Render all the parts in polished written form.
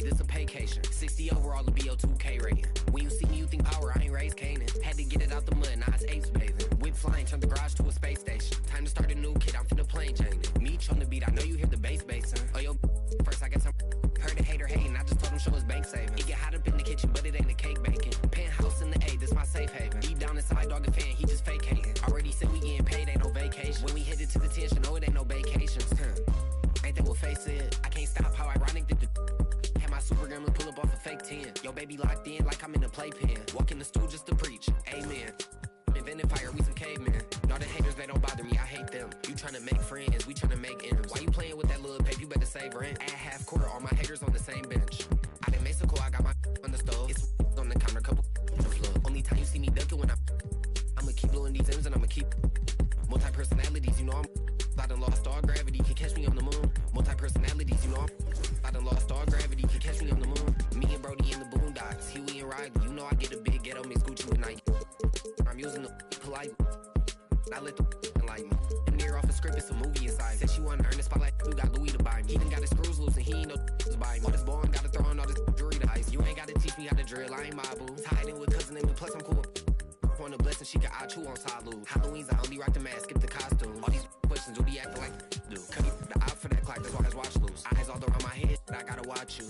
me, this a paycation. 60 overall, the BO2K rating. When you see me, you think power, I ain't raised Canaan. Had to get it out the mud, now it's apes bathing. Whip flying, turn the garage to a space station. Time to start a new kid, I'm finna plane Jane. Meech on the beat, I know you hear the bass bass, son. Oh, yo, first I got some. Heard a hater hating, I just told him show his bank saving. It get hot up in the kitchen, but it ain't a cake baking. Penthouse in the A, this my safe haven. Deep down inside, dog a fan, he just fake hating. Already said we getting paid, ain't no vacation. When we hit it to the tension, no, it ain't no vacations. Ain't that what face it? I can't stop, how ironic did the had my super gremlin pull up off a fake 10. Yo, baby locked in like I'm in a playpen. Walk in the stool just to preach, amen. Invented fire, we some cavemen. All the haters, they don't bother me, I hate them. You tryna make friends, we tryna make ends. Why you playing with that little paper? You better save rent. At half court, all my haters on the same bench. I done Mexico, I got my on the stove. It's on the counter, couple on the floor. Only time you see me ducking when I'ma keep blowing these M's and I'ma keep multi-personalities, you know I done lost all gravity, can catch me on the moon. Multi-personalities, you know I done lost all gravity, can catch me on the moon. Me and Brody in the boondocks, Huey and Riley. You know I get a big ghetto mix Gucci with Nike. I'm using the polite. I let the like me. I'm near off a script, it's a movie inside. Said she wanna earn the spotlight, you got Louis to buy me. He done got his screws loose and he ain't no to buy me. All this born, gotta throw on all this jewelry to ice. You ain't gotta teach me how to drill, I ain't my boo. Tied in with cousin and plus I'm cool. On a blessing, she got chew on salute. Halloween's I only rock the mask, skip the costume. All these questions will be acting like do. Cut the out for that clock, that's why his watch loose. Eyes all around my head, I gotta watch you.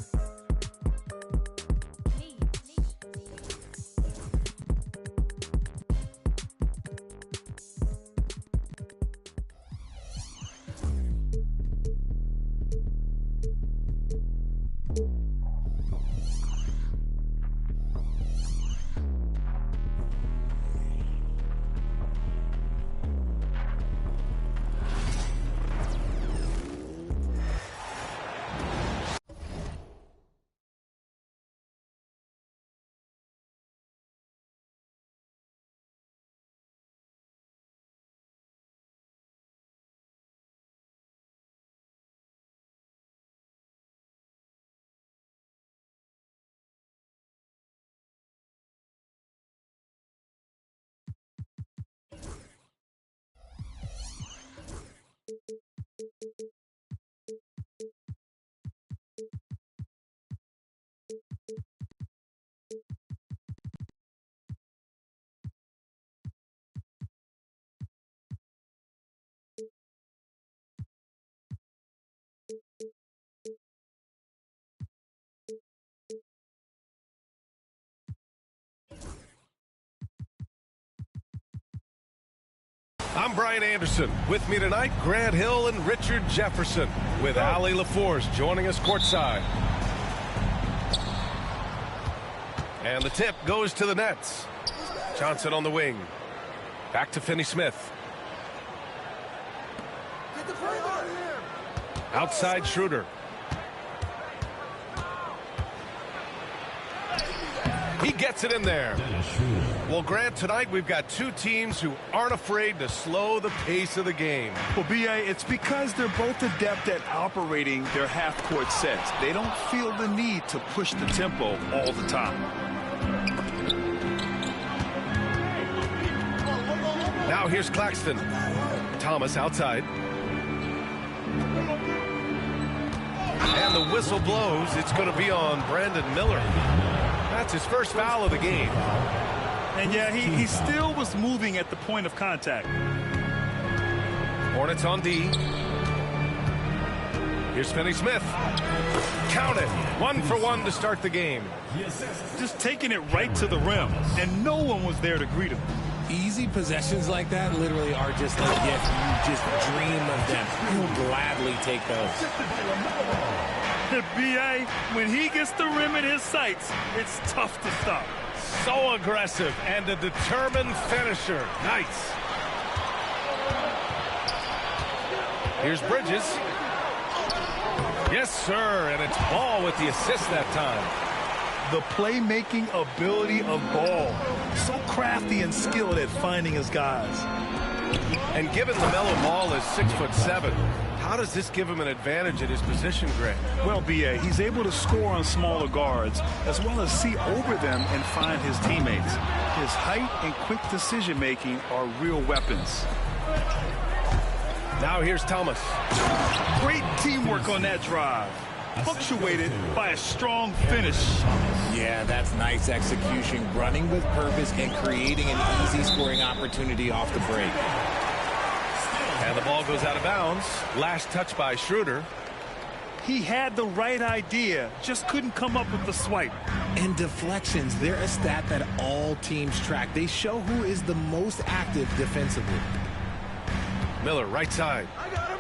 I'm Brian Anderson. With me tonight, Grant Hill and Richard Jefferson, with Allie LaForce joining us courtside. And the tip goes to the Nets. Johnson on the wing. Back to Finney-Smith. Outside Schroeder. He gets it in there. Well, Grant, tonight we've got two teams who aren't afraid to slow the pace of the game. Well, B.A., it's because they're both adept at operating their half-court sets. They don't feel the need to push the tempo all the time. Now here's Claxton. Thomas outside. And the whistle blows. It's going to be on Brandon Miller. That's his first foul of the game. And yeah, he still was moving at the point of contact. Hornets on D. Here's Finney-Smith. Count it. 1 for 1 to start the game. Just taking it right to the rim, and no one was there to greet him. Easy possessions like that literally are just a gift. You just dream of them. You will gladly take those. B.A., when he gets the rim in his sights, it's tough to stop. So aggressive and a determined finisher. Nice. Here's Bridges. Yes, sir, and it's Ball with the assist that time. The playmaking ability of Ball. So crafty and skilled at finding his guys. And given LaMelo Ball is 6'7", how does this give him an advantage at his position, Grant? Well, B.A., he's able to score on smaller guards as well as see over them and find his teammates. His height and quick decision-making are real weapons. Now here's Thomas. Great teamwork on that drive. punctuated by a strong finish. Yeah, that's nice execution. Running with purpose and creating an easy scoring opportunity off the break. And the ball goes out of bounds. Last touch by Schroeder. He had the right idea, just couldn't come up with the swipe. And deflections, they're a stat that all teams track. They show who is the most active defensively. Miller, right side. I got him.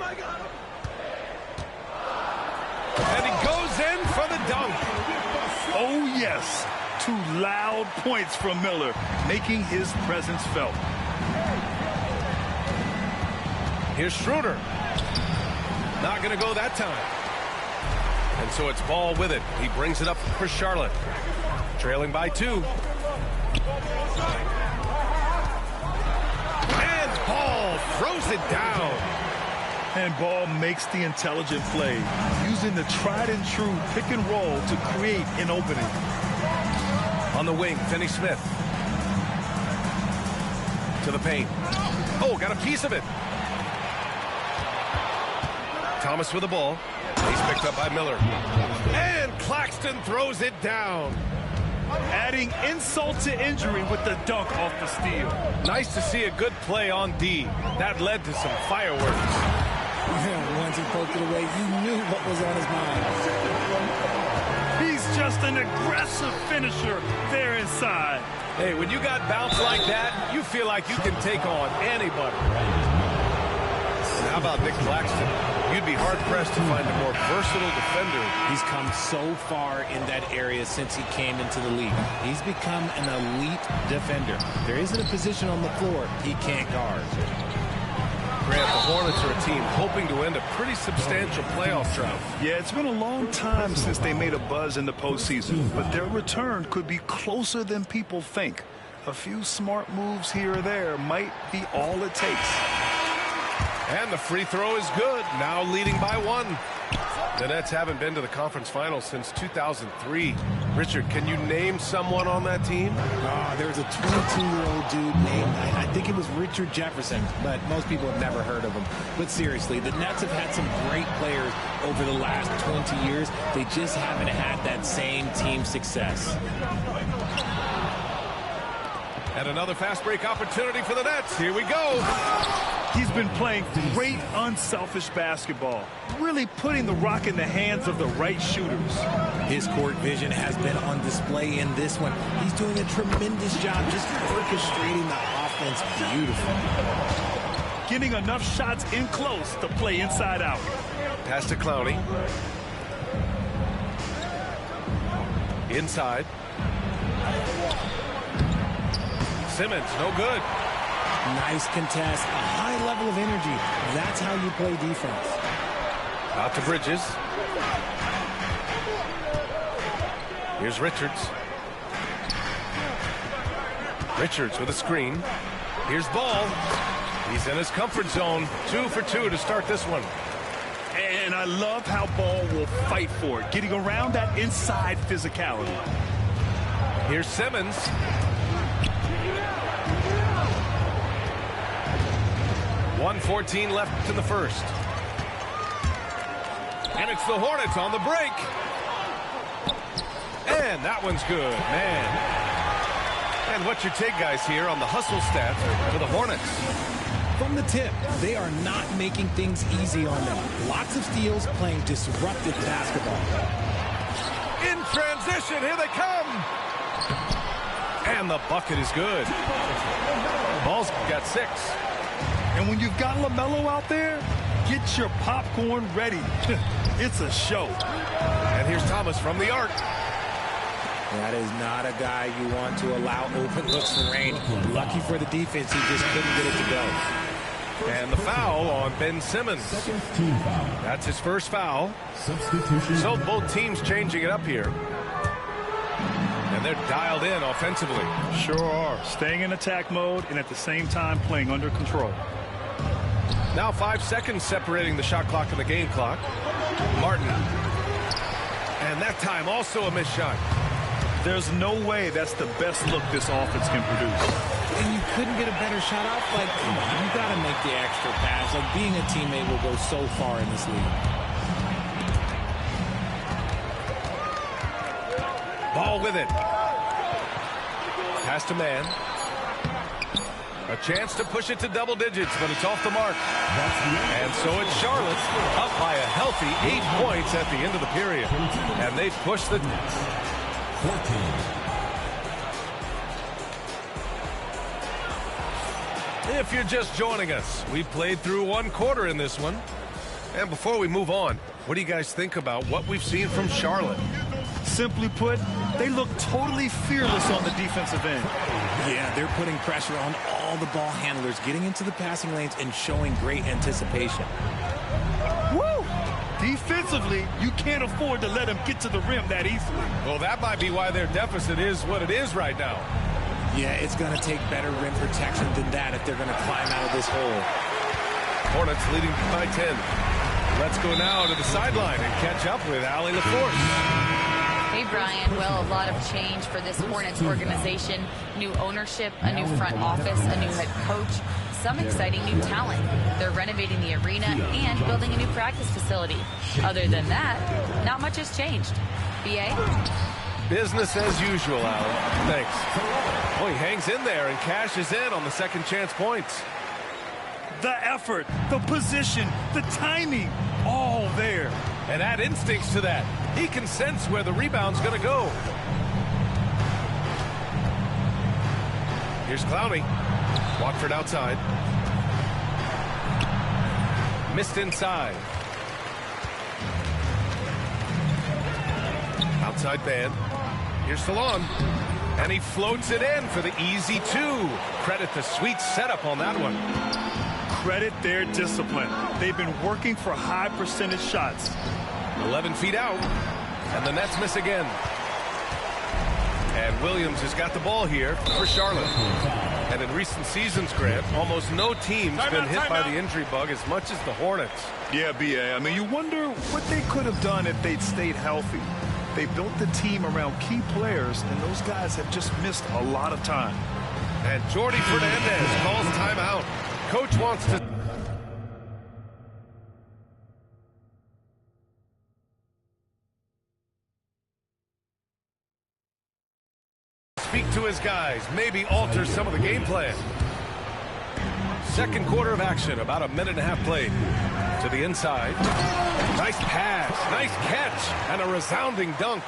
And he goes in for the dunk. Oh, yes. 2 loud points from Miller, making his presence felt. Here's Schroeder. Not going to go that time. And so it's Ball with it. He brings it up for Charlotte. Trailing by 2. And Ball throws it down. And Ball makes the intelligent play, using the tried and true pick and roll to create an opening. On the wing, Finney Smith. To the paint. Oh, got a piece of it. Thomas with the ball. He's picked up by Miller. And Claxton throws it down. Adding insult to injury with the dunk off the steal. Nice to see a good play on D. That led to some fireworks. Once he poked it away, you knew what was on his mind. He's just an aggressive finisher there inside. Hey, when you got bounce like that, you feel like you can take on anybody. And how about Nick Claxton? You'd be hard-pressed to find a more versatile defender. He's come so far in that area since he came into the league. He's become an elite defender. There isn't a position on the floor he can't guard. Grant, the Hornets are a team hoping to end a pretty substantial playoff drought. Yeah, it's been a long time since they made a buzz in the postseason, but their return could be closer than people think. A few smart moves here or there might be all it takes. And the free throw is good, now leading by 1. The Nets haven't been to the conference finals since 2003. Richard, can you name someone on that team? There was a 22-year-old dude named, I think it was Richard Jefferson, but most people have never heard of him. But seriously, the Nets have had some great players over the last 20 years. They just haven't had that same team success. And another fast break opportunity for the Nets. Here we go. He's been playing great unselfish basketball, really putting the rock in the hands of the right shooters. His court vision has been on display in this one. He's doing a tremendous job just orchestrating the offense beautifully. Getting enough shots in close to play inside out. Pass to Clowney. Inside. Simmons, no good. Nice contest, a high level of energy. That's how you play defense. Out to Bridges. Here's Richards. Richards with a screen. Here's Ball. He's in his comfort zone. 2 for 2 to start this one. And I love how Ball will fight for it, getting around that inside physicality. Here's Simmons. .114 left in the first. And it's the Hornets on the break. And that one's good, man. And what's your take, guys, here on the hustle stats for the Hornets? From the tip, they are not making things easy on them. Lots of steals, playing disruptive basketball. In transition, here they come. And the bucket is good. Ball's got 6. And when you've got LaMelo out there, get your popcorn ready. It's a show. And here's Thomas from the arc. That is not a guy you want to allow open looks for range. Lucky for the defense, he just couldn't get it to go. And the foul on Ben Simmons. That's his first foul. So both teams changing it up here. And they're dialed in offensively. Sure are. Staying in attack mode and at the same time playing under control. Now 5 seconds separating the shot clock and the game clock. Martin. And that time also a missed shot. There's no way that's the best look this offense can produce. And you couldn't get a better shot off? Like, come on, you got to make the extra pass. Like, being a teammate will go so far in this league. Ball with it. Pass to man. A chance to push it to double digits, but it's off the mark. And so it's Charlotte up by a healthy 8 points at the end of the period. And they push the... 14. If you're just joining us, we played through 1 quarter in this one. And before we move on, what do you guys think about what we've seen from Charlotte? Simply put, they look totally fearless on the defensive end. Yeah, they're putting pressure on all the ball handlers, getting into the passing lanes and showing great anticipation. Woo! Defensively, you can't afford to let them get to the rim that easily. Well, that might be why their deficit is what it is right now. Yeah, it's going to take better rim protection than that if they're going to climb out of this hole. Hornets leading by 10. Let's go now to the sideline and catch up with Allie LaForce. Hey, Brian. Well, a lot of change for this Hornets organization. New ownership, a new front office, a new head coach, some exciting new talent. They're renovating the arena and building a new practice facility. Other than that, not much has changed. B.A.? Business as usual, Allie. Thanks. Well, he hangs in there and cashes in on the second chance points. The effort, the position, the timing, all there. And add instincts to that. He can sense where the rebound's going to go. Here's Clowney. Watford outside. Missed inside. Outside band. Here's Salon. And he floats it in for the easy 2. Credit the sweet setup on that one. Credit their discipline. They've been working for high percentage shots. 11 feet out, and the Nets miss again. And Williams has got the ball here for Charlotte. And in recent seasons, Grant, almost no team's been hit by the injury bug as much as the Hornets. Yeah, B.A. I mean, you wonder what they could have done if they'd stayed healthy. They built the team around key players, and those guys have just missed a lot of time. And Jordi Fernandez calls timeout. Coach wants to... speak to his guys, maybe alter some of the game plan. Second quarter of action, about a minute and a half played. To the inside. Nice pass, nice catch, and a resounding dunk.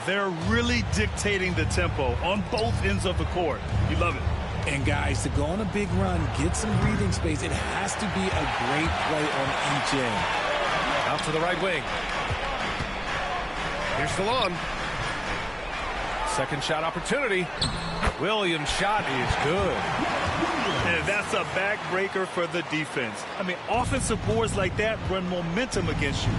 They're really dictating the tempo on both ends of the court. You love it. And guys, to go on a big run, get some breathing space, it has to be a great play on each end. Out to the right wing. Here's Salon. Second shot opportunity. Williams' shot is good. And that's a backbreaker for the defense. I mean, offensive boards like that run momentum against you.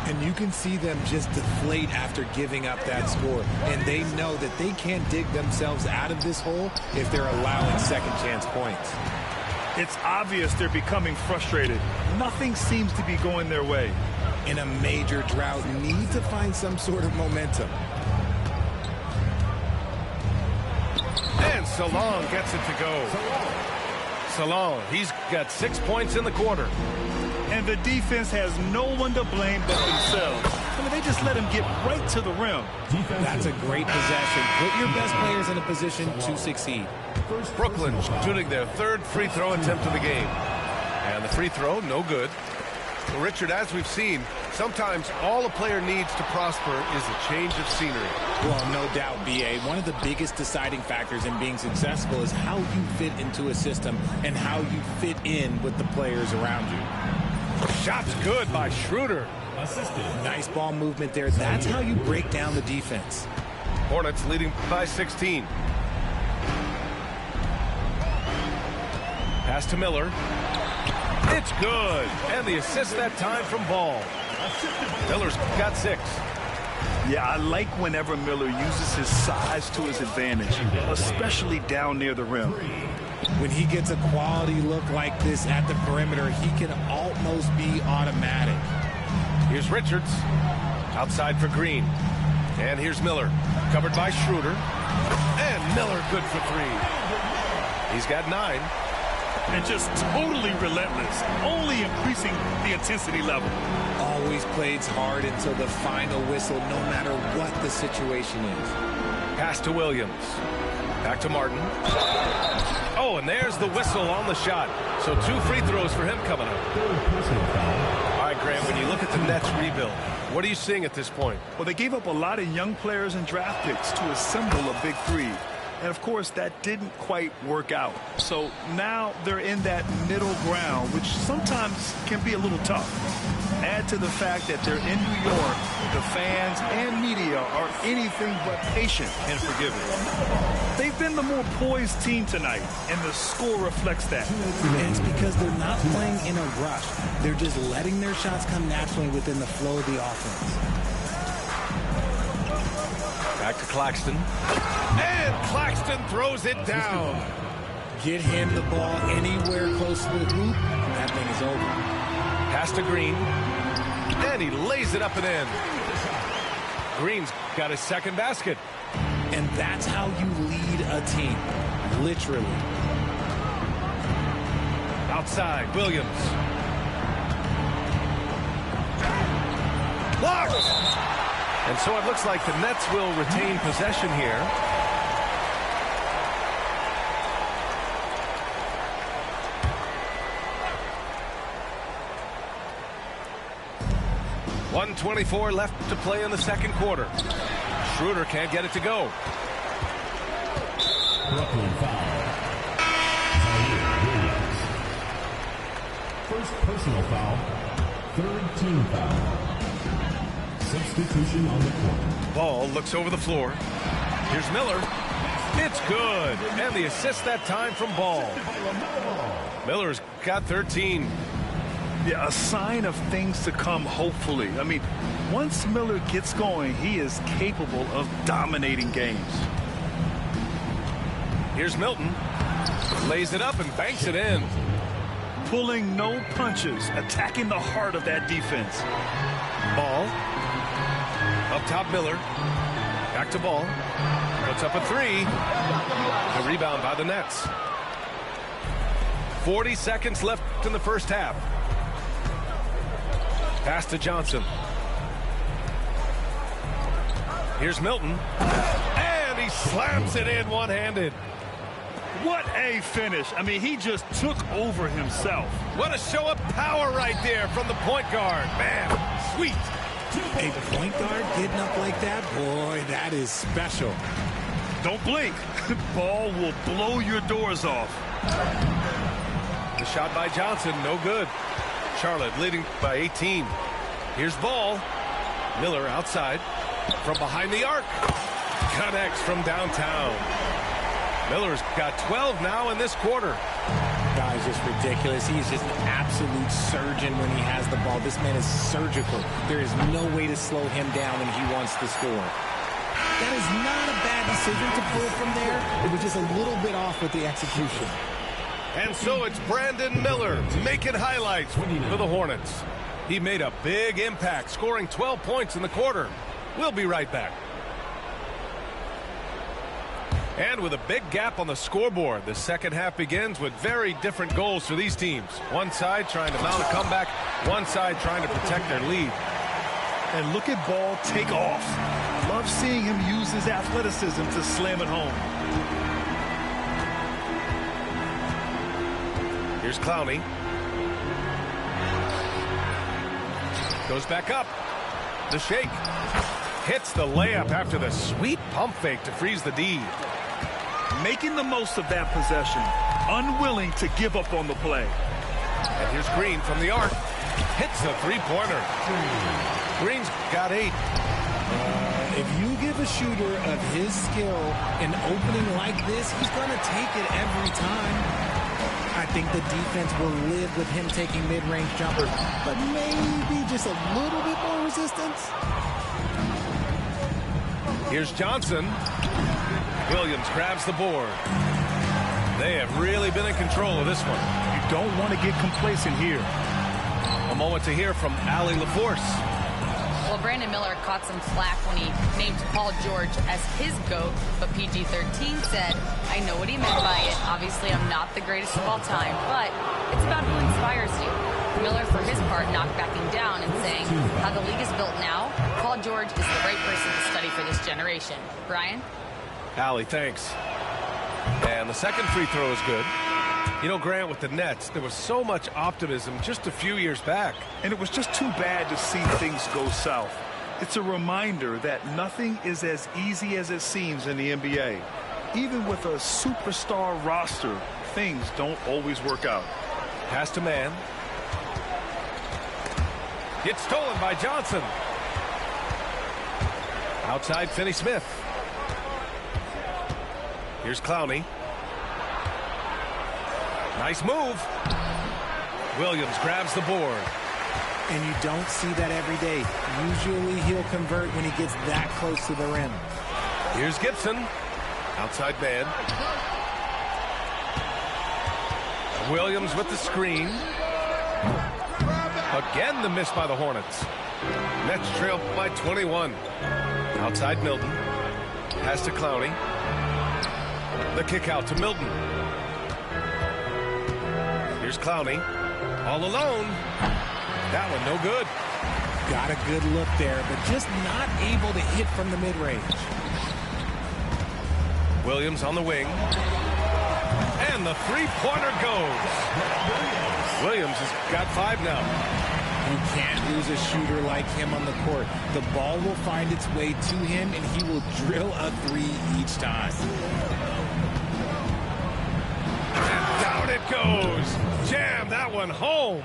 And you can see them just deflate after giving up that score. And they know that they can't dig themselves out of this hole if they're allowing second chance points. It's obvious they're becoming frustrated. Nothing seems to be going their way. In a major drought, need to find some sort of momentum. And Salon gets it to go. Salon, he's got 6 points in the quarter. And the defense has no one to blame but themselves. I mean, they just let him get right to the rim. That's a great possession. Put your best players in a position to succeed. Brooklyn shooting their third free throw attempt of the game. And the free throw, no good. Well, Richard, as we've seen, sometimes all a player needs to prosper is a change of scenery. Well, no doubt, B.A. One of the biggest deciding factors in being successful is how you fit into a system and how you fit in with the players around you. Shot's good by Schroeder. Nice ball movement there. That's how you break down the defense. Hornets leading by 16. Pass to Miller. It's good. And the assist that time from Ball. Miller's got 6. Yeah, I like whenever Miller uses his size to his advantage, especially down near the rim. When he gets a quality look like this at the perimeter, he can almost be automatic. Here's Richards. Outside for Green. And here's Miller. Covered by Schroeder. And Miller good for 3. He's got 9. And just totally relentless, only increasing the intensity level. Always always plays hard until the final whistle, no matter what the situation is. Pass to Williams. Back to Martin. Oh, and there's the whistle on the shot. So 2 free throws for him coming up. All right, Graham, when you look at the Nets rebuild, what are you seeing at this point? Well, they gave up a lot of young players and draft picks to assemble a big three. And, of course, that didn't quite work out. So now they're in that middle ground, which sometimes can be a little tough. Add to the fact that they're in New York, the fans and media are anything but patient and forgiving. They've been the more poised team tonight, and the score reflects that. And it's because they're not playing in a rush. They're just letting their shots come naturally within the flow of the offense. Back to Claxton. And Claxton throws it down. Get him the ball anywhere close to the hoop, that thing is over. Pass to Green. And he lays it up and in. Green's got his second basket. And that's how you lead a team, literally. Outside, Williams. Blocked! And so it looks like the Nets will retain possession here. .124 left to play in the second quarter. Schroeder can't get it to go. Brooklyn foul. Williams. First personal foul. Third team foul. Substitution on the court. Ball looks over the floor. Here's Miller. It's good. And the assist that time from Ball. Miller's got 13. Yeah, a sign of things to come, hopefully. I mean, once Miller gets going, he is capable of dominating games. Here's Milton. Lays it up and banks it in. Pulling no punches, attacking the heart of that defense. Ball. Up top, Miller. Back to Ball. Puts up a three. The rebound by the Nets. 40 seconds left in the first half. Pass to Johnson. Here's Milton. And he slams it in one-handed. What a finish. I mean, he just took over himself. What a show of power right there from the point guard. Man, sweet. A point guard getting up like that, boy, that is special. Don't blink. Ball will blow your doors off. The shot by Johnson, no good. Charlotte leading by 18. Here's Ball. Miller outside. From behind the arc. Connects from downtown. Miller's got 12 now in this quarter. Guy's just ridiculous. He's just an absolute surgeon when he has the ball. This man is surgical. There is no way to slow him down when he wants to score. That is not a bad decision to pull from there. It was just a little bit off with the execution. And so it's Brandon Miller making highlights for the Hornets. He made a big impact, scoring 12 points in the quarter. We'll be right back. And with a big gap on the scoreboard, the second half begins with very different goals for these teams. One side trying to mount a comeback, one side trying to protect their lead. And look at Ball take off. Love seeing him use his athleticism to slam it home. Here's Clowney. Goes back up. The shake. Hits the layup after the sweet pump fake to freeze the D. Making the most of that possession. Unwilling to give up on the play. And here's Green from the arc. Hits the three-pointer. Green's got 8. If you give a shooter of his skill an opening like this, he's going to take it every time. I think the defense will live with him taking mid-range jumpers, but maybe just a little bit more resistance. Here's Johnson. Williams grabs the board. They have really been in control of this one. You don't want to get complacent here. A moment to hear from Allie LaForce. Well, Brandon Miller caught some flack when he named Paul George as his GOAT, but PG-13 said, I know what he meant by it. Obviously, I'm not the greatest of all time, but it's about who inspires you. Miller, for his part, not backing down and saying how the league is built now, Paul George is the right person to study for this generation. Brian? Allie, thanks. And the second free throw is good. You know, Grant, with the Nets, there was so much optimism just a few years back. And it was just too bad to see things go south. It's a reminder that nothing is as easy as it seems in the NBA. Even with a superstar roster, things don't always work out. Pass to man. Gets stolen by Johnson. Outside Finney-Smith. Here's Clowney. Nice move. Williams grabs the board. And you don't see that every day. Usually he'll convert when he gets that close to the rim. Here's Gibson. Outside man. Williams with the screen. Again the miss by the Hornets. Nets trail by 21. Outside Milton. Pass to Clowney. The kick out to Milton. Here's Clowney. All alone. That one no good. Got a good look there, but just not able to hit from the mid-range. Williams on the wing. And the three-pointer goes. Williams has got 5 now. You can't lose a shooter like him on the court. The ball will find its way to him, and he will drill a 3 each time. And down it goes. Jam that one home.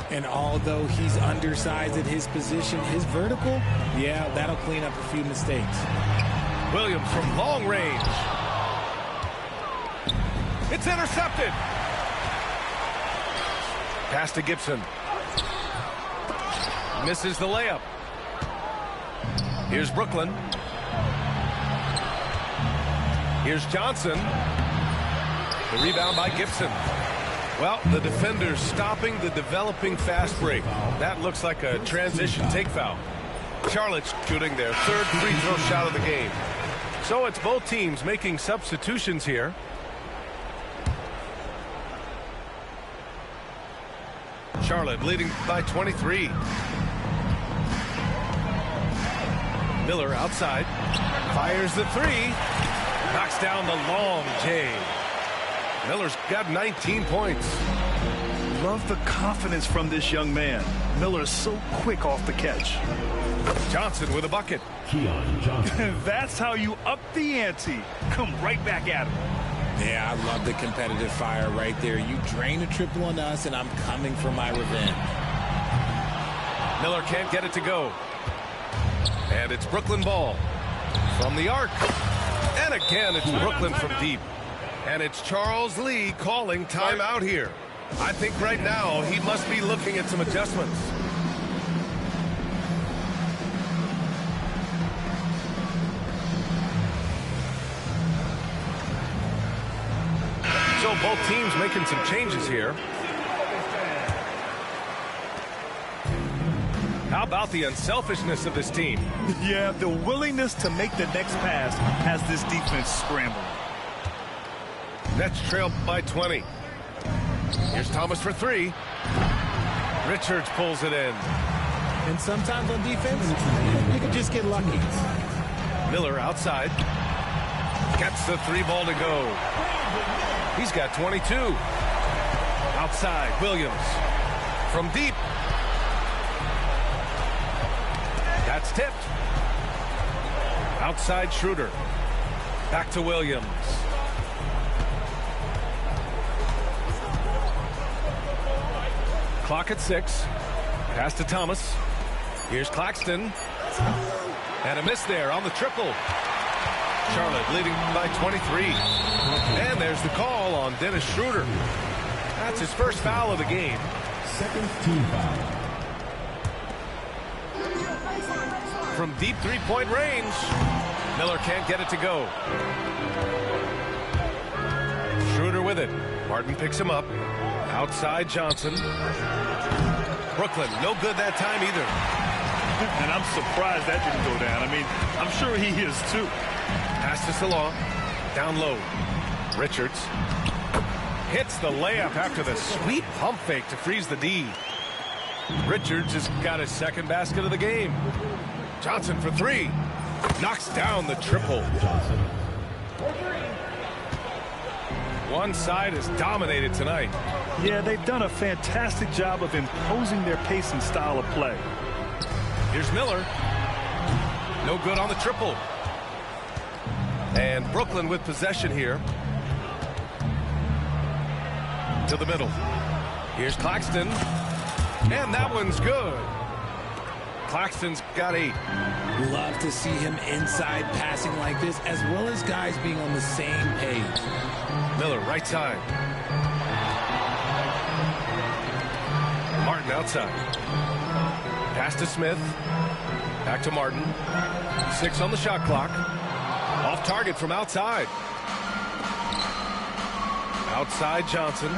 And although he's undersized at his position, his vertical, yeah, that'll clean up a few mistakes. Williams from long range. It's intercepted. Pass to Gibson. Misses the layup. Here's Brooklyn. Here's Johnson. The rebound by Gibson. Well, the defender's stopping the developing fast break. That looks like a transition take foul. Charlotte's shooting their third free throw shot of the game. So it's both teams making substitutions here. Charlotte leading by 23. Miller outside. Fires the 3. Knocks down the long J. Miller's got 19 points. Love the confidence from this young man. Miller's so quick off the catch. Johnson with a bucket. Keon Johnson. That's how you up the ante. Come right back at him. Yeah, I love the competitive fire right there. You drain a triple on us, and I'm coming for my revenge. Miller can't get it to go. And it's Brooklyn ball. From the arc. And again, it's Brooklyn from deep. And it's Charles Lee calling timeout here. I think right now he must be looking at some adjustments. So both teams making some changes here. How about the unselfishness of this team? Yeah, the willingness to make the next pass has this defense scrambling. Nets trail by 20. Here's Thomas for 3. Richards pulls it in. And sometimes on defense, you can just get lucky. Miller outside. Gets the 3 ball to go. He's got 22. Outside, Williams. From deep. That's tipped. Outside Schroeder. Back to Williams. Clock at 6. Pass to Thomas. Here's Claxton. And a miss there on the triple. Charlotte leading by 23. And there's the call on Dennis Schroeder. That's his first foul of the game. Second team foul. From deep three-point range. Miller can't get it to go. Schroeder with it. Martin picks him up. Outside Johnson. Brooklyn, no good that time either. And I'm surprised that didn't go down. I mean, I'm sure he is too. Pass to Salon. Down low. Richards. Hits the layup after the sweet pump fake to freeze the D. Richards has got his second basket of the game. Johnson for three. Knocks down the triple. One side is dominated tonight. Yeah, they've done a fantastic job of imposing their pace and style of play. Here's Miller. No good on the triple. And Brooklyn with possession here. To the middle. Here's Claxton. And that one's good. Claxton's got 8. Love to see him inside passing like this, as well as guys being on the same page. Miller, right side. Martin outside. Pass to Smith. Back to Martin. 6 on the shot clock. Off target from outside. Outside Johnson.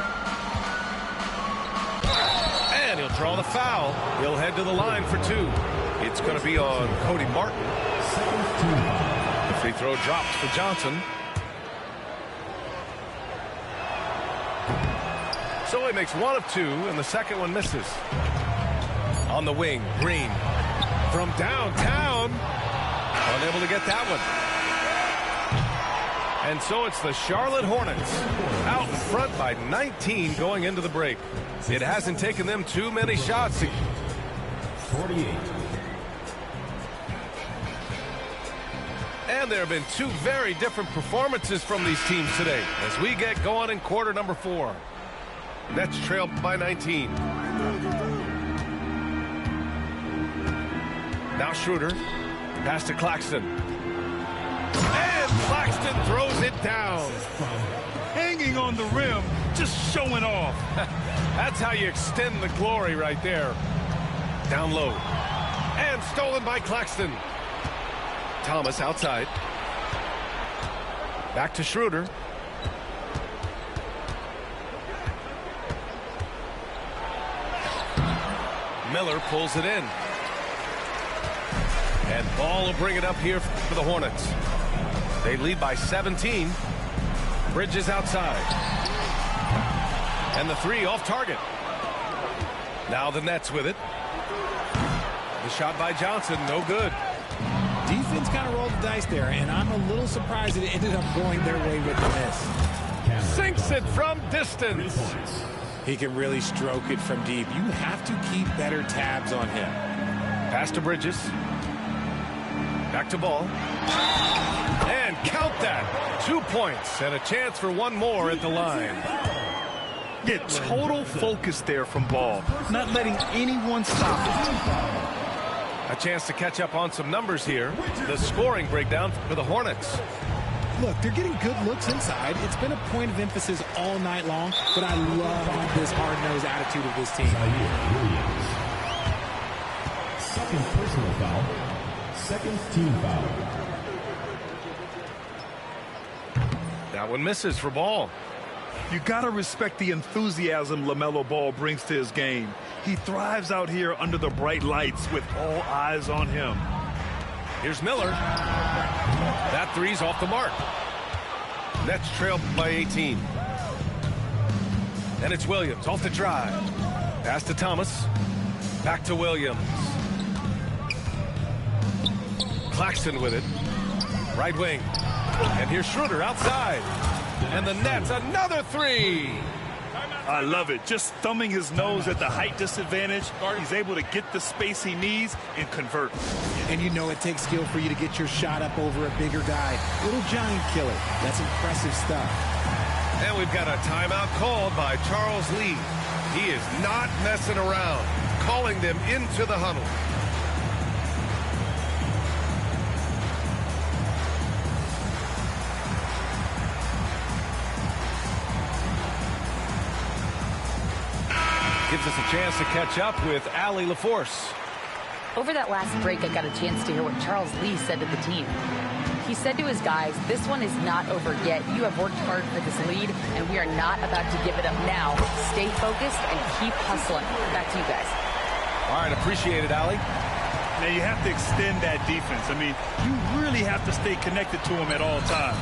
And he'll draw the foul. He'll head to the line for 2. It's going to be on Cody Martin. The free throw dropped for Johnson. So he makes 1 of 2, and the second one misses. On the wing, Green. From downtown. Unable to get that one. And so it's the Charlotte Hornets out in front by 19 going into the break. It hasn't taken them too many shots. 48. And there have been 2 very different performances from these teams today as we get going in quarter number 4. Nets trailed by 19. Now Schroeder. Pass to Claxton. And Claxton throws it down. Hanging on the rim, just showing off. That's how you extend the glory right there. Down low. And stolen by Claxton. Thomas outside. Back to Schroeder. Miller pulls it in. And Ball will bring it up here for the Hornets. They lead by 17. Bridges outside. And the 3 off target. Now the Nets with it. The shot by Johnson, no good. Defense kind of rolled the dice there, and I'm a little surprised that it ended up going their way with the miss. Sinks it from distance. He can really stroke it from deep. You have to keep better tabs on him. Pass to Bridges. Back to Ball. And count that. 2 points and a chance for 1 more at the line. Yeah, total focus there from Ball. Not letting anyone stop it. A chance to catch up on some numbers here. The scoring breakdown for the Hornets. Look, they're getting good looks inside. It's been a point of emphasis all night long, but I love this hard-nosed attitude of this team. Second personal foul. Second team foul. That one misses for Ball. You got to respect the enthusiasm LaMelo Ball brings to his game. He thrives out here under the bright lights with all eyes on him. Here's Miller. That 3's off the mark. Nets trail by 18. And it's Williams off the drive. Pass to Thomas. Back to Williams. Claxton with it. Right wing. And here's Schroeder outside. And the Nets, another 3. I love it. Just thumbing his nose at the height disadvantage. He's able to get the space he needs and convert. And you know it takes skill for you to get your shot up over a bigger guy. Little giant killer. That's impressive stuff. And we've got a timeout called by Charles Lee. He is not messing around, calling them into the huddle. Gives us a chance to catch up with Allie LaForce. Over that last break, I got a chance to hear what Charles Lee said to the team. He said to his guys, this one is not over yet. You have worked hard for this lead, and we are not about to give it up now. Stay focused and keep hustling. Back to you guys. All right, appreciate it, Allie. Now you have to extend that defense. I mean, you really have to stay connected to him at all times.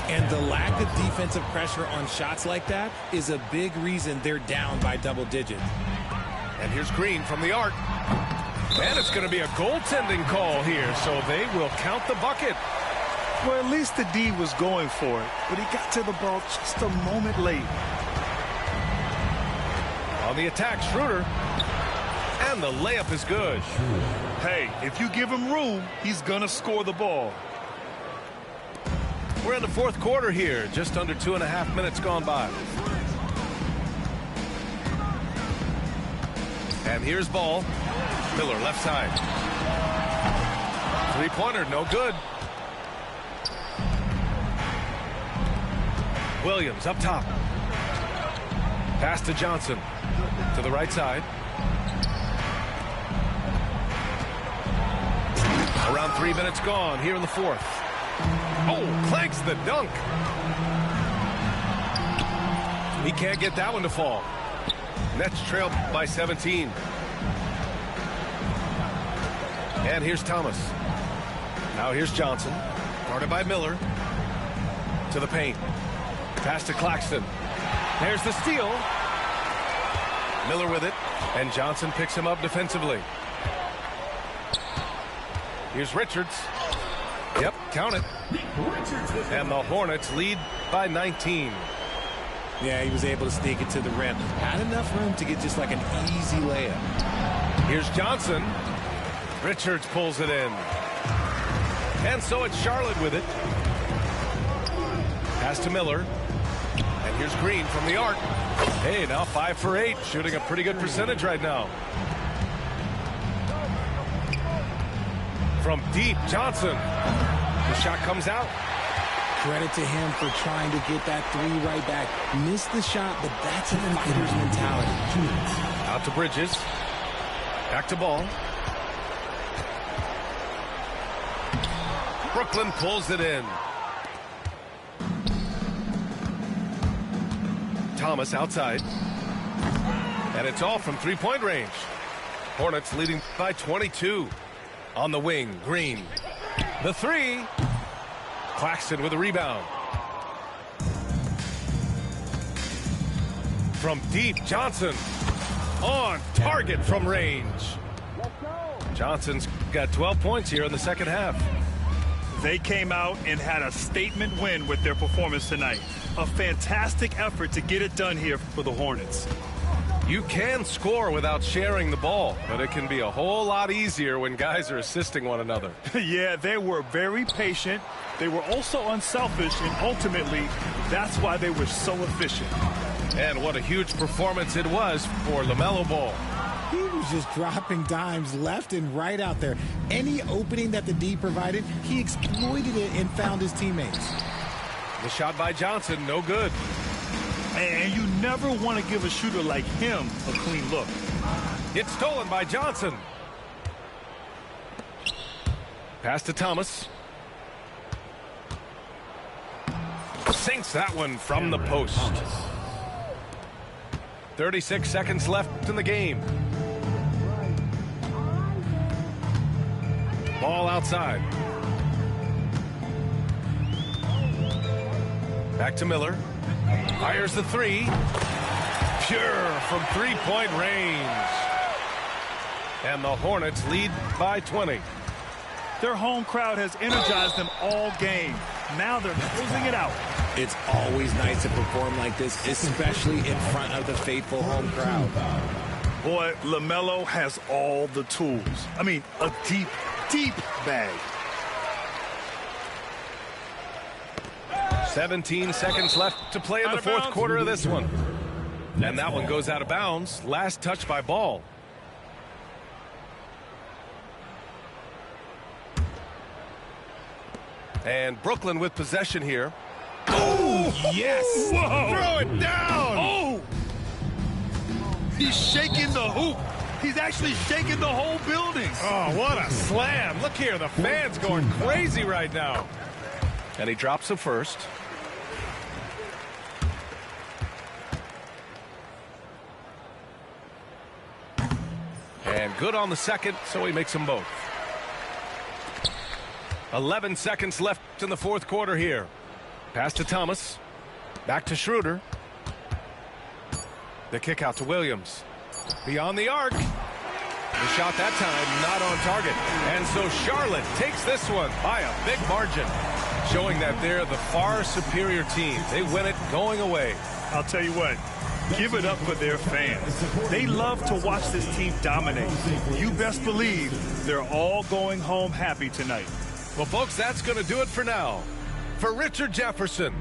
And the lack of defensive pressure on shots like that is a big reason they're down by double digits. And here's Green from the arc. And it's going to be a goaltending call here, so they will count the bucket. Well, at least the D was going for it, but he got to the ball just a moment late. On the attack, Schroeder. And the layup is good. Hey, if you give him room, he's going to score the ball. We're in the fourth quarter here. Just under 2.5 minutes gone by. And here's Ball. Miller left side. Three-pointer, no good. Williams up top. Pass to Johnson. To the right side. Around 3 minutes gone here in the fourth. Oh, clanks the dunk. He can't get that one to fall. Nets trail by 17. And here's Thomas. Now here's Johnson. Guarded by Miller. To the paint. Pass to Claxton. There's the steal. Miller with it. And Johnson picks him up defensively. Here's Richards. Yep, count it. And the Hornets lead by 19. Yeah, he was able to sneak it to the rim. Had enough room to get just like an easy layup. Here's Johnson. Richards pulls it in. And so it's Charlotte with it. Pass to Miller. And here's Green from the arc. Hey, now 5 for 8. Shooting a pretty good percentage right now. From deep, Johnson. The shot comes out. Credit to him for trying to get that three right back. Missed the shot, but that's a fighter's mentality. Out to Bridges. Back to Ball. Brooklyn pulls it in. Thomas outside. And it's all from three-point range. Hornets leading by 22. On the wing, Green. The three. Claxton with a rebound. From deep, Johnson. On target from range. Johnson's got 12 points here in the second half. They came out and had a statement win with their performance tonight. A fantastic effort to get it done here for the Hornets. You can score without sharing the ball, but it can be a whole lot easier when guys are assisting one another. Yeah, they were very patient. They were also unselfish, and ultimately, that's why they were so efficient. And what a huge performance it was for LaMelo Ball. He was just dropping dimes left and right out there. Any opening that the D provided, he exploited it and found his teammates. The shot by Johnson, no good. And you never want to give a shooter like him a clean look. It's stolen by Johnson. Pass to Thomas. Sinks that one from the post. 36 seconds left in the game. Ball outside. Back to Miller. Fires the three. Pure from three-point range. And the Hornets lead by 20. Their home crowd has energized them all game. Now they're closing it out. It's always nice to perform like this, especially in front of the faithful home crowd. Boy, LaMelo has all the tools. I mean, a deep, deep bag. 17 seconds left to play in the fourth quarter of this one. And that one goes out of bounds. Last touch by Ball. And Brooklyn with possession here. Oh, yes! Whoa. Throw it down! Oh! He's shaking the hoop. He's actually shaking the whole building. Oh, what a slam. Look here, the fans going crazy right now. And he drops the first. And good on the second, so he makes them both. 11 seconds left in the fourth quarter here. Pass to Thomas. Back to Schroeder. The kick out to Williams. Beyond the arc. The shot that time not on target. And so Charlotte takes this one by a big margin, showing that they're the far superior team. They win it going away. I'll tell you what, give it up for their fans. They love to watch this team dominate. You best believe they're all going home happy tonight. Well, folks, that's going to do it for now. For Richard Jefferson.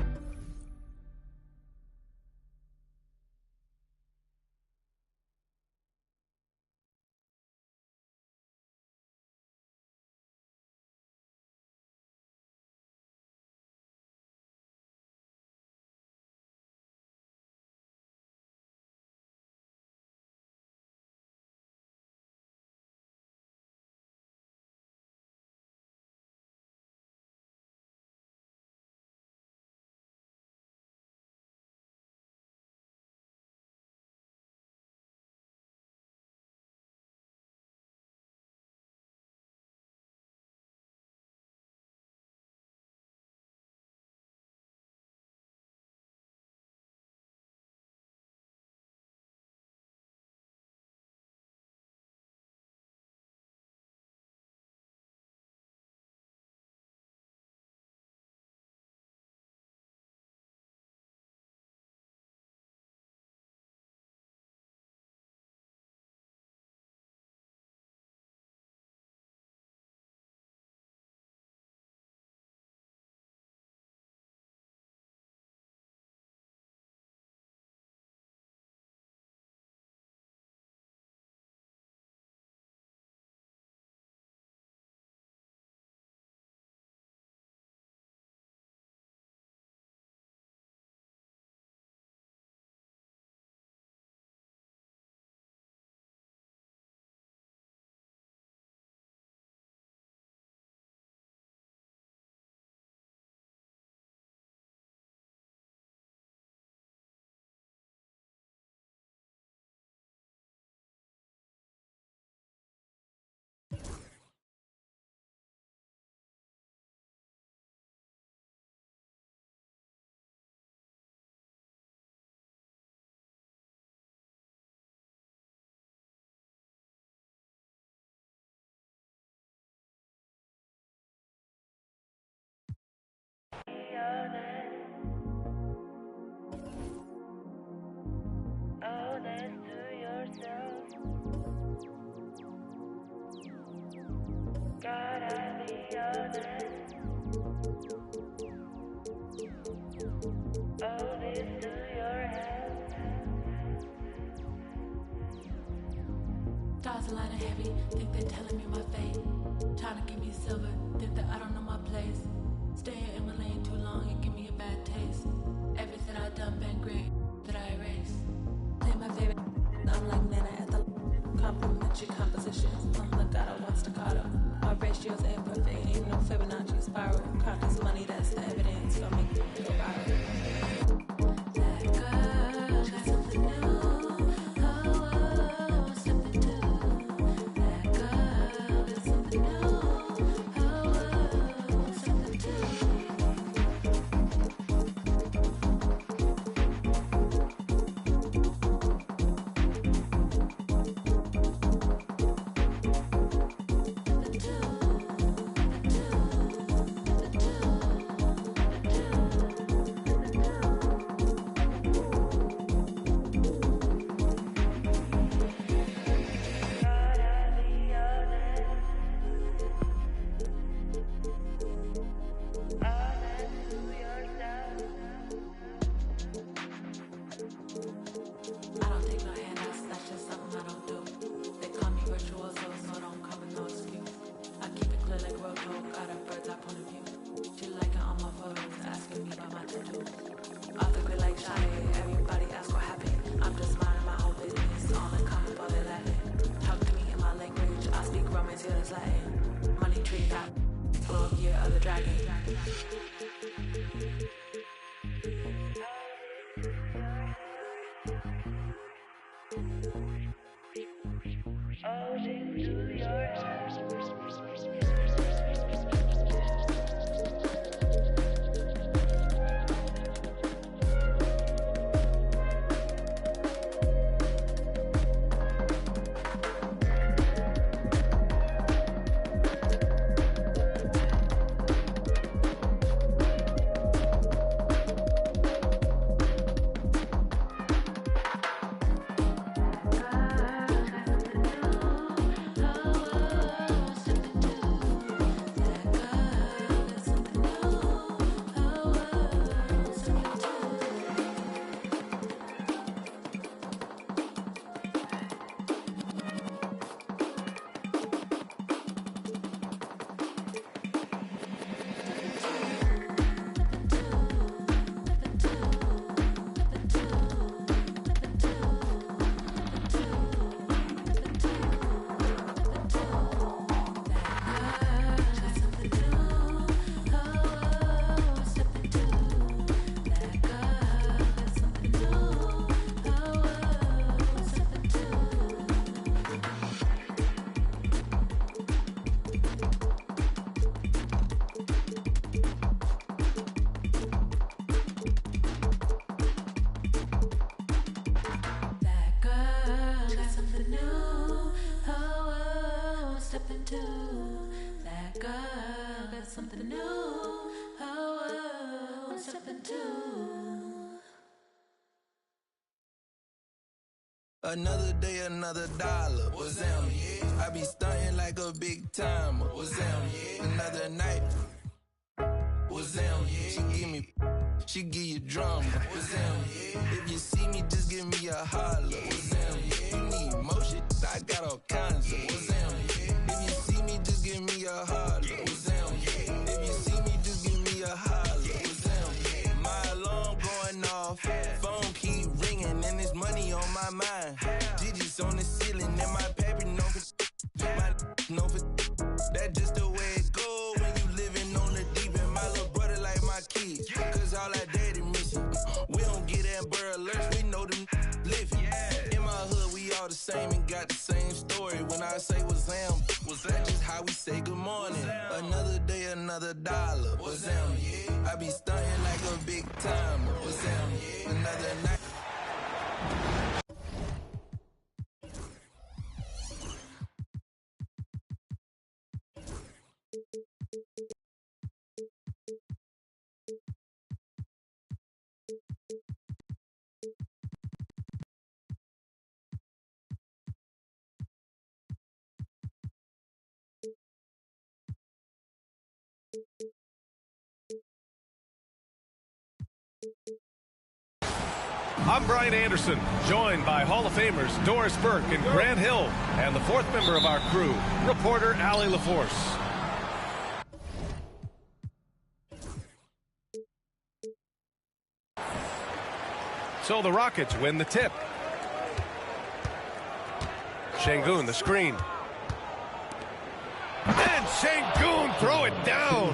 Stars a lot of heavy, think they're telling me my fate. Trying to give me silver, think that I don't know my place. Staying in my lane too long and give me a bad taste. Everything I done been great, that I erase. Play my favorite, I'm like Nana at the complimentary compositions. Legato, one staccato. My ratios ain't perfect, ain't no Fibonacci spiral. Count this money, that's the evidence. Gonna make me feel viral. That girl, got something new. something to that girl. Got something new. Oh, something to. Another day, another dollar. What's that? Yeah. I be stunting like a big timer. What's that? Yeah. Another night. What's that? Yeah. She give you drama. What's that? Yeah. If you see me, just give me a holler. What's that? Yeah. You need motion, I got all kinds of. What's that? Yeah. If you see me, just give me a holler. What's that? Yeah. If you see me, just give me a holler. What's that? Yeah. My alarm going off, phone keep ringing, and there's money on my mind. Digits on the ceiling, and my paper known for that just the way it go when you living on the deep end. My little brother like my kids, cause all our daddy missing. We don't get Amber Alerts, we know them living. In my hood, we all the same and got the same story. When I say what's that, that's just how we say good morning. Another day, another dollar. What's that? I be stunting like a big timer. What's that? Another night. I'm Brian Anderson, joined by Hall of Famers Doris Burke and Grant Hill, and the fourth member of our crew, reporter Allie LaForce. So the Rockets win the tip. Şengün, the screen. And Şengün throw it down.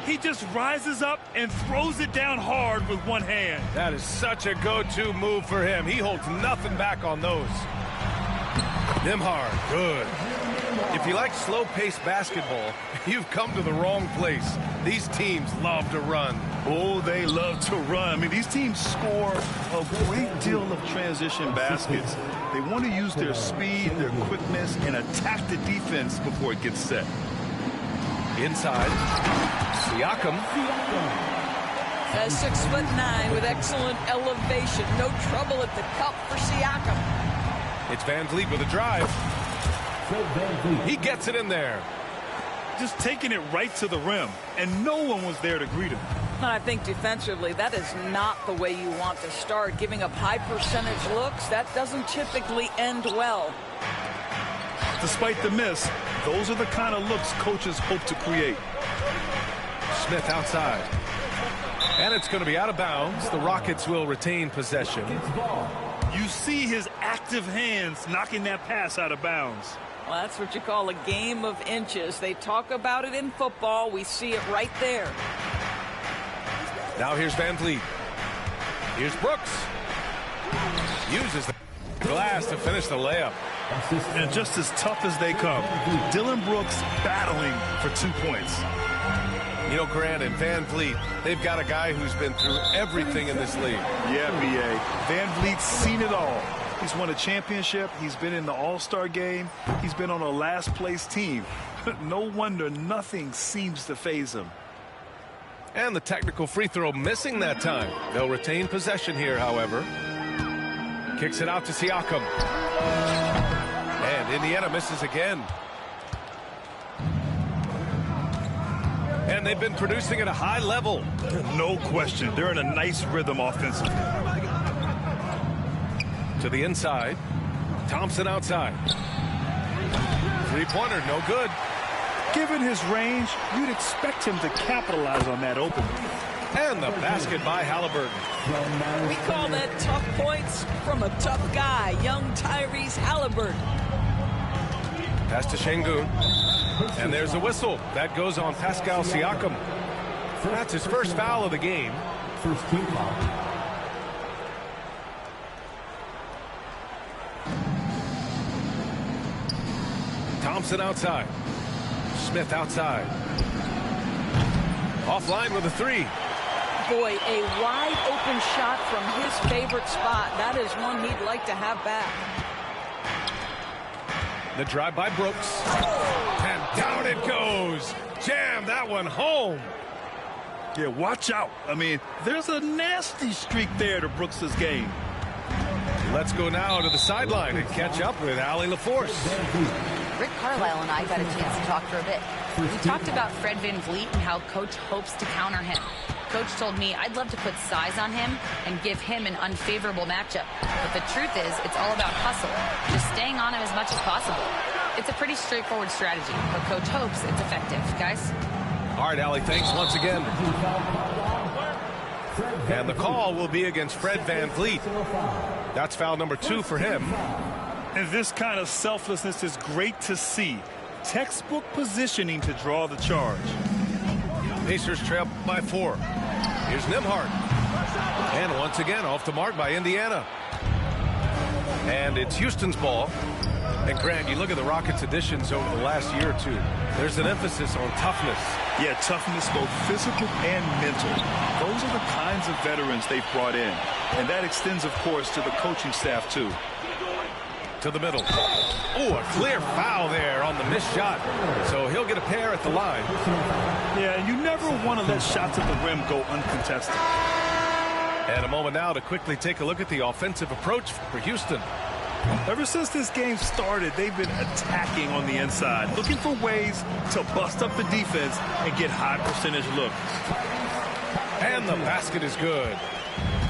He just rises up and throws it down hard with one hand. That is such a go-to move for him. He holds nothing back on those. Nembhard, good. If you like slow-paced basketball, you've come to the wrong place. These teams love to run. Oh, they love to run. I mean, these teams score a great deal of transition baskets. They want to use their speed, their quickness, and attack the defense before it gets set. Inside, Siakam. 6'9" with excellent elevation. No trouble at the cup for Siakam. It's Van Vliet with a drive. He gets it in there. Just taking it right to the rim, and no one was there to greet him. I think defensively, that is not the way you want to start. Giving up high percentage looks, that doesn't typically end well. Despite the miss, those are the kind of looks coaches hope to create. Smith outside. And it's going to be out of bounds. The Rockets will retain possession. You see his active hands knocking that pass out of bounds. Well, that's what you call a game of inches. They talk about it in football. We see it right there. Now here's Van Vliet. Here's Brooks. Uses the glass to finish the layup. And just as tough as they come, Dillon Brooks battling for 2 points. You know, Grant and Van Vliet, they've got a guy who's been through everything in this league. Yeah, B.A. Van Vliet's seen it all. He's won a championship. He's been in the All-Star game. He's been on a last-place team. No wonder nothing seems to faze him. And the technical free throw missing that time. They'll retain possession here, however. Kicks it out to Siakam. And Indiana misses again. And they've been producing at a high level. No question. They're in a nice rhythm offensively. To the inside. Thompson outside. Three-pointer, no good. Given his range, you'd expect him to capitalize on that opening. And the basket by Halliburton. We call that tough points from a tough guy, young Tyrese Halliburton. Pass to Şengün. And there's a whistle. That goes on Pascal Siakam. That's his first foul of the game. First team foul. Thompson outside. Smith outside. Offline with a three. Boy, a wide open shot from his favorite spot. That is one he'd like to have back. The drive by Brooks. that one home. Yeah, watch out. I mean, there's a nasty streak there to Brooks' game. Let's go now to the sideline and catch up with Allie LaForce. Rick Carlisle and I got a chance to talk for a bit. We talked about Fred VanVleet and how Coach hopes to counter him. Coach told me I'd love to put size on him and give him an unfavorable matchup. But the truth is, it's all about hustle, just staying on him as much as possible. It's a pretty straightforward strategy, but Coach hopes it's effective. Guys? All right, Allie, thanks once again. And the call will be against Fred VanVleet. That's foul number 2 for him. And this kind of selflessness is great to see. Textbook positioning to draw the charge. Pacers trail by 4. Here's Nembhard. And once again, off the mark by Indiana. And it's Houston's ball. And Grant, you look at the Rockets' additions over the last year or two. There's an emphasis on toughness. Yeah, toughness, both physical and mental. Those are the kinds of veterans they've brought in. And that extends, of course, to the coaching staff, too. To the middle. Oh, a clear foul there on the missed shot. So he'll get a pair at the line. Yeah, and you never want to let shots at the rim go uncontested. And a moment now to quickly take a look at the offensive approach for Houston. Ever since this game started, they've been attacking on the inside, looking for ways to bust up the defense and get high percentage looks. And the basket is good.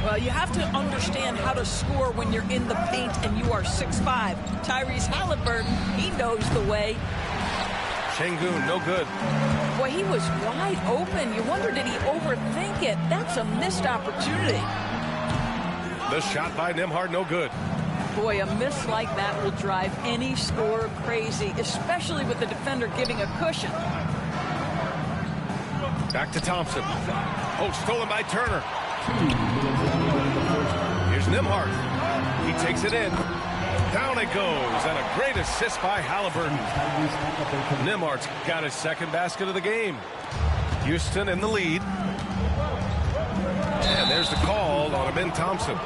Well, you have to understand how to score when you're in the paint and you are 6'5". Tyrese Halliburton, he knows the way. Şengün, no good. Boy, he was wide open. You wonder, did he overthink it? That's a missed opportunity. The shot by Nembhard, no good. Boy, a miss like that will drive any scorer crazy, especially with the defender giving a cushion. Back to Thompson. Oh, stolen by Turner. Here's Nembhard. He takes it in. Down it goes, and a great assist by Halliburton. Nembhard's got his second basket of the game. Houston in the lead. And there's the call on Amin Thompson.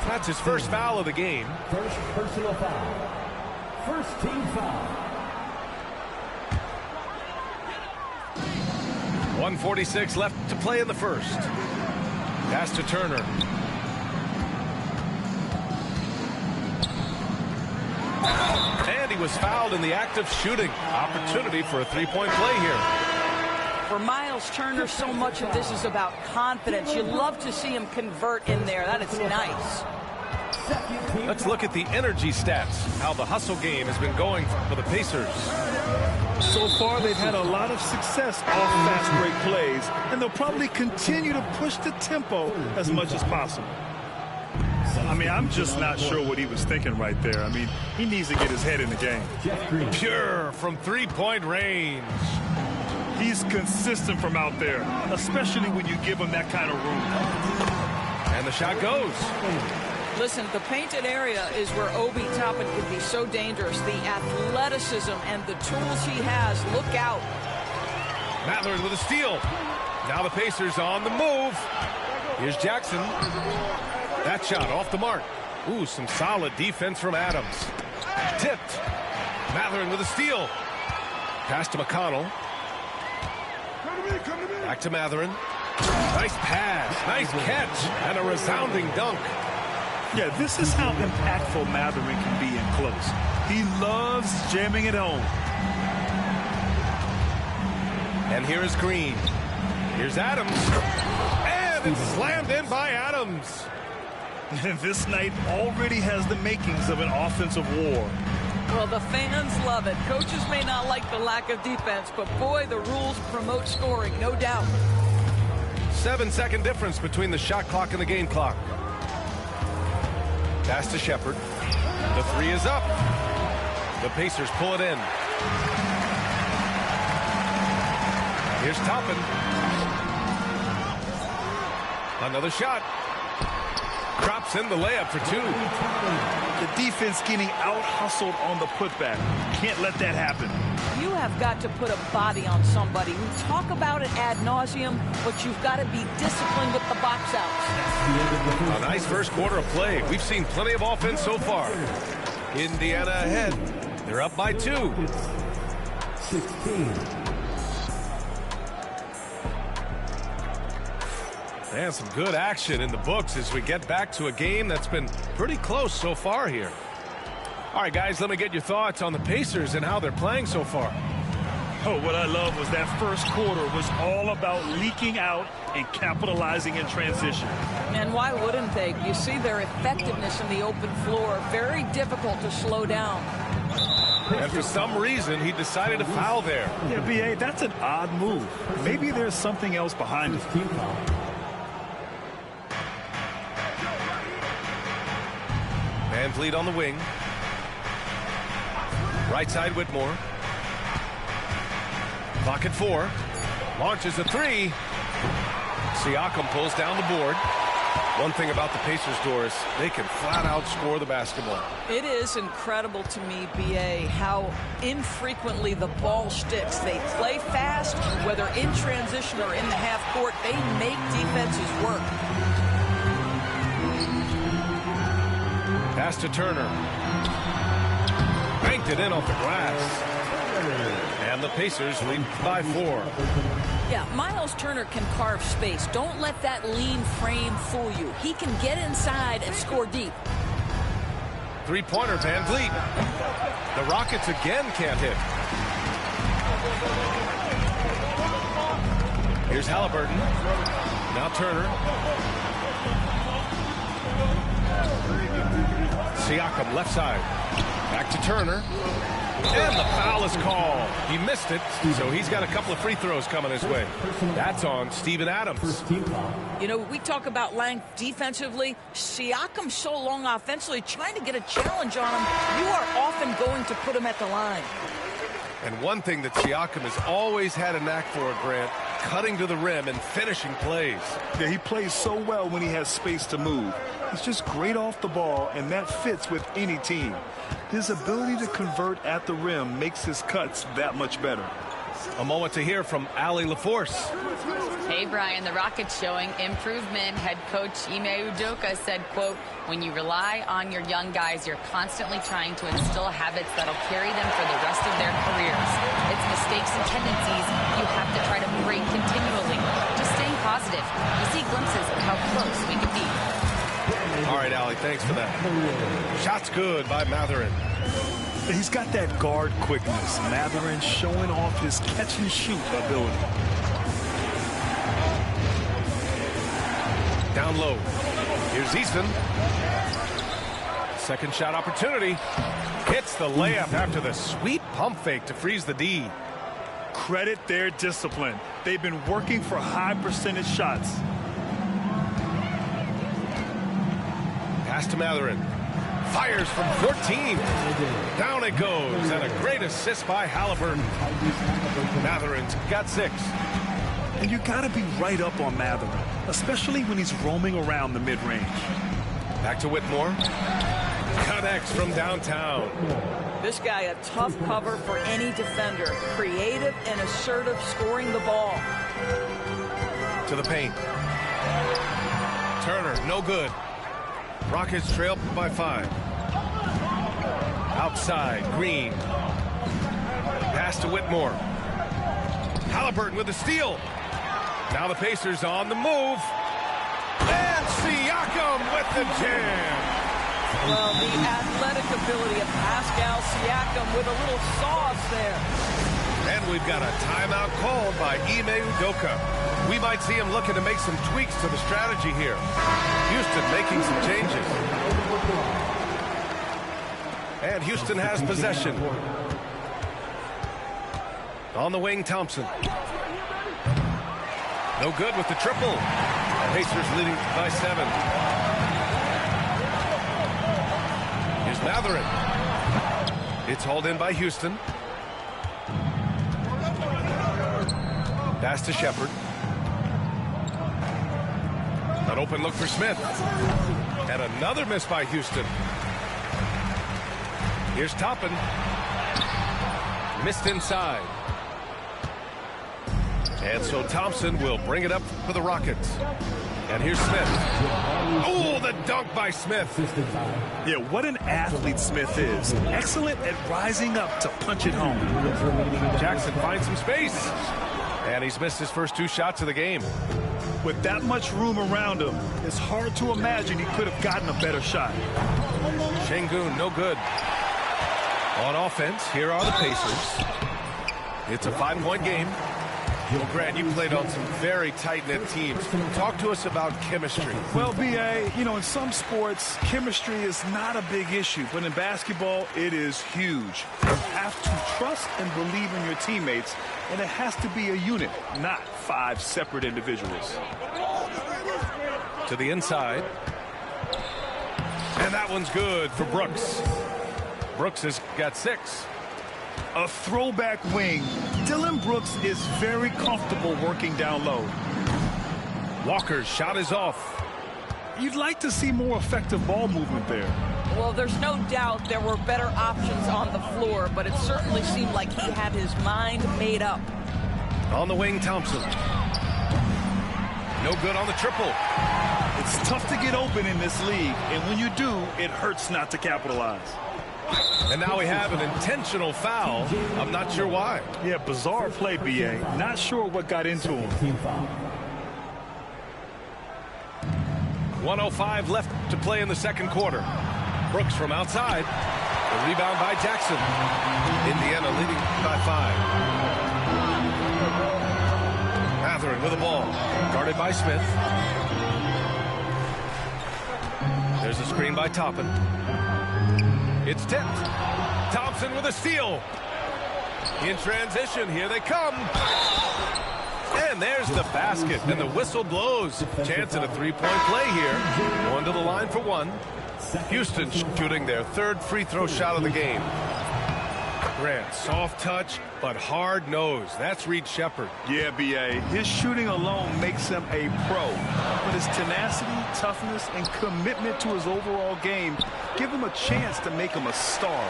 That's his first foul of the game. First personal foul. First team foul. 1:46 left to play in the first. Pass to Turner. And he was fouled in the act of shooting. Opportunity for a three-point play here. For Miles Turner, so much of this is about confidence. You love to see him convert in there. That is nice. Let's look at the energy stats, how the hustle game has been going for the Pacers. So far, they've had a lot of success off fast break plays, and they'll probably continue to push the tempo as much as possible. I mean, I'm just not sure what he was thinking right there. I mean, he needs to get his head in the game. Pure from three-point range. He's consistent from out there, especially when you give him that kind of room. And the shot goes. Listen, the painted area is where Obi Toppin can be so dangerous. The athleticism and the tools he has. Look out. Mathurin with a steal. Now the Pacers on the move. Here's Jackson. That shot off the mark. Ooh, some solid defense from Adams. Tipped. Mathurin with a steal. Pass to McConnell. Back to Mathurin. Nice pass. Nice catch. And a resounding dunk. Yeah, this is how impactful Mathurin can be in close. He loves jamming it home. And here is Green. Here's Adams. And it's slammed in by Adams. And this night already has the makings of an offensive war. Well, the fans love it. Coaches may not like the lack of defense, but boy, the rules promote scoring, no doubt. 7-second difference between the shot clock and the game clock. Pass to Shepherd. The three is up. The Pacers pull it in. Here's Toppin. Another shot. Drops in the layup for two. The defense getting out-hustled on the putback. Can't let that happen. You have got to put a body on somebody. We talk about it ad nauseum, but you've got to be disciplined with the box outs. A nice first quarter of play. We've seen plenty of offense so far. Indiana ahead. They're up by 2. 16. And some good action in the books as we get back to a game that's been pretty close so far here. All right, guys, let me get your thoughts on the Pacers and how they're playing so far. Oh, what I love was that first quarter was all about leaking out and capitalizing in transition. And why wouldn't they? You see their effectiveness in the open floor. Very difficult to slow down. And for some reason, he decided to foul there. Yeah, B.A., that's an odd move. Maybe there's something else behind it. VanVleet on the wing. Right side, Whitmore. Clock at 4. Launches a 3. Siakam pulls down the board. One thing about the Pacers, Doris, they can flat out score the basketball. It is incredible to me, B.A., how infrequently the ball sticks. They play fast, whether in transition or in the half court. They make defenses work. Pass to Turner. Banked it in off the glass. And the Pacers lead by 4. Yeah, Miles Turner can carve space. Don't let that lean frame fool you. He can get inside and score deep. Three-pointer, VanVleet. The Rockets again can't hit. Here's Halliburton. Now Turner. Siakam left side. Back to Turner. And the foul is called. He missed it, so he's got a couple of free throws coming his way. That's on Steven Adams. You know, we talk about length defensively. Siakam's so long offensively, trying to get a challenge on him. You are often going to put him at the line. And one thing that Siakam has always had a knack for, Grant, cutting to the rim and finishing plays. Yeah, he plays so well when he has space to move. He's just great off the ball, and that fits with any team. His ability to convert at the rim makes his cuts that much better. A moment to hear from Allie LaForce. Hey, Brian, the Rockets showing improvement. Head coach Ime Udoka said, quote, when you rely on your young guys, you're constantly trying to instill habits that'll carry them for the rest of their careers. It's mistakes and tendencies you have to try to break continually. Just staying positive. You see glimpses of how close we could be. All right, Allie, thanks for that. Shot's good by Mathurin. He's got that guard quickness. Mathurin showing off his catch-and-shoot ability. Down low. Here's Easton. Second shot opportunity. Hits the layup after the sweet pump fake to freeze the D. Credit their discipline. They've been working for high percentage shots. Pass to Mathurin. Fires from 14. Down it goes. And a great assist by Halliburton. Mathurin's got 6. And you got to be right up on Mathurin, especially when he's roaming around the mid-range. Back to Whitmore. Connects from downtown. This guy a tough cover for any defender. Creative and assertive scoring the ball. To the paint. Turner, no good. Rockets trail by 5. Outside, Green. Pass to Whitmore. Halliburton with the steal. Now the Pacers on the move. And Siakam with the jam. Well, the athletic ability of Pascal Siakam with a little sauce there. And we've got a timeout called by Ime Udoka. We might see him looking to make some tweaks to the strategy here. Houston making some changes. And Houston has possession. On the wing, Thompson. No good with the triple. Pacers leading by 7. Here's Mathurin. It's hauled in by Houston. Pass to Shepherd. An open look for Smith. And another miss by Houston. Here's Toppin. Missed inside. And so Thompson will bring it up for the Rockets. And here's Smith. Oh, the dunk by Smith. Yeah, what an athlete Smith is. Excellent at rising up to punch it home. Jackson finds some space. And he's missed his first 2 shots of the game. With that much room around him, it's hard to imagine he could have gotten a better shot. Sengun, no good. On offense, here are the Pacers. It's a 5-point game. Well, Grant, you played on some very tight-knit teams. Talk to us about chemistry. Well, B.A., you know, in some sports, chemistry is not a big issue. But in basketball, it is huge. You have to trust and believe in your teammates, and it has to be a unit, not 5 separate individuals. To the inside. And that one's good for Brooks. Brooks has got 6. A throwback wing. Dillon Brooks is very comfortable working down low. Walker's shot is off. You'd like to see more effective ball movement there. Well, there's no doubt there were better options on the floor, but it certainly seemed like he had his mind made up. On the wing, Thompson. No good on the triple. It's tough to get open in this league, and when you do, it hurts not to capitalize. And now we have an intentional foul. I'm not sure why. Yeah, bizarre play, B.A. Not sure what got into him. 1:05 left to play in the second quarter. Brooks from outside. The rebound by Jackson. Indiana leading by 5. Mathurin with the ball. Guarded by Smith. There's a screen by Toppin. It's tipped. Thompson with a steal. In transition, here they come. And there's the basket, and the whistle blows. Chance at a 3-point play here. Going to the line for 1. Houston shooting their 3rd free throw shot of the game. Grant, soft touch, but hard nose. That's Reed Sheppard. Yeah, B.A. His shooting alone makes him a pro. But his tenacity, toughness, and commitment to his overall game give him a chance to make him a star.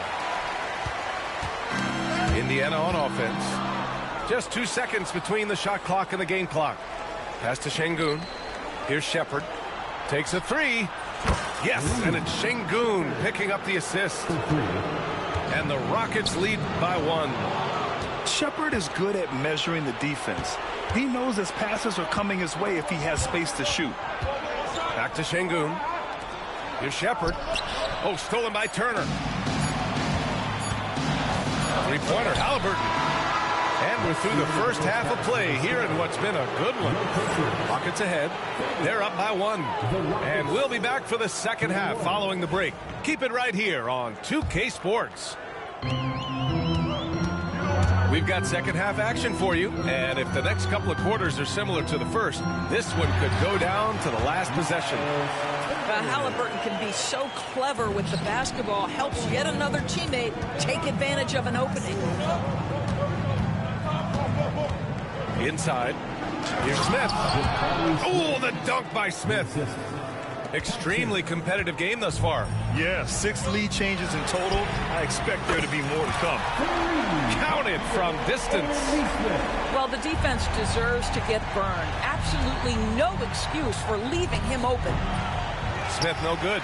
Indiana on offense. Just 2 seconds between the shot clock and the game clock. Pass to Sengun. Here's Sheppard. Takes a 3. Yes, and it's Sengun picking up the assist. And the Rockets lead by 1. Sheppard is good at measuring the defense. He knows his passes are coming his way if he has space to shoot. Back to Sengun. Here's Sheppard. Oh, stolen by Turner. 3-pointer, Halliburton. And we're through the first half of play here in what's been a good one. Rockets ahead. They're up by 1. And we'll be back for the second half following the break. Keep it right here on 2K Sports. We've got second half action for you. And if the next couple of quarters are similar to the first, this one could go down to the last possession. Halliburton can be so clever with the basketball, helps yet another teammate take advantage of an opening. Inside. Here's Smith. Oh, the dunk by Smith. Extremely competitive game thus far. Yeah, 6 lead changes in total. I expect there to be more to come. Counted from distance. Well, the defense deserves to get burned. Absolutely no excuse for leaving him open. Smith no good.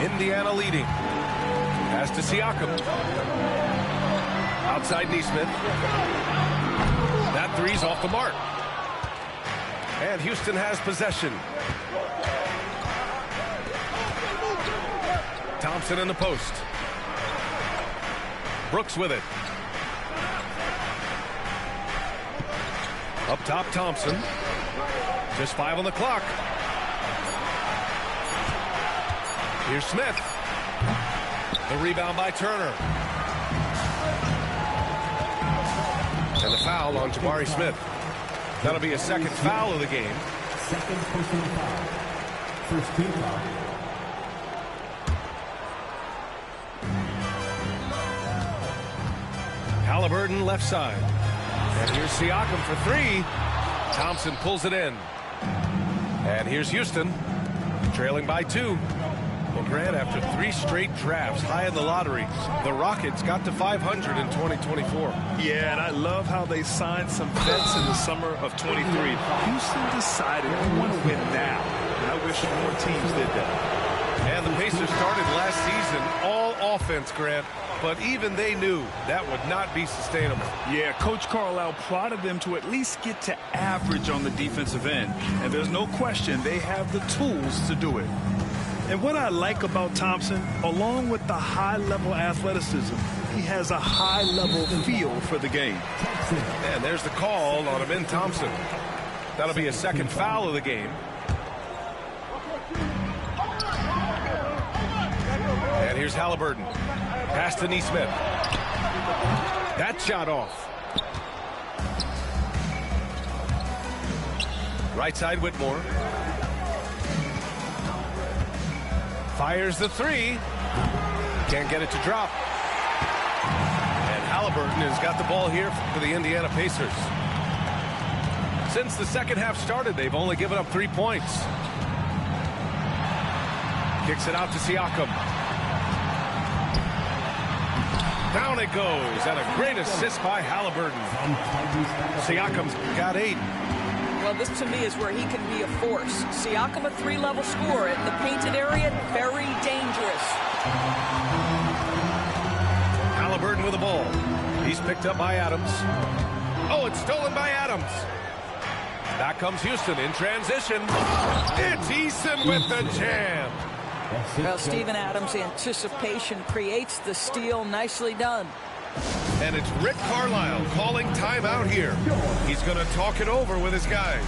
Indiana leading. Pass to Siakam. Outside Nesmith. That 3's off the mark. And Houston has possession. Thompson in the post. Brooks with it. Up top, Thompson. Just 5 on the clock. Here's Smith. The rebound by Turner. And the foul on Jabari Smith. That'll be a second foul of the game. Second personal foul. First team foul. Halliburton left side. And here's Siakam for 3. Thompson pulls it in. And here's Houston, trailing by 2. Well, Grant, after 3 straight drafts high in the lottery, the Rockets got to 500 in 2024. Yeah, and I love how they signed some vets in the summer of 23. Houston decided we want to win now, and I wish more teams did that. And the Pacers started last season all offense, Grant, but even they knew that would not be sustainable. Yeah, Coach Carlisle prodded them to at least get to average on the defensive end. And there's no question they have the tools to do it. And what I like about Thompson, along with the high-level athleticism, he has a high-level feel for the game. And there's the call on Ben Thompson. That'll be a second foul of the game. And here's Halliburton. Pass to Nesmith. That shot off. Right side, Whitmore. Fires the three. Can't get it to drop. And Halliburton has got the ball here for the Indiana Pacers. Since the second half started, they've only given up 3 points. Kicks it out to Siakam. Down it goes, and a great assist by Halliburton. Siakam's got 8. Well, this to me is where he can be a force. Siakam, a 3-level scorer in the painted area, very dangerous. Halliburton with the ball. He's picked up by Adams. Oh, it's stolen by Adams. Back comes Houston in transition. It's Eason with the jam. Well, Steven Adams' anticipation creates the steal. Nicely done. And it's Rick Carlisle calling timeout here. He's going to talk it over with his guys.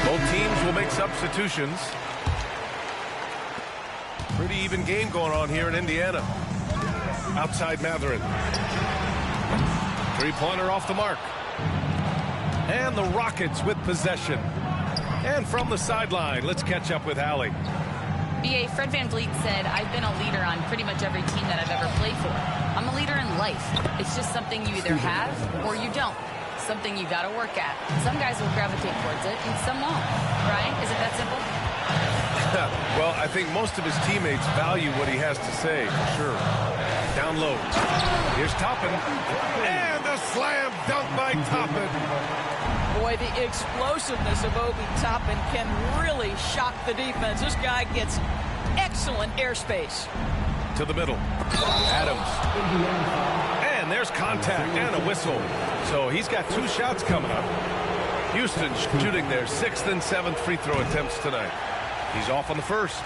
Both teams will make substitutions. Pretty even game going on here in Indiana. Outside Mathurin. Three-pointer off the mark. And the Rockets with possession. And from the sideline, let's catch up with Allie. B.A. Fred VanVleet said, I've been a leader on pretty much every team that I've ever played for. I'm a leader in life. It's just something you either have or you don't. Something you got to work at. Some guys will gravitate towards it and some won't. Right? Is it that simple? Well, I think most of his teammates value what he has to say, for sure. Down low. Here's Toppin. And a slam dunk by Toppin. Boy, the explosiveness of Obi Toppin can really shock the defense. This guy gets excellent airspace. To the middle. Adams. And there's contact and a whistle. So he's got 2 shots coming up. Houston shooting their 6th and 7th free throw attempts tonight. He's off on the first.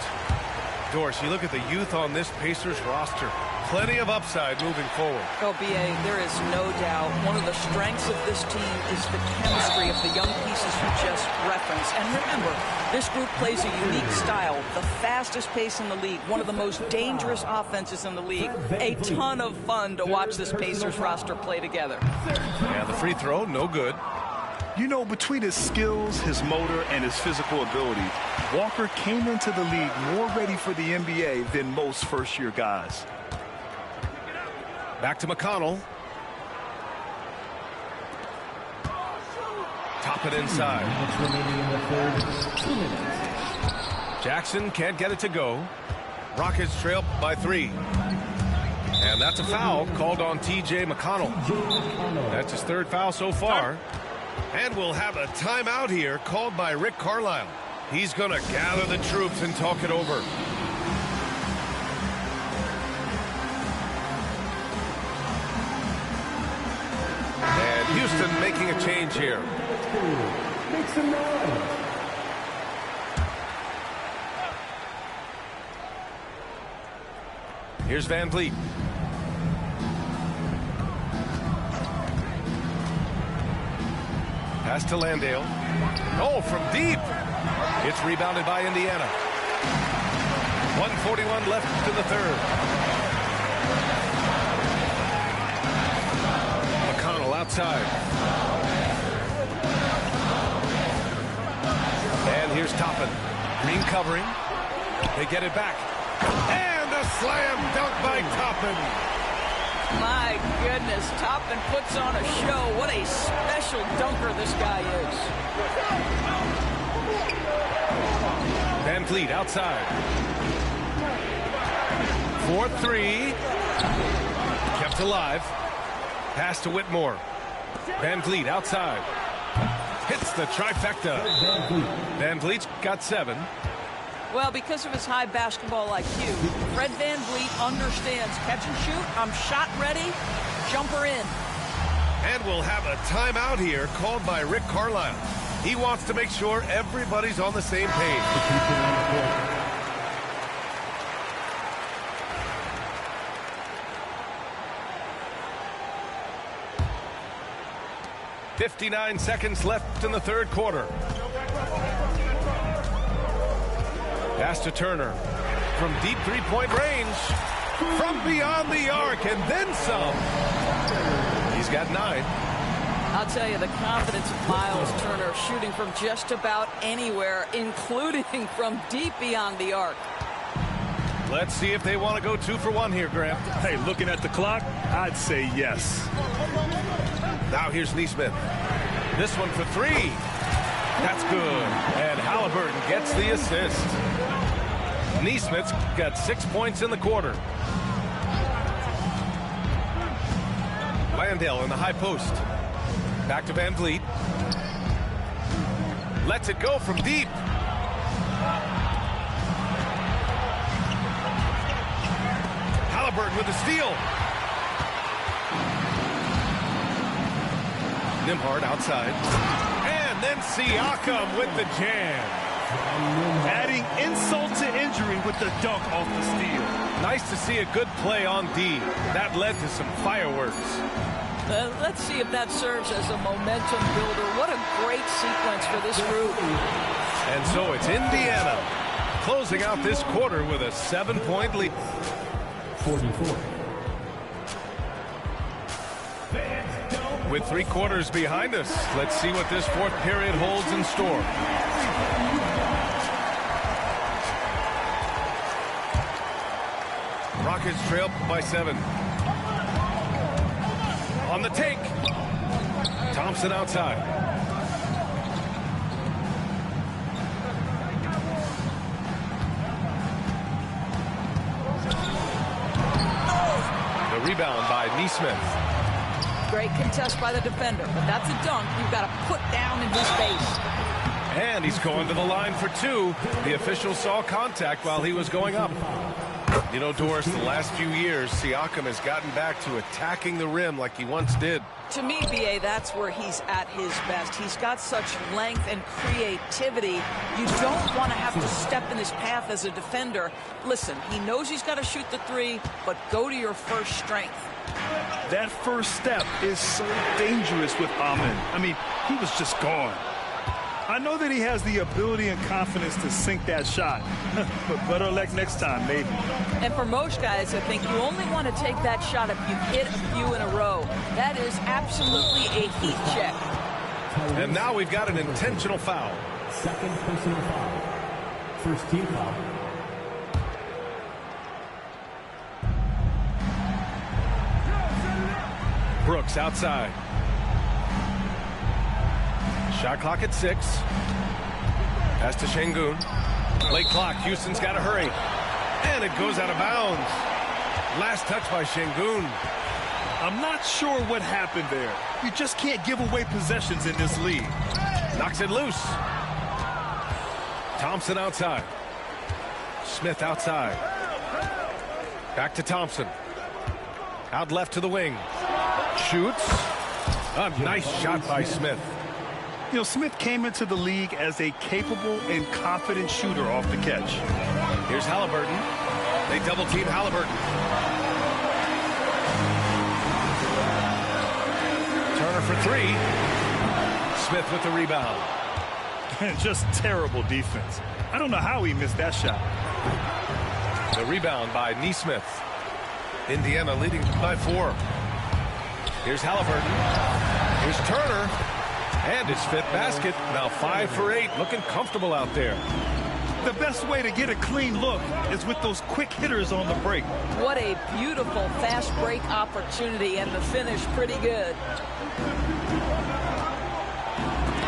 Doris, you look at the youth on this Pacers roster. Plenty of upside moving forward. Oh, B.A., there is no doubt one of the strengths of this team is the chemistry of the young pieces you just referenced. And remember, this group plays a unique style, the fastest pace in the league, one of the most dangerous offenses in the league. A ton of fun to watch this Pacers roster play together. And the free throw, no good. You know, between his skills, his motor, and his physical ability, Walker came into the league more ready for the NBA than most first-year guys. Back to McConnell. Top it inside. Jackson can't get it to go. Rockets trail by 3. And that's a foul called on T.J. McConnell. That's his 3rd foul so far. And we'll have a timeout here called by Rick Carlisle. He's going to gather the troops and talk it over. And Houston making a change here. Make some noise. Here's VanVleet. Pass to Landale. Oh, from deep. It's rebounded by Indiana. 1:41 left in the 3rd. McConnell outside. And here's Toppin. Green covering. They get it back. And a slam dunk by Toppin. My goodness, Toppin puts on a show. What a special dunker this guy is. VanVleet outside. 4-3. Kept alive. Pass to Whitmore. VanVleet outside. Hits the trifecta. VanVleet's got 7. Well, because of his high basketball IQ, Fred VanVleet understands catch and shoot, I'm shot ready, jumper in. And we'll have a timeout here called by Rick Carlisle. He wants to make sure everybody's on the same page. 59 seconds left in the third quarter. Pass to Turner from deep three-point range, from beyond the arc, and then some. He's got 9. I'll tell you, the confidence of Miles Turner shooting from just about anywhere, including from deep beyond the arc. Let's see if they want to go 2 for 1 here, Graham. Hey, looking at the clock, I'd say yes. Now here's Neesmith. This one for 3. That's good. And Halliburton gets the assist. Neesmith's got 6 points in the quarter. Landale in the high post. Back to VanVleet. Lets it go from deep. Halliburton with the steal. Nembhard outside. And then Siakam with the jam. Adding insult to injury with the dunk off the steal. Nice to see a good play on D. That led to some fireworks. Let's see if that serves as a momentum builder. What a great sequence for this group. And so it's Indiana closing out this quarter with a 7-point lead. 44. With 3 quarters behind us, let's see what this fourth period holds in store. Rockets trail by 7. On the take. Thompson outside. The rebound by Neesmith. Great contest by the defender, but that's a dunk you've got to put down in his face. And he's going to the line for 2. The official saw contact while he was going up. You know, Doris, the last few years, Siakam has gotten back to attacking the rim like he once did. To me, B.A., that's where he's at his best. He's got such length and creativity. You don't want to have to step in his path as a defender. Listen, he knows he's got to shoot the 3, but go to your first strength. That first step is so dangerous with Amen. I mean, he was just gone. I know that he has the ability and confidence to sink that shot, but better luck next time, maybe. And for most guys, I think you only want to take that shot if you hit a few in a row. That is absolutely a heat check. And now we've got an intentional foul. Second personal foul. First team foul. Brooks outside. Shot clock at 6. Pass to Şengün. Late clock. Houston's got to hurry. And it goes out of bounds. Last touch by Şengün. I'm not sure what happened there. You just can't give away possessions in this league. Knocks it loose. Thompson outside. Smith outside. Back to Thompson. Out left to the wing. Shoots. A nice shot by Smith. You know, Smith came into the league as a capable and confident shooter off the catch. Here's Halliburton. They double-team Halliburton. Turner for 3. Smith with the rebound. Just terrible defense. I don't know how he missed that shot. The rebound by Neesmith. Indiana leading by 4. Here's Halliburton. Here's Turner. And his 5th basket. Now 5 for 8. Looking comfortable out there. The best way to get a clean look is with those quick hitters on the break. What a beautiful fast break opportunity, and the finish pretty good.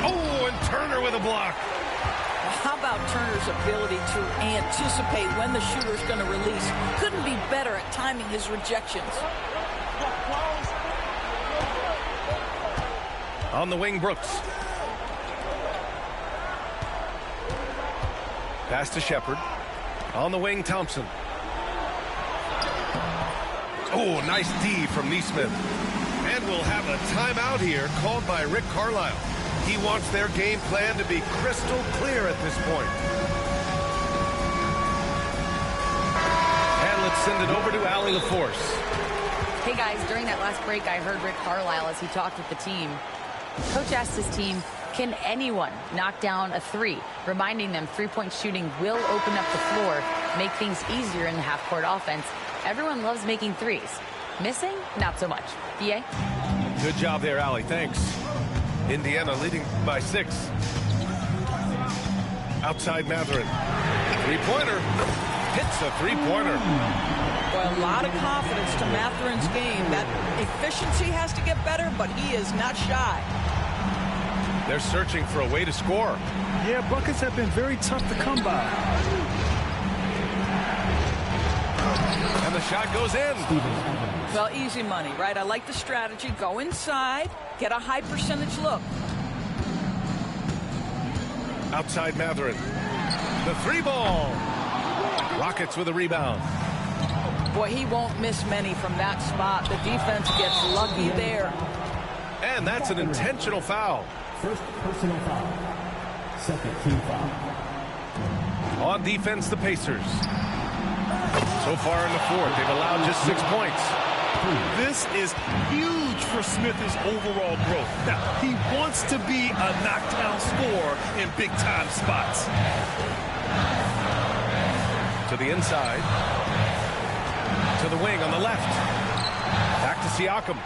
Oh, and Turner with a block. How about Turner's ability to anticipate when the shooter's going to release? Couldn't be better at timing his rejections. On the wing, Brooks. Pass to Shepard. On the wing, Thompson. Oh, nice D from Neesmith. And we'll have a timeout here called by Rick Carlisle. He wants their game plan to be crystal clear at this point. And let's send it over to Allie LaForce. Hey guys, during that last break, I heard Rick Carlisle as he talked with the team. Coach asked his team, can anyone knock down a three? Reminding them three-point shooting will open up the floor, make things easier in the half-court offense. Everyone loves making threes. Missing? Not so much. BA? Good job there, Allie. Thanks. Indiana leading by 6. Outside Matherin. Three-pointer. Hits a three-pointer. Well, a lot of confidence to Matherin's game. That efficiency has to get better, but he is not shy. They're searching for a way to score. Yeah, buckets have been very tough to come by. And the shot goes in. Well, easy money, right? I like the strategy. Go inside, get a high percentage look. Outside Matherin. The three ball. Rockets with a rebound. Boy, he won't miss many from that spot. The defense gets lucky there. And that's an intentional foul. First personal foul. Second team foul. On defense, the Pacers. So far in the fourth, they've allowed just 6 points. This is huge for Smith's overall growth. Now, he wants to be a knockdown scorer in big-time spots. To the inside. To the wing on the left. Back to Siakam.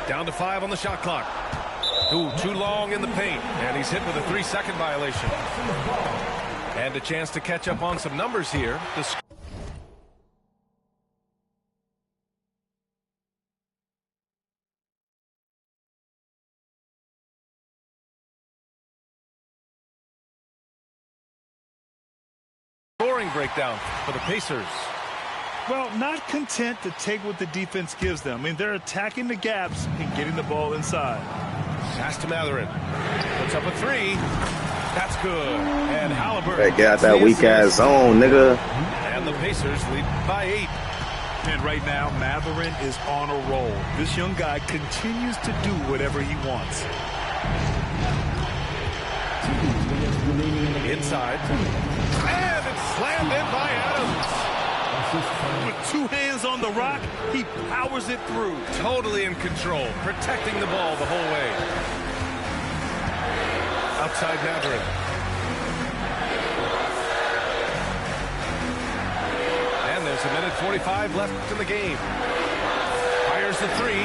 Down to 5 on the shot clock. Ooh, too long in the paint. And he's hit with a 3-second violation. And a chance to catch up on some numbers here. Scoring breakdown for the Pacers. Well, not content to take what the defense gives them. I mean, they're attacking the gaps and getting the ball inside. Pass to Matherin. Puts up a three. That's good. And Halliburton. Hey, get out that weak-ass zone, nigga. And the Pacers lead by 8. And right now, Matherin is on a roll. This young guy continues to do whatever he wants. Inside. And it's slammed in by Adams. With 2 hands on the rock, he powers it through. Totally in control, protecting the ball the whole way. Outside Matherin. And there's 1:45 left in the game. Fires the three.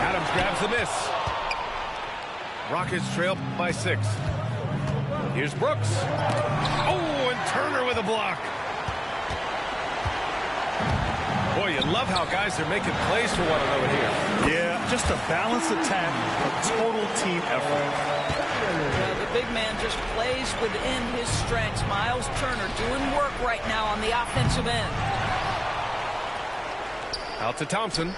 Adams grabs the miss. Rockets trail by 6. Here's Brooks. Oh, and Turner with a block. Boy, you love how guys are making plays for one another here. Yeah, just a balanced attack, a total team effort. The big man just plays within his strengths. Miles Turner doing work right now on the offensive end. Out to Thompson.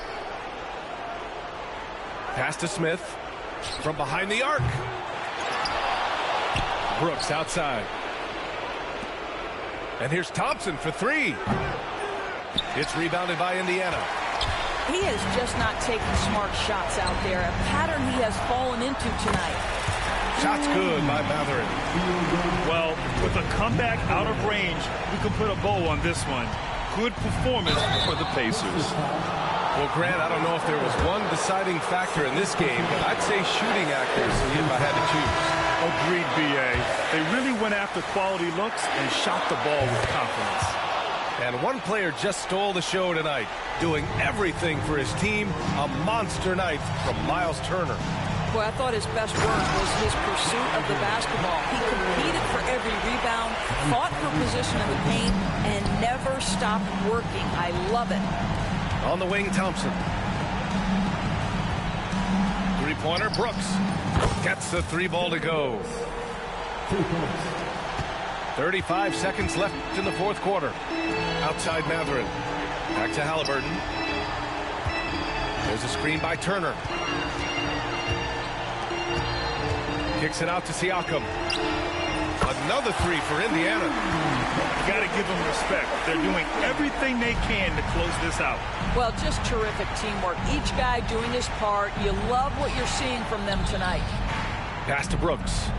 Pass to Smith. From behind the arc. Brooks outside. And here's Thompson for 3. It's rebounded by Indiana. He is just not taking smart shots out there. A pattern he has fallen into tonight. Shot's good by Matherin. Well, with a comeback out of range, we can put a bow on this one. Good performance for the Pacers. Well, Grant, I don't know if there was one deciding factor in this game, but I'd say shooting accuracy if I had to choose. Agreed, B.A. They really went after quality looks and shot the ball with confidence. And one player just stole the show tonight, doing everything for his team. A monster night from Miles Turner. Boy, I thought his best work was his pursuit of the basketball. He competed for every rebound, fought for position in the paint, and never stopped working. I love it. On the wing, Thompson. Three-pointer, Brooks. Gets the 3 ball to go. 35 seconds left in the fourth quarter. Outside Matherin. Back to Halliburton. There's a screen by Turner. Kicks it out to Siakam. A Another three for Indiana. You got to give them respect. They're doing everything they can to close this out. Well, just terrific teamwork. Each guy doing his part. You love what you're seeing from them tonight. Pass to Brooks.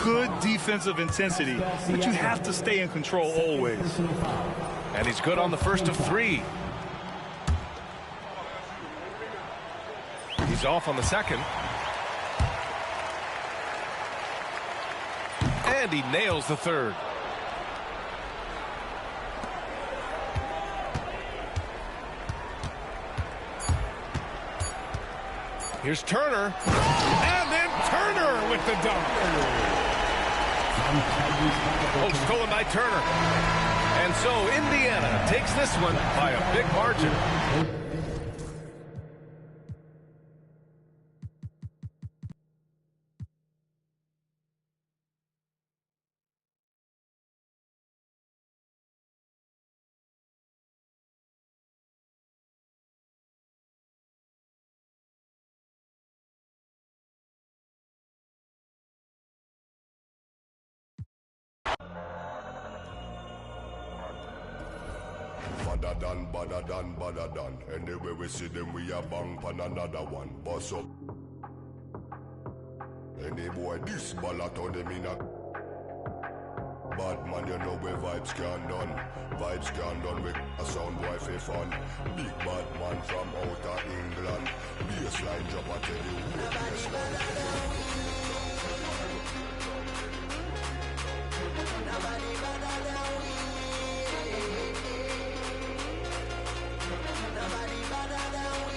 Good defensive intensity, but you have to stay in control always. And he's good on the first of three. He's off on the second. And he nails the third. Here's Turner. And then Turner with the dunk. Oh, stolen by Turner. And so Indiana takes this one by a big margin. Badder done. Anyway we see them, we a bang pan another one. Boss up. Any boy this ballot on them in a bad man, you know where vibes can done. Vibes can done with a sound boy for fun. Big bad man from outer England. Baseline drop, I tell you who baseline. Nobody better than we. Nobody better than we.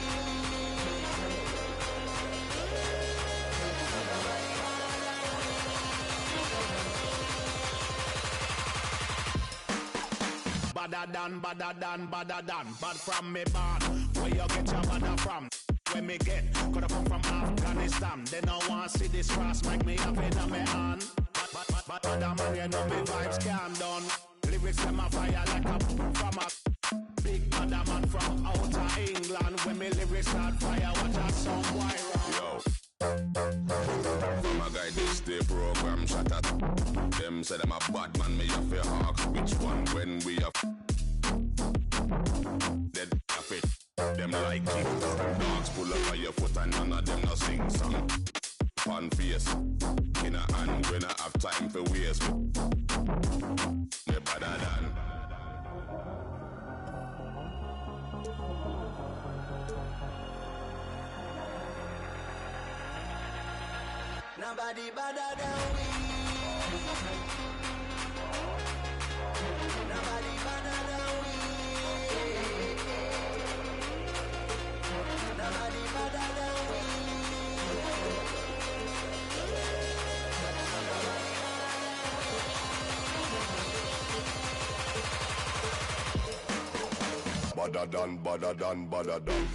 Badder than, bad from me born. Where you get your badder from? Where me get? Coulda come from Afghanistan. They don't want to see this cross make me have it on me hand. But man, you know me vibes can done. Lyrics them a fire like a from a big badder man from outer England. When me lyrics start fire, watch a song wire. Yo. My guy this day program shut up. Them say them a bad man, me have a hawk. Which one when we have dead off it? Them like it. Dogs pull up on your foot and none of them no sing song. One face in a hand when I have time for waste. Me better than. Nobody better than we. Nobody better than we. Nobody better than we. Badder done. Badder done.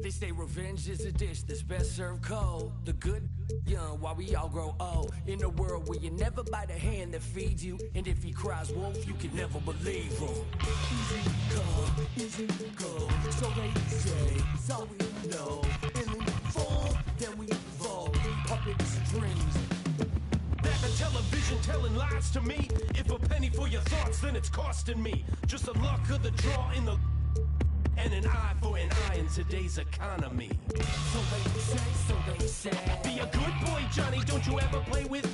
They say revenge is a dish that's best served cold. The good young while we all grow old. In a world where you never bite a hand that feeds you, and if he cries wolf, you can never believe him. Easy go, so they say, so we know. And in the fall, then we evolve. Puppet strings. That the television telling lies to me. If a penny for your thoughts, then it's costing me. Just the luck of the draw in the and an eye for an eye in today's economy. So they say. Be a good boy, Johnny, don't you ever play with.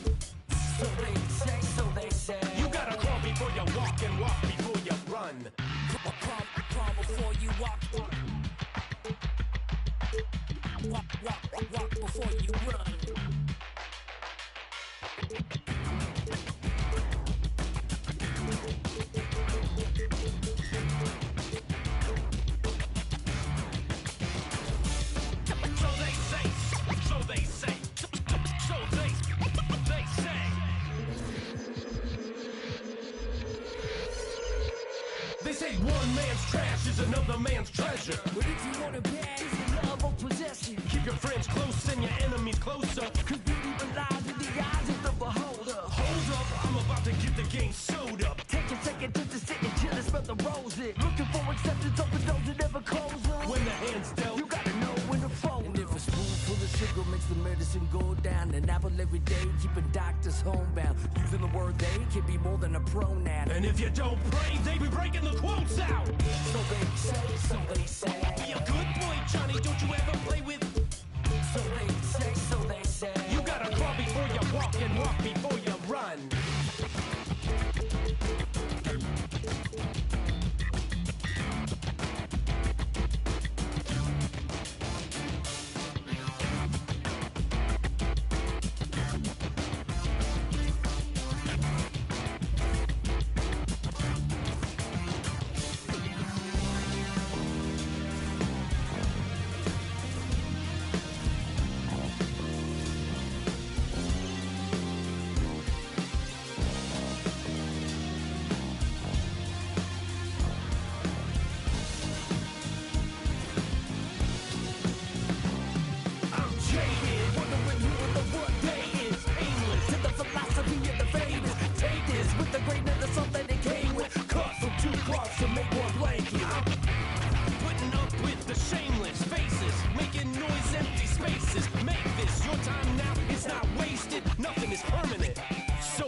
So they say. You gotta crawl before you walk and walk before you run. Crawl before you walk. Walk before you run. They say one man's trash is another man's treasure. But if you want it bad, it's the love of possession. Keep your friends close and your enemies closer. Cause beauty lies in the eyes of the beholder. Hold up, I'm about to get the game sewed up. Take a second just to sit and chill and smell the roses. Looking for acceptance, open doors and never close them. When the hand's dealt, you gotta know when to fold. And if a spoonful of sugar makes the medicine go down, an apple every day, keeping doctors homebound. Using the word they can be more than a pronoun. And if you don't pray, they be breaking the quotes out. So they say, so they say. Be a good boy, Johnny, don't you ever play with. So they say, so they say. You gotta crawl before you walk and walk before you run.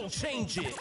Change it.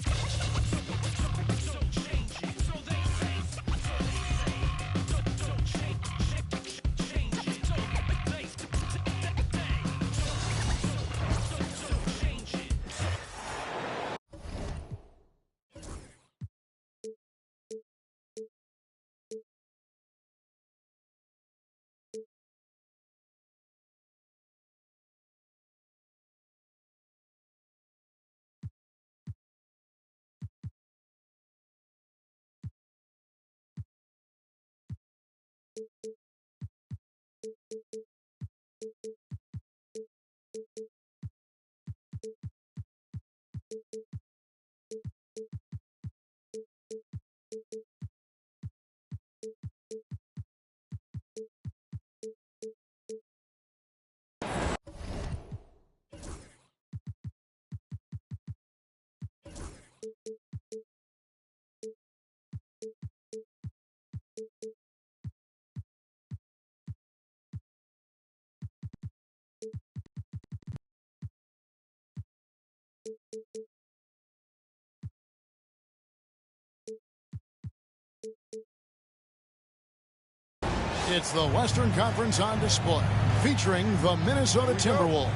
It's the Western Conference on display, featuring the Minnesota Timberwolves.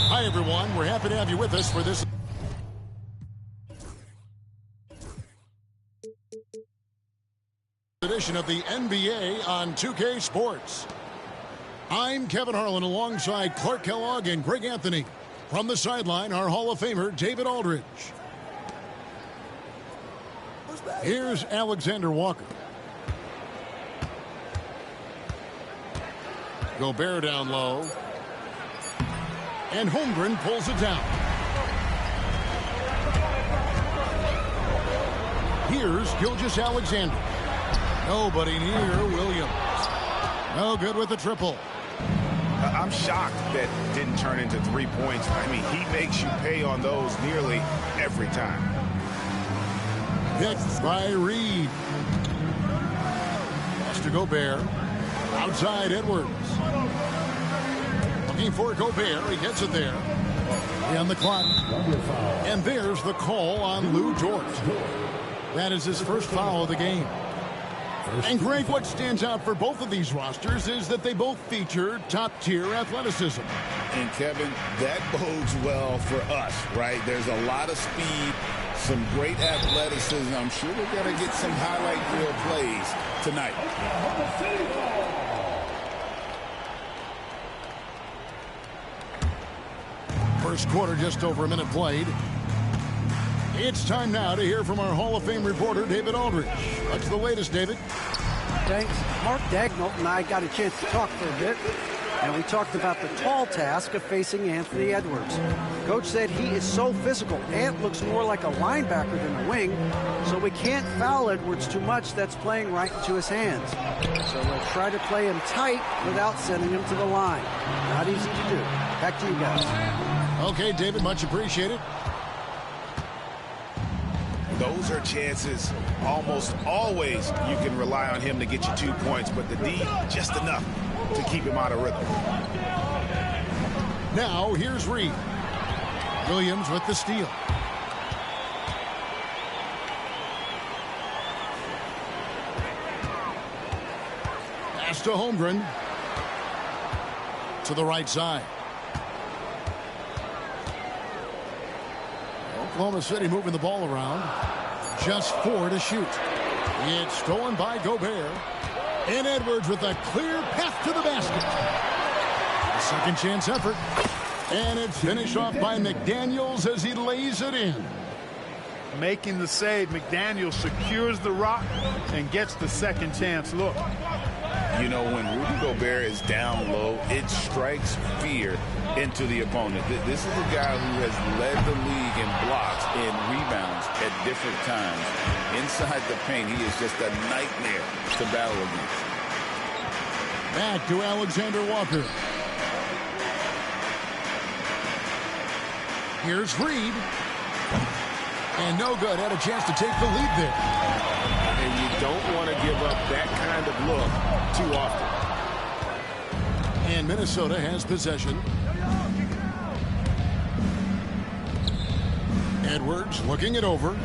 Hi, everyone. We're happy to have you with us for this edition of the NBA on 2K Sports. I'm Kevin Harlan alongside Clark Kellogg and Greg Anthony. From the sideline, our Hall of Famer, David Aldridge. Here's Alexander Walker. Gobert down low. And Holmgren pulls it down. Here's Gilgeous-Alexander. Nobody near Williams. No good with the triple. I'm shocked that didn't turn into 3 points. I mean, he makes you pay on those nearly every time. Picked by Reed. Pass to Gobert. Outside Edwards. Looking for Gobert. He gets it there. And the clock. And there's the call on Lou Dort. That is his first foul of the game. And Greg, what stands out for both of these rosters is that they both feature top-tier athleticism. And Kevin, that bodes well for us, right? There's a lot of speed, some great athleticism. I'm sure we're going to get some highlight reel plays tonight. First quarter, just over a minute played. It's time now to hear from our Hall of Fame reporter, David Aldridge. What's the latest, David? Thanks. Mark Daigneault and I got a chance to talk for a bit, and we talked about the tall task of facing Anthony Edwards. Coach said he is so physical. Ant looks more like a linebacker than a wing, so we can't foul Edwards too much. That's playing right into his hands. So we'll try to play him tight without sending him to the line. Not easy to do. Back to you guys. Okay, David, much appreciated. Those are chances almost always you can rely on him to get you 2 points, but the D, just enough to keep him out of rhythm. Now, here's Reed. Williams with the steal. Pass to Holmgren. To the right side. Oklahoma City moving the ball around. Just 4 to shoot. It's stolen by Gobert. And Edwards with a clear path to the basket. A second chance effort. And it's finished off by McDaniels as he lays it in. Making the save, McDaniels secures the rock and gets the second chance look. You know, when Rudy Gobert is down low, it strikes fear into the opponent. This is a guy who has led the league in blocks and rebounds at different times. Inside the paint, he is just a nightmare to battle against. Back to Alexander Walker. Here's Reed. And no good. Had a chance to take the lead there. And you don't want to give up that kind of look too often. And Minnesota has possession. Edwards looking it over.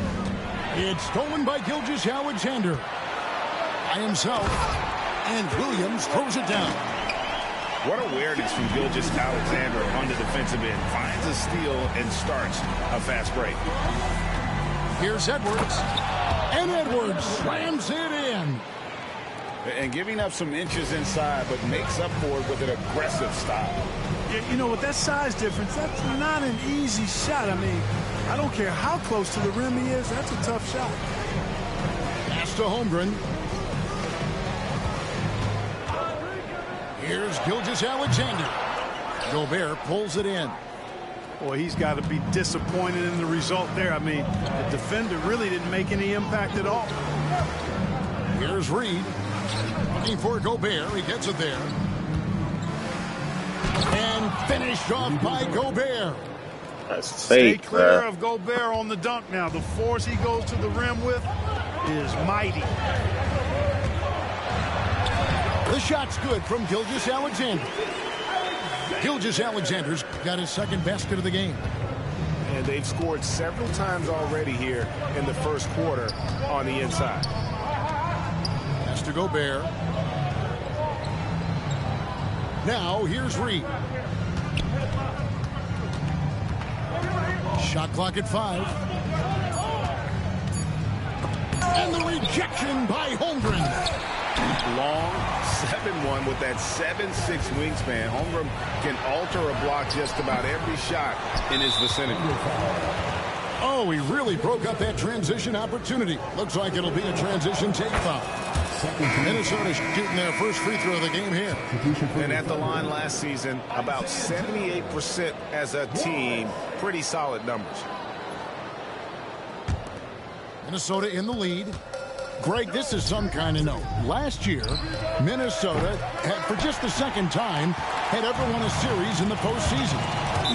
It's stolen by Gilgeous-Alexander. By himself. And Williams throws it down. What awareness from Gilgeous-Alexander on the defensive end. Finds a steal and starts a fast break. Here's Edwards. And Edwards slams it in. And giving up some inches inside, but makes up for it with an aggressive style. You know, with that size difference, that's not an easy shot. I mean, I don't care how close to the rim he is. That's a tough shot. Pass to Holmgren. Here's Gilgeous-Alexander. Gobert pulls it in. Boy, he's got to be disappointed in the result there. I mean, the defender really didn't make any impact at all. Here's Reed. Looking for Gobert. He gets it there. And finished off by Gobert. Stay clear of Gobert on the dunk now. The force he goes to the rim with is mighty. The shot's good from Gilgeous-Alexander. Gilgeous-Alexander's got his second basket of the game. And they've scored several times already here in the first quarter on the inside. Pass to Gobert. Now here's Reed. Shot clock at 5. And the rejection by Holmgren. Long 7-1 with that 7'6" wingspan. Holmgren can alter a block just about every shot in his vicinity. Oh, he really broke up that transition opportunity. Looks like it'll be a transition take foul. Minnesota shooting their first free throw of the game here. And at the line last season, about 78% as a team. Pretty solid numbers. Minnesota in the lead. Greg, this is some kind of note. Last year, Minnesota had, for just the second time, had ever won a series in the postseason.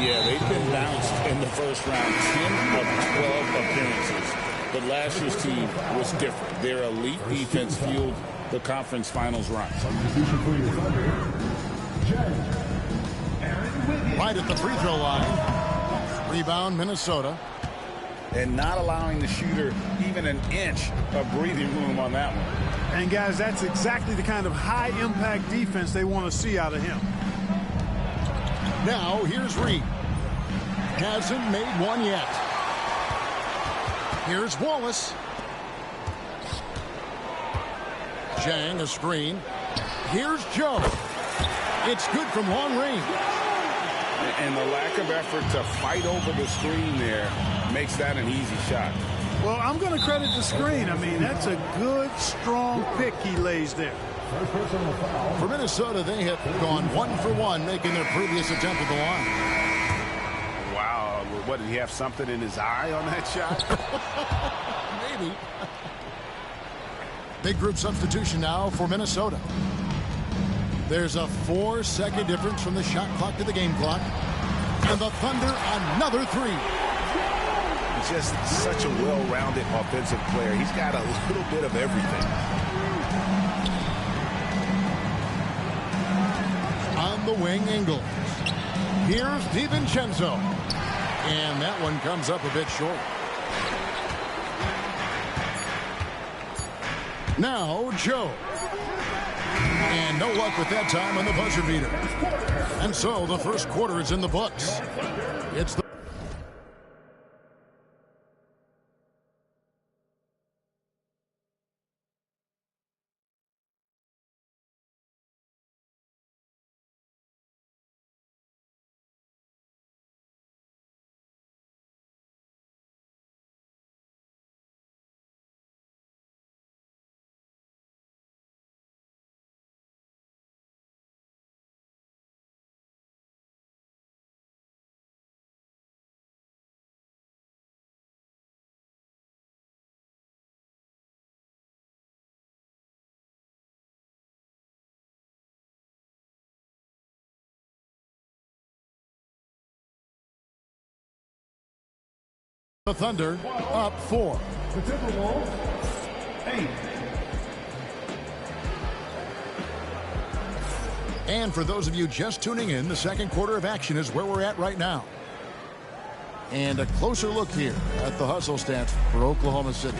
Yeah, they've been bounced in the first round, 10 of 12 appearances. But last year's team was different. Their elite defense fueled the conference finals run. Right at the free throw line. Rebound, Minnesota. And not allowing the shooter even an inch of breathing room on that one. And, guys, that's exactly the kind of high-impact defense they want to see out of him. Now, here's Reed. Hasn't made one yet. Here's Wallace. Zhang, a screen. Here's Joe. It's good from long range. And the lack of effort to fight over the screen there makes that an easy shot. Well, I'm going to credit the screen. I mean, that's a good, strong pick he lays there. For Minnesota, they have gone 1 for 1, making their previous attempt at the line. Wow. What, did he have something in his eye on that shot? Maybe. Big group substitution now for Minnesota. There's a 4-second difference from the shot clock to the game clock. And the Thunder, another 3. Just such a well-rounded offensive player. He's got a little bit of everything. On the wing, Ingles. Here's DiVincenzo. And that one comes up a bit short. Now, Joe. And no luck with that time on the buzzer beater. And so the first quarter is in the books. It's the Thunder up 4. The Timberwolves, 8. And for those of you just tuning in, the second quarter of action is where we're at right now. And a closer look here at the hustle stats for Oklahoma City.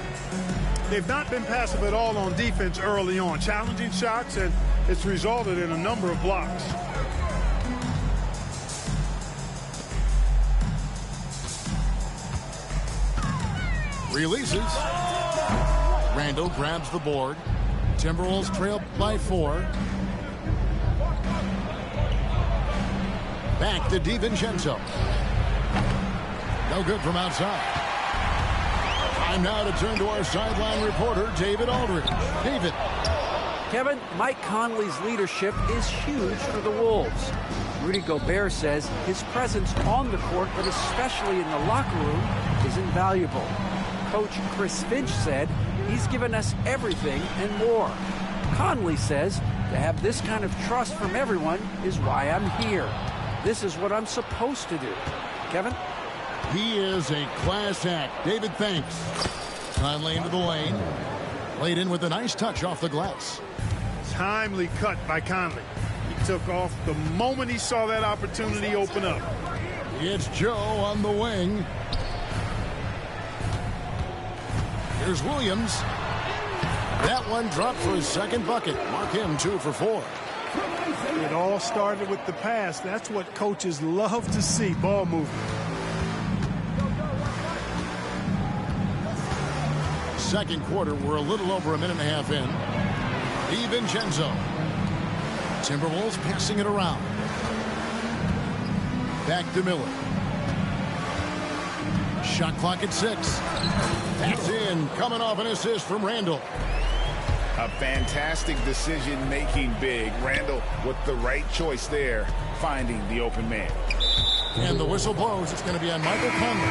They've not been passive at all on defense early on. Challenging shots, and it's resulted in a number of blocks. Releases. Randall grabs the board. Timberwolves trail by 4. Back to DiVincenzo. No good from outside. Time now to turn to our sideline reporter, David Aldridge. David. Kevin, Mike Conley's leadership is huge for the Wolves. Rudy Gobert says his presence on the court, but especially in the locker room, is invaluable. Coach Chris Finch said he's given us everything and more. Conley says to have this kind of trust from everyone is why I'm here. This is what I'm supposed to do. Kevin? He is a class act. David, thanks. Conley into the lane. Played in with a nice touch off the glass. Timely cut by Conley. He took off the moment he saw that opportunity open up. It's Joe on the wing. Here's Williams. That one dropped for his second bucket. Mark him 2 for 4. It all started with the pass. That's what coaches love to see, ball movement. Second quarter, we're a little over a minute and a half in. DiVincenzo. Timberwolves passing it around. Back to Miller. Shot clock at 6. That's in. Coming off an assist from Randall. A fantastic decision-making big. Randall with the right choice there, finding the open man. And the whistle blows. It's going to be on Michael Conley.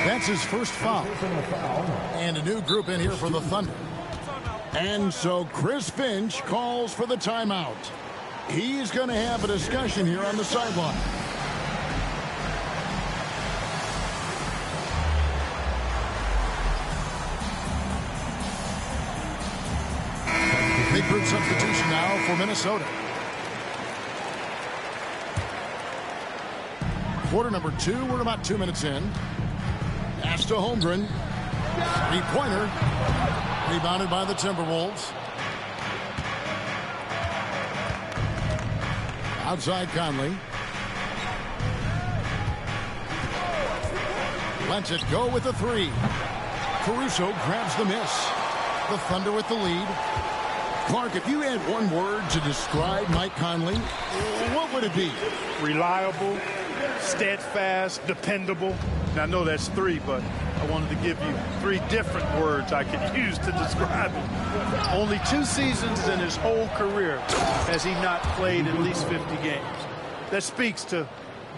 That's his first foul. And a new group in here for the Thunder. And so Chris Finch calls for the timeout. He's going to have a discussion here on the sideline. Big group substitution now for Minnesota. Quarter number 2. We're about 2 minutes in. Pass to Holmgren. 3-pointer. Rebounded by the Timberwolves. Outside Conley. Lets it go with the 3. Caruso grabs the miss. The Thunder with the lead. Clark, if you had one word to describe Mike Conley, what would it be? Reliable, steadfast, dependable. Now, I know that's 3, but I wanted to give you 3 different words I could use to describe him. Only 2 seasons in his whole career has he not played at least 50 games. That speaks to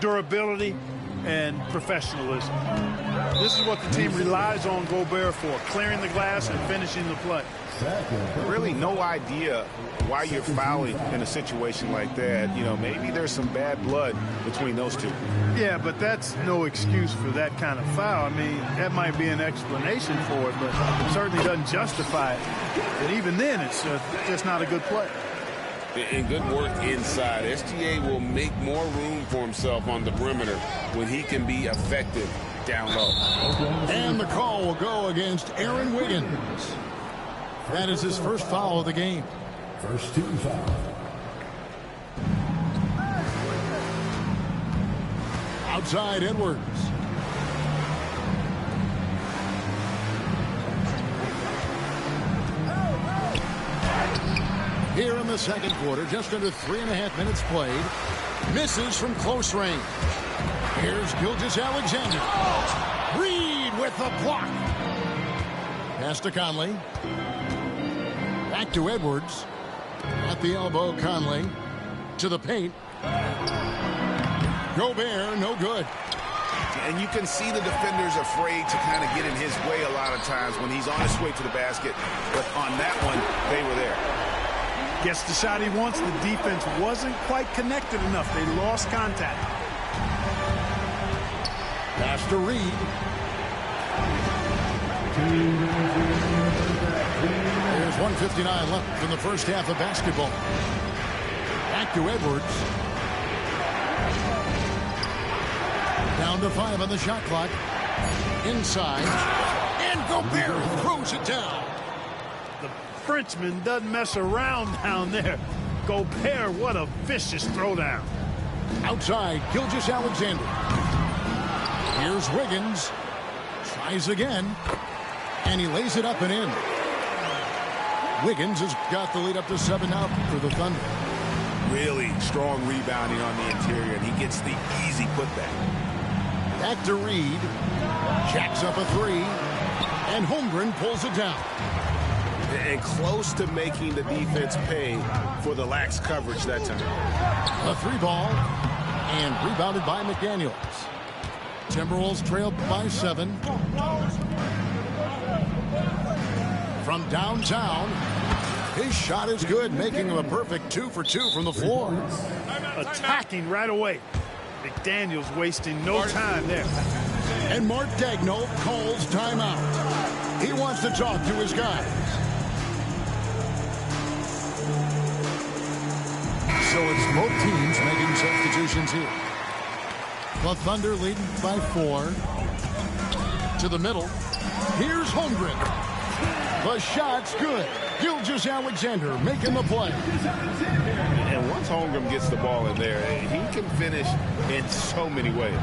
durability and professionalism. This is what the team relies on Gobert for, clearing the glass and finishing the play. Really no idea why you're fouling in a situation like that. You know, maybe there's some bad blood between those two. Yeah, but that's no excuse for that kind of foul. I mean, that might be an explanation for it, but it certainly doesn't justify it. And even then, it's just not a good play. And good work inside. SGA will make more room for himself on the perimeter when he can be effective down low. And the call will go against Aaron Wiggins. That is his first foul of the game. First team foul. Outside Edwards. Here in the second quarter, just under 3.5 minutes played. Misses from close range. Here's Gilgeous-Alexander. Reed with the block. Pass to Conley. Back to Edwards. At the elbow, Conley. To the paint. Gobert, no good. And you can see the defenders afraid to kind of get in his way a lot of times when he's on his way to the basket. But on that one, they were there. Gets the shot he wants. The defense wasn't quite connected enough. They lost contact. Pass to Reed. There's 1:59 left in the first half of basketball. Back to Edwards. Down to 5 on the shot clock. Inside. And Gobert throws it down. The Frenchman doesn't mess around down there. Gobert, what a vicious throwdown. Outside, Gilgeous-Alexander. Here's Wiggins. Tries again. And he lays it up and in. Wiggins has got the lead up to 7 now for the Thunder. Really strong rebounding on the interior, and he gets the easy putback. Back to Reed. Jacks up a 3. And Holmgren pulls it down. And close to making the defense pay for the lax coverage that time. A 3 ball. And rebounded by McDaniels. Timberwolves trail by 7. From downtown, his shot is good, making him a perfect 2 for 2 from the floor. Attacking right away. McDaniels wasting no time there. And Mark Daigneault calls timeout. He wants to talk to his guys. So it's both teams making substitutions here. The Thunder leading by 4. To the middle. Here's Holmgren. The shot's good. Gilgeous-Alexander making the play. And once Holmgren gets the ball in there, he can finish in so many ways.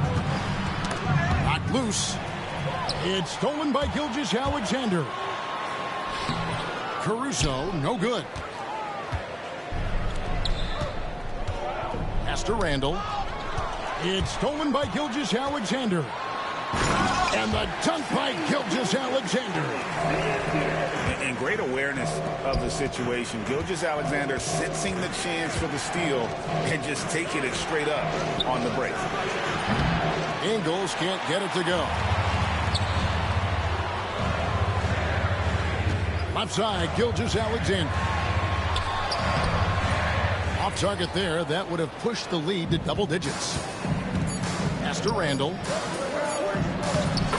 Knocked loose. It's stolen by Gilgeous-Alexander. Caruso, no good. Pass to Randall. It's stolen by Gilgeous-Alexander. And the dunk by Gilgeous-Alexander. And great awareness of the situation. Gilgeous-Alexander sensing the chance for the steal and just taking it straight up on the break. Ingles can't get it to go. Left side, Gilgeous-Alexander. Off target there. That would have pushed the lead to double digits. Pass to Randall.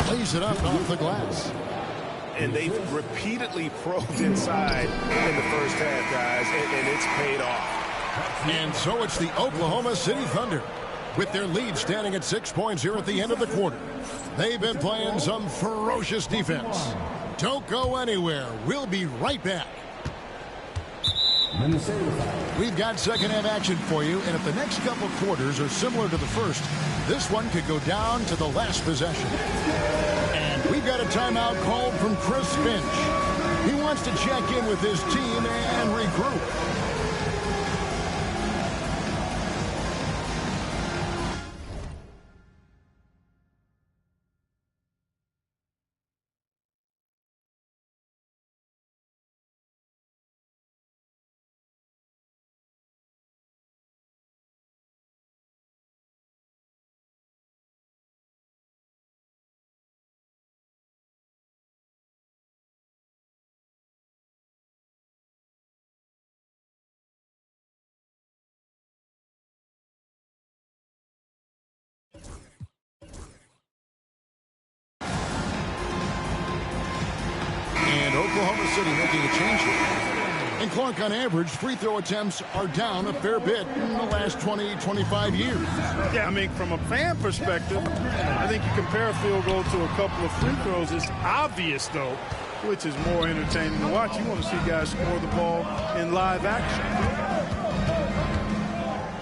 Plays it up off the glass. And they've repeatedly probed inside in the first half, guys, and it's paid off. And so it's the Oklahoma City Thunder with their lead standing at 6 points here at the end of the quarter. They've been playing some ferocious defense. Don't go anywhere. We'll be right back. We've got second half action for you, and if the next couple quarters are similar to the first, this one could go down to the last possession. And we've got a timeout called from Chris Finch. He wants wants to check in with his team and regroup. And Oklahoma City making a change here. And Clark, on average, free throw attempts are down a fair bit in the last 20, 25 years. Yeah, I mean, from a fan perspective, I think you compare a field goal to a couple of free throws. It's obvious, though, which is more entertaining to watch. You want to see guys score the ball in live action.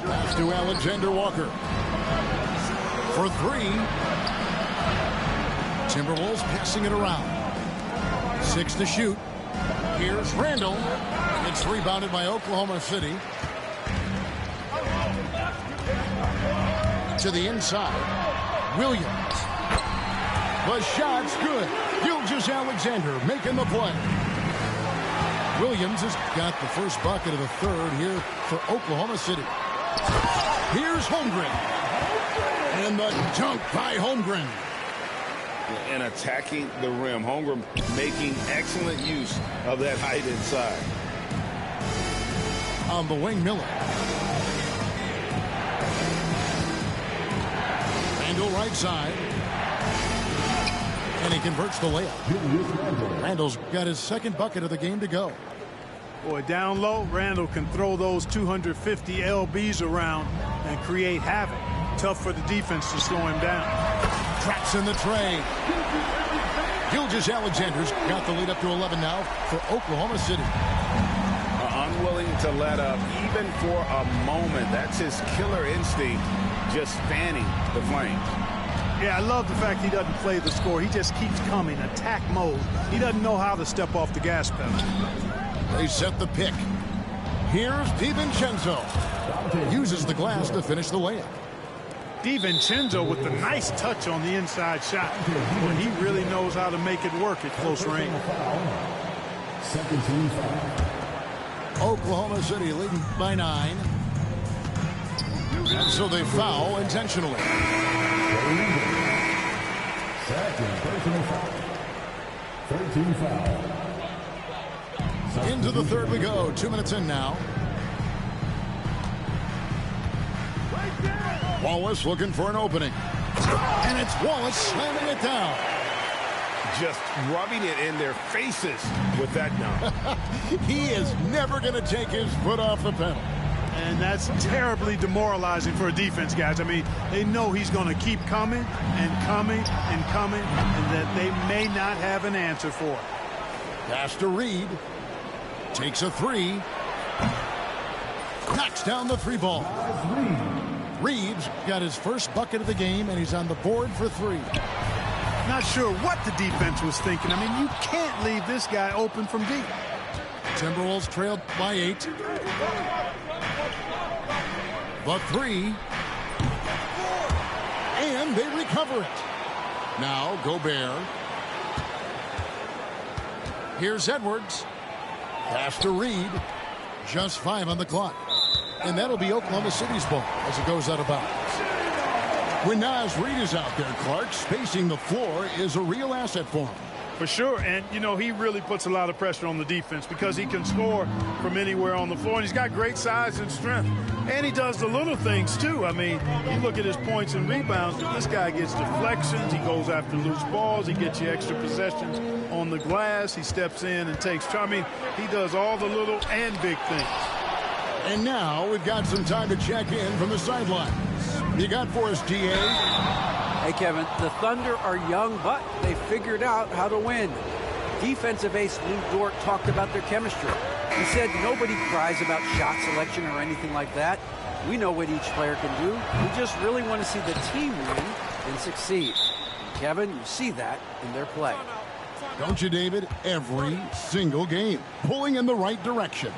Pass to Alexander Walker. For three. Timberwolves passing it around. 6 to shoot. Here's Randall. It's rebounded by Oklahoma City. To the inside. Williams. The shot's good. Gilgeous-Alexander making the play. Williams has got the first bucket of the third here for Oklahoma City. Here's Holmgren. And the dunk by Holmgren. And attacking the rim. Holmgren making excellent use of that height inside. On the wing, Miller. Randall right side. And he converts the layup. Randall's got his second bucket of the game to go. Boy, down low, Randall can throw those 250 LBs around and create havoc. Tough for the defense to slow him down. Traps in the tray. Gilgeous-Alexander's got the lead up to 11 now for Oklahoma City. Unwilling to let up even for a moment. That's his killer instinct, just fanning the flames. Yeah, I love the fact he doesn't play the score. He just keeps coming, attack mode. He doesn't know how to step off the gas pedal. They set the pick. Here's DiVincenzo. Uses the glass to finish the layup. DiVincenzo with the nice touch on the inside shot. When he really knows how to make it work at close range. Oklahoma City leading by 9. And so they foul intentionally. Second personal foul. 13 foul. Into the third we go. 2 minutes in now. Wallace looking for an opening. And it's Wallace slamming it down. Just rubbing it in their faces with that dunk. He is never going to take his foot off the pedal. And that's terribly demoralizing for a defense, guys. I mean, they know he's going to keep coming and coming and coming, and that they may not have an answer for it. Pass to Reed. Takes a three. Knocks down the three ball. Reed's got his first bucket of the game, and he's on the board for 3. Not sure what the defense was thinking. I mean, you can't leave this guy open from deep. Timberwolves trailed by 8. The 3. And they recover it. Now Gobert. Here's Edwards. Pass to Reed. Just 5 on the clock. And that'll be Oklahoma City's ball as it goes out of bounds. When Naz Reid is out there, Clark, spacing the floor is a real asset for him. For sure, and, you know, he really puts a lot of pressure on the defense because he can score from anywhere on the floor, and he's got great size and strength. And he does the little things, too. I mean, you look at his points and rebounds, but this guy gets deflections. He goes after loose balls. He gets you extra possessions on the glass. He steps in and takes charge. I mean, he does all the little and big things. And now we've got some time to check in from the sidelines. You got for us, DA? Hey, Kevin, the Thunder are young, but they figured out how to win. Defensive ace Lou Dort talked about their chemistry. He said nobody cries about shot selection or anything like that. We know what each player can do. We just really want to see the team win and succeed. And Kevin, you see that in their play. Don't you, David? Every single game, pulling in the right direction.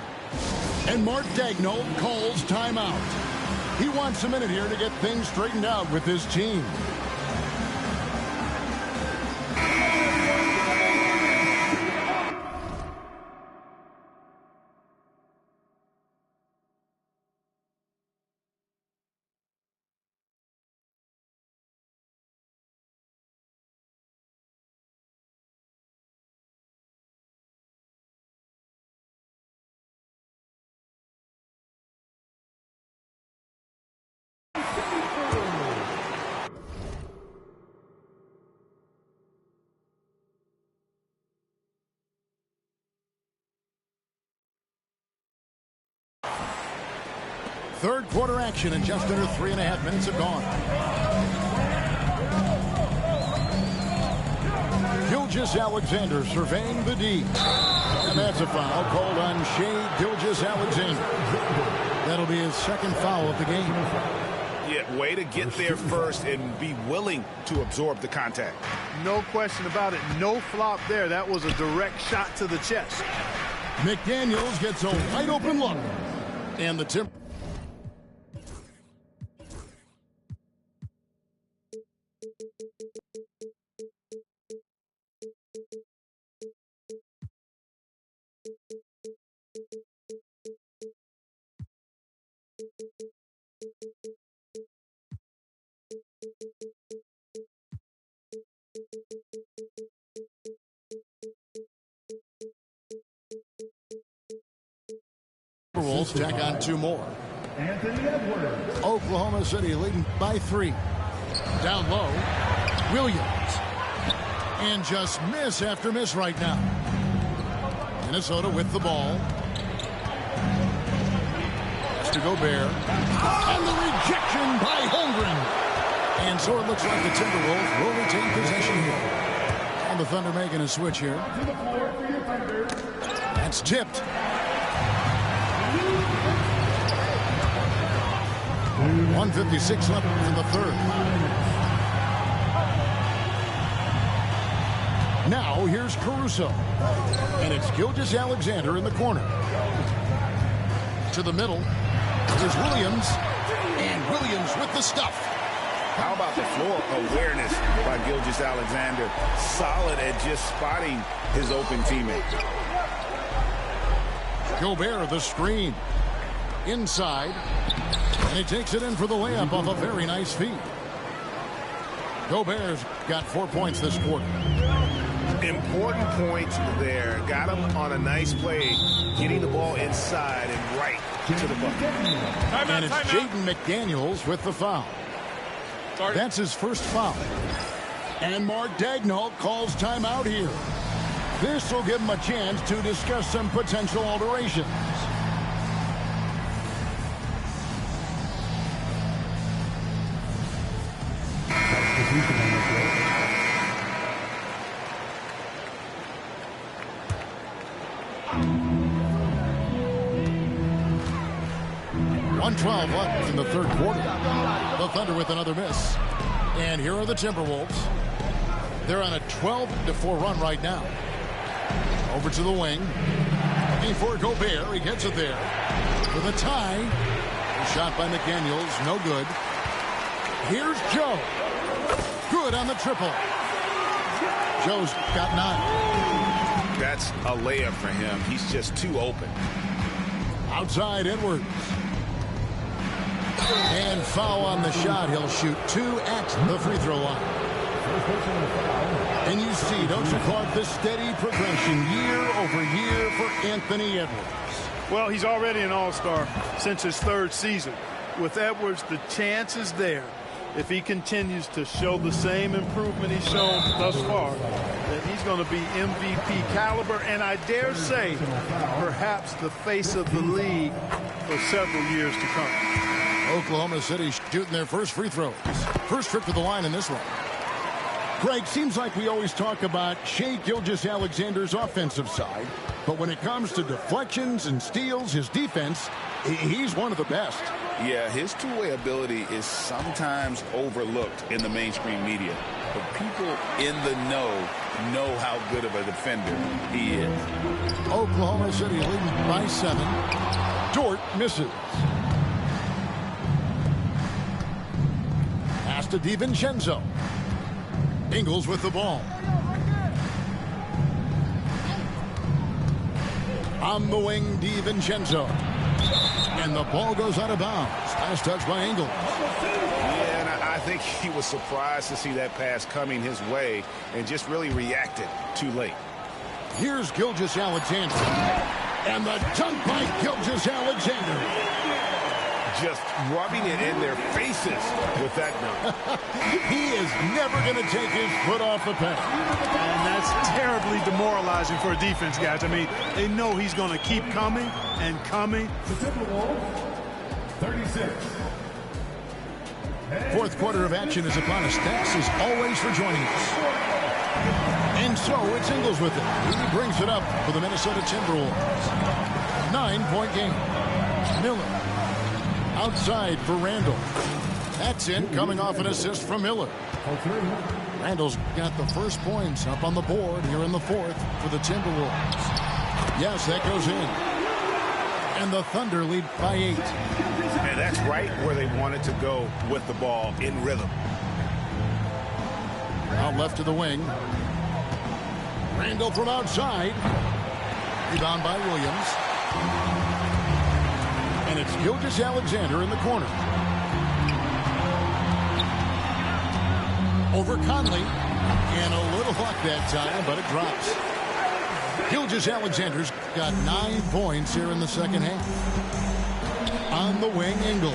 And Mark Daigneault calls timeout. He wants a minute here to get things straightened out with his team. Third quarter action, and just under 3.5 minutes have gone. Gilgeous-Alexander surveying the D. And that's a foul called on Shai Gilgeous-Alexander. That'll be his second foul of the game. Yeah, way to get there first and be willing to absorb the contact. No question about it. No flop there. That was a direct shot to the chest. McDaniels gets a wide open look. And the Timberwolves. Tack on 2 more. Anthony Edwards. Oklahoma City leading by 3. Down low, Williams. And just miss after miss right now. Minnesota with the ball. Has to Gobert. And the rejection by Holmgren. And so it looks like the Timberwolves will retain possession here. And the Thunder making a switch here. That's tipped. 1:56 left in the third. Now here's Caruso. And it's Gilgeous-Alexander in the corner. To the middle. There's Williams. And Williams with the stuff. How about the floor awareness by Gilgeous-Alexander? Solid at just spotting his open teammate. Gobert the screen. Inside. And he takes it in for the layup off a very nice feed. Gobert's got 4 points this quarter. Important points there. Got him on a nice play, getting the ball inside and right to the bucket. And it's Jaden McDaniels with the foul. That's his first foul. And Mark Daigneault calls timeout here. This will give him a chance to discuss some potential alterations. .12 left in the third quarter. The Thunder with another miss. And here are the Timberwolves. They're on a 12-4 run right now. Over to the wing. Looking for Gobert. He gets it there. With a tie. A shot by McDaniels. No good. Here's Joe. Good on the triple. Joe's got 9. That's a layup for him. He's just too open. Outside Edwards. And foul on the shot. He'll shoot 2 at the free throw line. And you see, don't you, Clark, the steady progression year over year for Anthony Edwards. Well, he's already an all-star since his 3rd season. With Edwards, the chance is there, if he continues to show the same improvement he's shown thus far, that he's going to be MVP caliber, and I dare say perhaps the face of the league for several years to come. Oklahoma City shooting their first free throws. First trip to the line in this one. Greg, seems like we always talk about Shai Gilgeous-Alexander's offensive side, but when it comes to deflections and steals, his defense, he's one of the best. Yeah, his two-way ability is sometimes overlooked in the mainstream media. But people in the know how good of a defender he is. Oklahoma City leading by 7. Dort misses. Pass to DiVincenzo. Ingles with the ball. On the wing, DiVincenzo. And the ball goes out of bounds. Last touch by Ingles. Yeah, and I think he was surprised to see that pass coming his way and just really reacted too late. Here's Gilgeous-Alexander. And the dunk by Gilgeous-Alexander. Just rubbing it in their faces with that dunk. He is never going to take his foot off the pedal. And that's terribly demoralizing for a defense, guys. I mean, they know he's going to keep coming and coming. 36. Fourth quarter of action is upon us. Thanks as always for joining us. And so it's Ingles with it. He brings it up for the Minnesota Timberwolves. 9-point game. Miller outside for Randall. That's in, coming off an assist from Miller. Randall's got the first points up on the board here in the fourth for the Timberwolves. Yes, that goes in. And the Thunder lead by 8. And that's right where they wanted to go with the ball in rhythm. Out left to the wing. Randall from outside. Rebound by Williams. And it's Gilgeous-Alexander in the corner. Over Conley. And a little luck that time, but it drops. Gilgeous-Alexander's got 9 points here in the second half. On the wing, Ingles.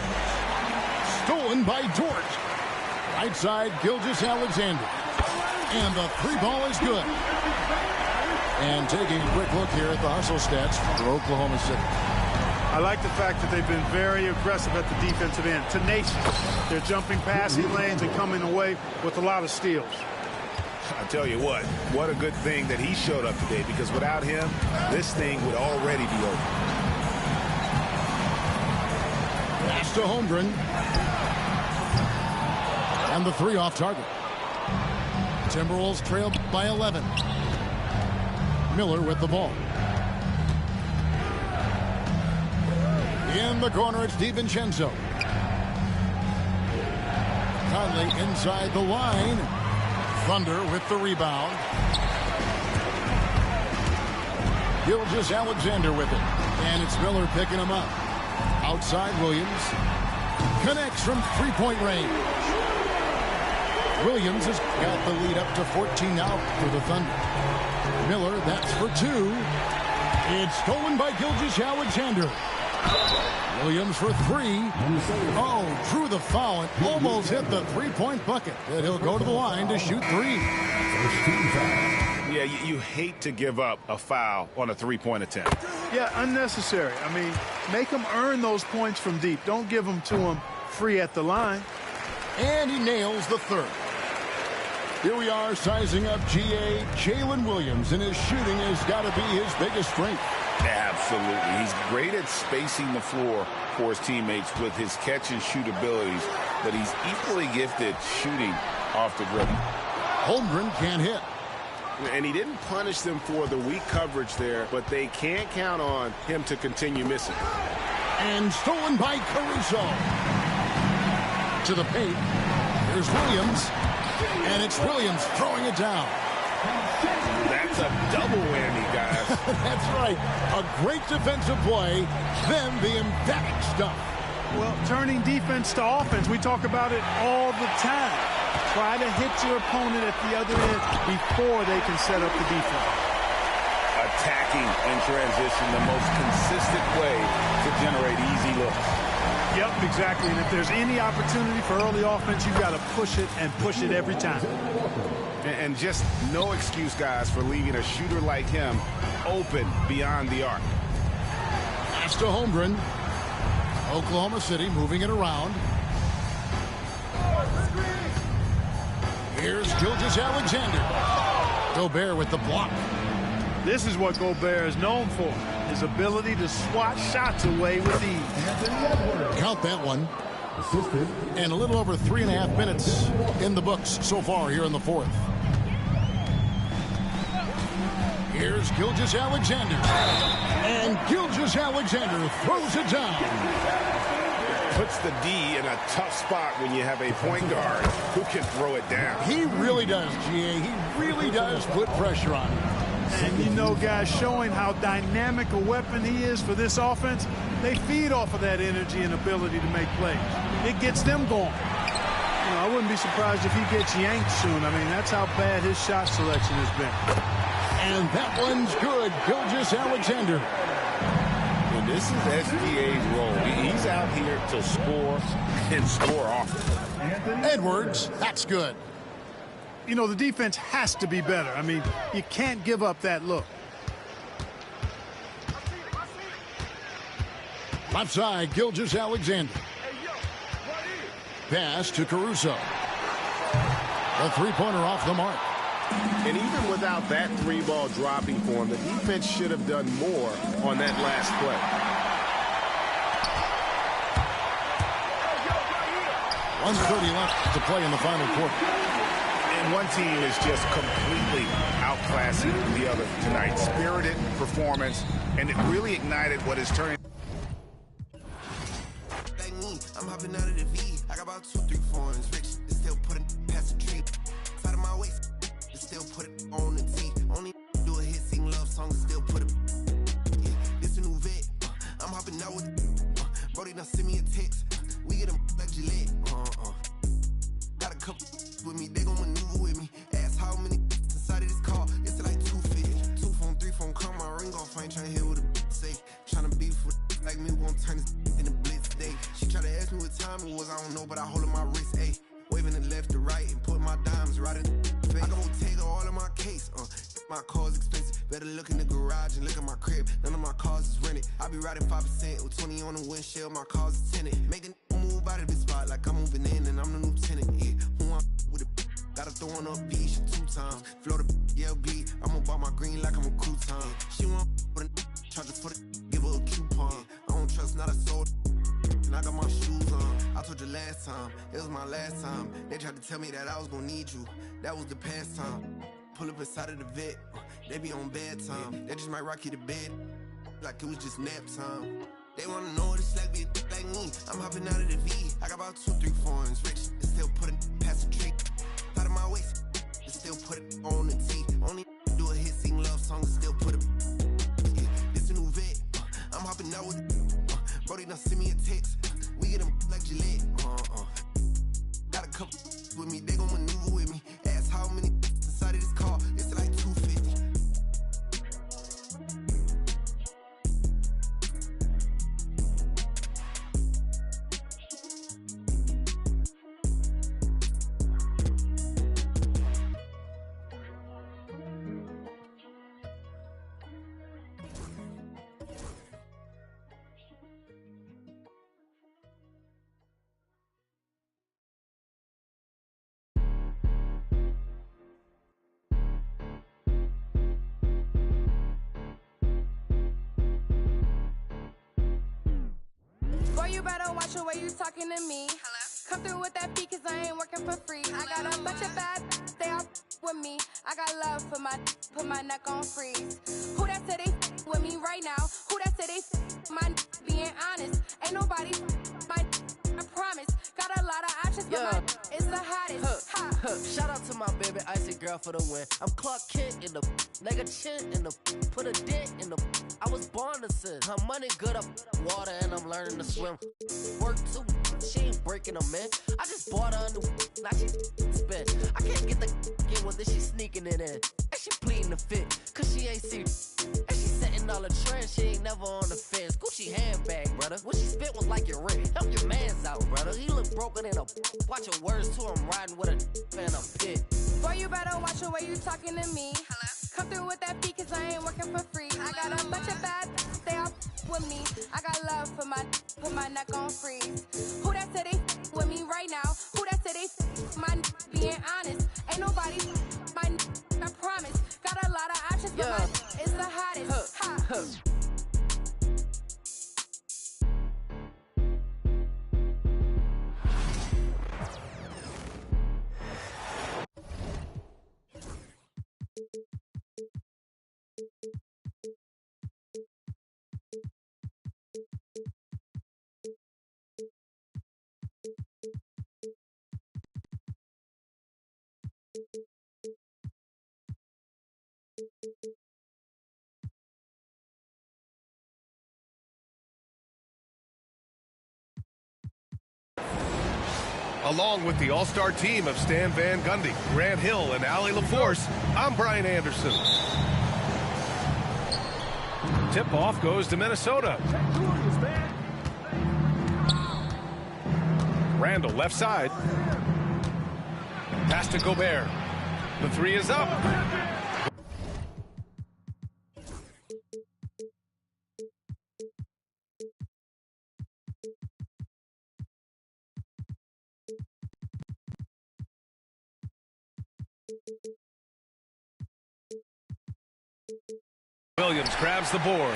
Stolen by Dort. Right side, Gilgeous-Alexander. And the three ball is good. And taking a quick look here at the hustle stats for Oklahoma City. I like the fact that they've been very aggressive at the defensive end. Tenacious. They're jumping passing lanes and coming away with a lot of steals. I tell you what a good thing that he showed up today, because without him, this thing would already be over. Pass to Holmgren. And the three off target. Timberwolves trail by 11. Miller with the ball. In the corner, it's DiVincenzo. Conley inside the line. Thunder with the rebound. Gilgeous-Alexander with it. And it's Miller picking him up. Outside, Williams. Connects from three-point range. Williams has got the lead up to 14 now for the Thunder. Miller, that's for 2. It's stolen by Gilgeous-Alexander. Williams for 3. Oh, drew the foul and almost hit the three-point bucket. But he'll go to the line to shoot 3. Yeah, you hate to give up a foul on a three-point attempt. Yeah, unnecessary. I mean, make them earn those points from deep. Don't give them to them free at the line. And he nails the third. Here we are sizing up GA Jalen Williams, and his shooting has got to be his biggest strength. Absolutely. He's great at spacing the floor for his teammates with his catch and shoot abilities, but he's equally gifted shooting off the dribble. Holmgren can't hit. And he didn't punish them for the weak coverage there, but they can't count on him to continue missing. And stolen by Caruso. To the paint. Here's Williams. And it's Williams throwing it down. That's a double whammy, guys. That's right. A great defensive play, then the emphatic stuff. Well, turning defense to offense, we talk about it all the time. Try to hit your opponent at the other end before they can set up the defense. Attacking in transition, the most consistent way to generate easy looks. Yep, exactly. And if there's any opportunity for early offense, you've got to push it and push it every time. And just no excuse, guys, for leaving a shooter like him open beyond the arc. Pass to Holmgren. Oklahoma City moving it around. Here's Gilgeous-Alexander. Gobert with the block. This is what Gobert is known for. his ability to swat shots away with ease. Count that one. And a little over 3.5 minutes in the books so far here in the fourth. Here's Gilgeous-Alexander. And Gilgeous-Alexander throws it down. Puts the D in a tough spot when you have a point guard who can throw it down. He really does, GA. He really does put pressure on him. And you know, guys, showing how dynamic a weapon he is for this offense, they feed off of that energy and ability to make plays. It gets them going. You know, I wouldn't be surprised if he gets yanked soon. I mean, that's how bad his shot selection has been. And that one's good. Gilgeous-Alexander. And this is SGA's role. He's out here to score and score often. Edwards, that's good. You know, the defense has to be better. I mean, you can't give up that look. Left side, Gilgeous-Alexander. Pass to Caruso. A three-pointer off the mark. And even without that three-ball dropping for him, the defense should have done more on that last play. 1:30 left to play in the final quarter. And one team is just completely outclassing the other tonight. Spirited performance, and it really ignited what is turning. Like me, I'm hopping out of the V. I got about 2, 3 foreigns. Rich, still putting past the tree. Side of my waist, still put it on the T. Only do a hit, sing love songs, still put it. Yeah, this a new vet. I'm hopping out with. Brody done send me a text. We get them like Gillette. Got a couple with me, they gon' maneuver with me. Ask how many inside of this car, it's like 250. 2 phone, 3 phone, come my ring off. I ain't tryna hear what a say. Tryna beef with like me, won't turn this in the blitz day. She tryna ask me what time it was, I don't know, but I hold in my wrist, ayy. Waving it left to right and put my dimes right in the face. I gon' take all of my case, my car's expensive. Better look in the garage and look at my crib. None of my cars is rented. I be riding 5% with 20 on the windshield. My car's is tinted. Making move out of this spot like I'm moving in and I'm the new tenant. Yeah, who I'm with it. Gotta throw on up B, she 2 times. Float the LB. I'ma buy my green like I'm a crouton. She want with a charger for the give her a coupon. I don't trust not a soul. And I got my shoes on. I told you last time, it was my last time. They tried to tell me that I was gonna need you. That was the past time. Pull up inside of the vet, they be on bedtime. They just might rock you to bed, like it was just nap time. They wanna know what it's like, be like me. I'm hopping out of the V. I got about 2, 3 foreigns. Rich, still put it past the tree. Out of my waist, still put it on the T. Only do a hit, sing love songs, still put it. Yeah, this a new vet. I'm hopping out with. Brody done send me a text. We get them like Gillette. Got a couple with me, they gon' maneuver with me. Ask how many inside of this car, it's like 250. You better watch the way you talking to me. Hello? Come through with that beat, cause I ain't working for free. Hello? I got a bunch of bad, they all with me. I got love for put my neck on freeze. Who that said they with me right now? Who that said they my being honest? Ain't nobody my I promise. Got a lot of options, but my is the hottest. Shout out to my baby icy girl for the win. I'm Clark Kent in the nigga chin in the put a dent in the. I was born to sin. Her money good up water and I'm learning to swim. Work too, she ain't breaking them in. I just bought her a new, now she spent. I can't get the get with this, she sneaking it in. And she pleading the fit, cause she ain't see. And she setting all the trends, she ain't never on the fence. Gucci handbag, brother. What she spit was like your rent. Help your mans out, brother. He look broken in a. Watch your words too, I'm riding with a in a pit. Boy, you better watch the way you talking to me. Hello? Come through with that beat, cause I ain't working for free. Hello? I got a bunch of bad, they all with me. I got love for put my neck on freeze. Who that said they with me right now? Who that said they my being honest? Ain't nobody my I promise. Got a lot of options, but my is the hottest. Along with the all-star team of Stan Van Gundy, Grant Hill, and Allie LaForce, I'm Brian Anderson. Tip-off goes to Minnesota. Randall left side. Pass to Gobert. The three is up. Williams grabs the board.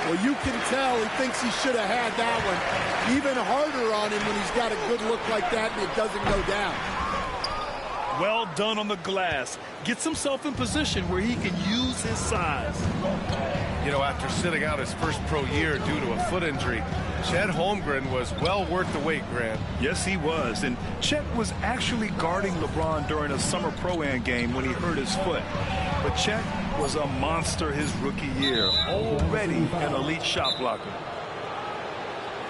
Well, you can tell he thinks he should have had that one. Even harder on him when he's got a good look like that and it doesn't go down. Well done on the glass. Gets himself in position where he can use his size. You know, after sitting out his first pro year due to a foot injury, Chet Holmgren was well worth the wait, Grant. Yes, he was. And Chet was actually guarding LeBron during a summer Pro-Am game when he hurt his foot. But Chet was a monster his rookie year. Already an elite shot blocker.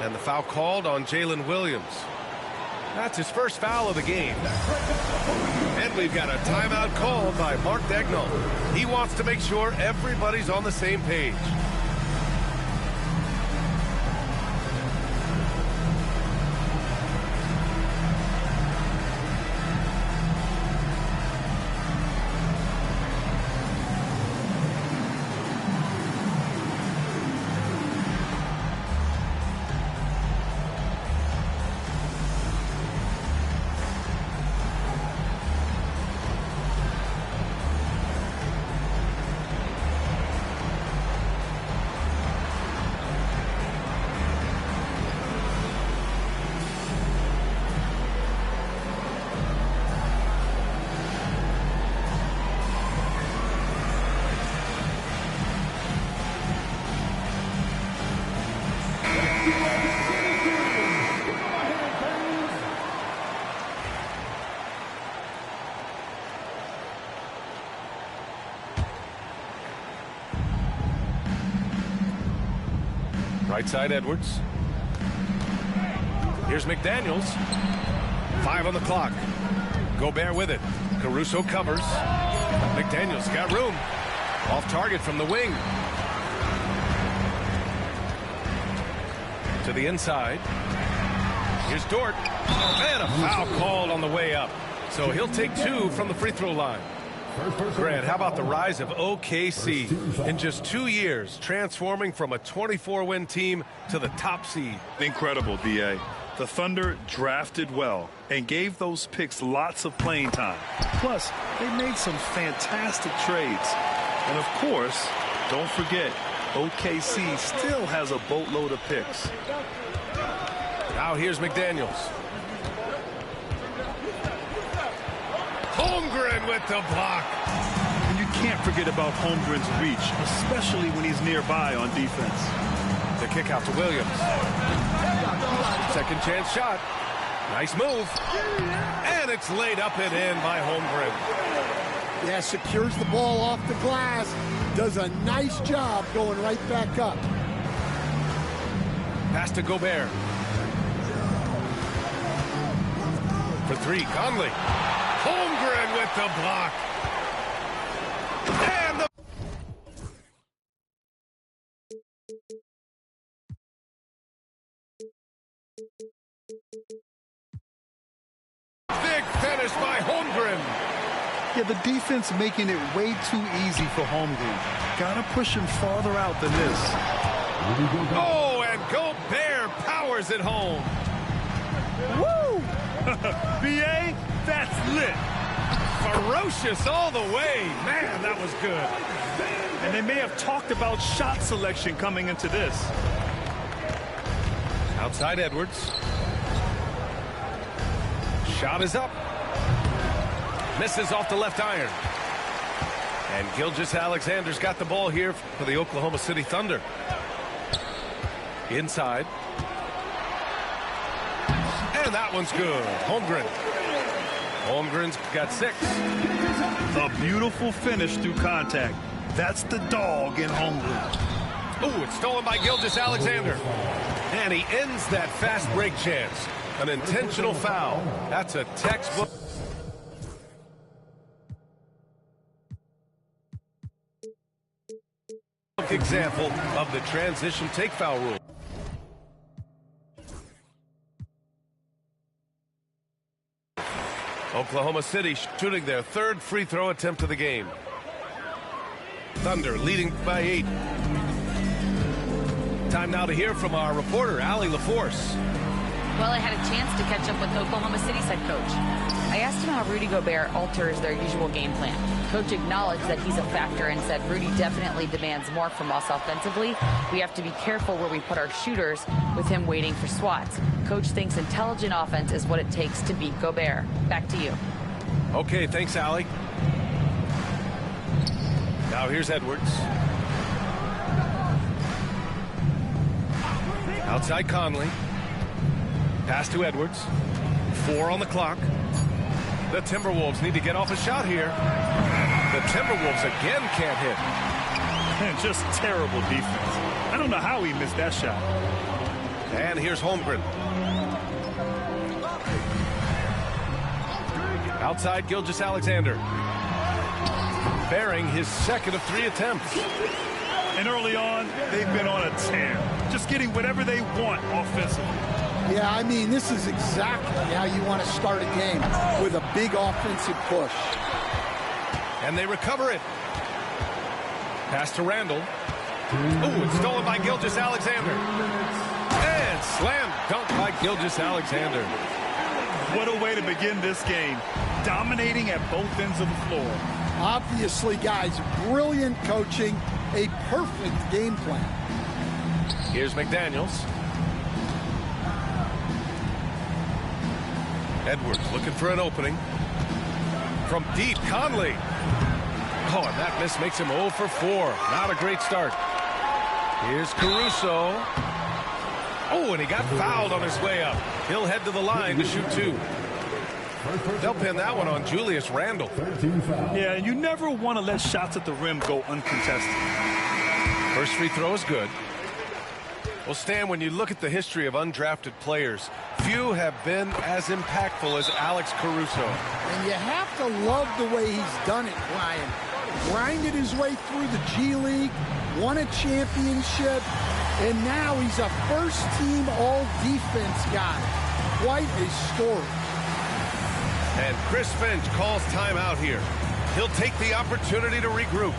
And the foul called on Jalen Williams. That's his first foul of the game. And we've got a timeout called by Mark Daigneault. He wants to make sure everybody's on the same page. Right side, Edwards. Here's McDaniels. 5 on the clock. Gobert with it. Caruso covers. McDaniels got room. Off target from the wing. To the inside. Here's Dort. And a foul called on the way up. So he'll take 2 from the free throw line. Grant, how about the rise of OKC in just 2 years, transforming from a 24-win team to the top seed? Incredible, D.A. The Thunder drafted well and gave those picks lots of playing time. Plus, they made some fantastic trades. And of course, don't forget, OKC still has a boatload of picks. Now here's McDaniels. Holmgren with the block. And you can't forget about Holmgren's reach, especially when he's nearby on defense. The kick out to Williams. Second chance shot. Nice move. And it's laid up and in by Holmgren. Yeah, secures the ball off the glass. Does a nice job going right back up. Pass to Gobert. For 3, Conley. Holmgren with the block. And the big finish by Holmgren. Yeah, the defense making it way too easy for Holmgren. Gotta push him farther out than this. Oh, and Gobert powers it home. Woo! B.A., that's lit. Ferocious all the way. Man, that was good. And they may have talked about shot selection coming into this. Outside Edwards. Shot is up. Misses off the left iron. And Gilgeous-Alexander's got the ball here for the Oklahoma City Thunder. Inside. And that one's good. Holmgren. Holmgren's got 6. A beautiful finish through contact. That's the dog in Holmgren. Oh, it's stolen by Gilgeous-Alexander. And he ends that fast break chance. An intentional foul. That's a textbook example of the transition take foul rule. Oklahoma City shooting their third free throw attempt of the game. Thunder leading by 8. Time now to hear from our reporter, Allie LaForce. Well, I had a chance to catch up with Oklahoma City's head coach. I asked him how Rudy Gobert alters their usual game plan. Coach acknowledged that he's a factor and said Rudy definitely demands more from us offensively. We have to be careful where we put our shooters with him waiting for swats. Coach thinks intelligent offense is what it takes to beat Gobert. Back to you. Okay, thanks, Allie. Now here's Edwards. Outside Conley. Pass to Edwards. 4 on the clock. The Timberwolves need to get off a shot here. The Timberwolves again can't hit. Man, just terrible defense. I don't know how he missed that shot. And here's Holmgren. Outside Gilgeous-Alexander. Bearing his second of 3 attempts. And early on, they've been on a tear. Just getting whatever they want offensively. Yeah, I mean, this is exactly how you want to start a game, with a big offensive push. And they recover it. Pass to Randall. Oh, it's stolen by Gilgeous-Alexander. And slam dunk by Gilgeous-Alexander. What a way to begin this game. Dominating at both ends of the floor. Obviously, guys, brilliant coaching, a perfect game plan. Here's McDaniels. Edwards looking for an opening. From deep, Conley. Oh, and that miss makes him 0 for 4. Not a great start. Here's Caruso. Oh, and he got fouled on his way up. He'll head to the line to shoot 2. They'll pin that one on Julius Randle. Yeah, and you never want to let shots at the rim go uncontested. First free throw is good. Well, Stan, when you look at the history of undrafted players, few have been as impactful as Alex Caruso. And you have to love the way he's done it, Brian. Grinded his way through the G League, won a championship, and now he's a first-team all-defense guy. Quite a story. And Chris Finch calls timeout here. He'll take the opportunity to regroup.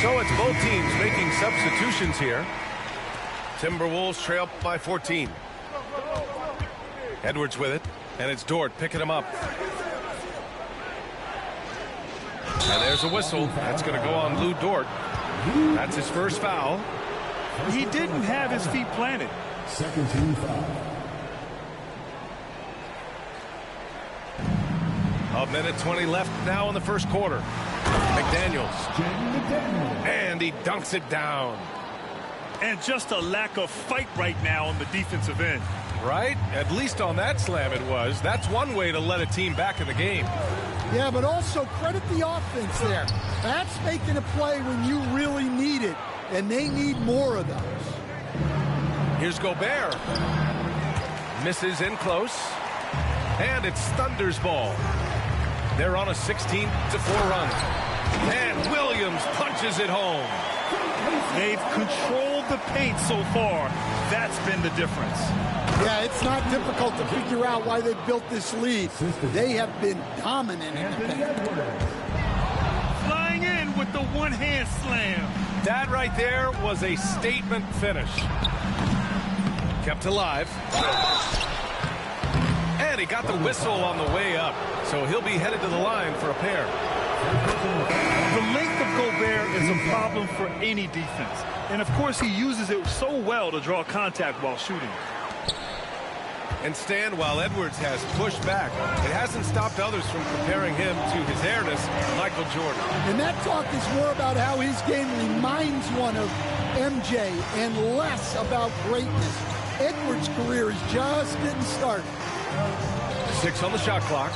So it's both teams making substitutions here. Timberwolves trail by 14. Edwards with it, and it's Dort picking him up. And there's a whistle. That's going to go on Lou Dort. That's his first foul. He didn't have his feet planted. Second team foul. A minute 20 left now in the first quarter. McDaniels. And he dunks it down. And just a lack of fight right now on the defensive end. Right? At least on that slam it was. That's one way to let a team back in the game. Yeah, but also credit the offense there. That's making a play when you really need it, and they need more of those. Here's Gobert. Misses in close. And it's Thunder's ball. They're on a 16-4 run. And Williams punches it home. They've controlled the paint so far. That's been the difference. Yeah, it's not difficult to figure out why they built this lead. They have been dominant in the paint. Flying in with the one-hand slam. That right there was a statement finish. Kept alive. And he got the whistle on the way up. So he'll be headed to the line for a pair. The length of Gobert is a problem for any defense. And, of course, he uses it so well to draw contact while shooting. And Stan, while Edwards has pushed back, it hasn't stopped others from comparing him to his heiress, Michael Jordan. And that talk is more about how his game reminds one of MJ and less about greatness. Edwards' career is just getting started. 6 on the shot clock.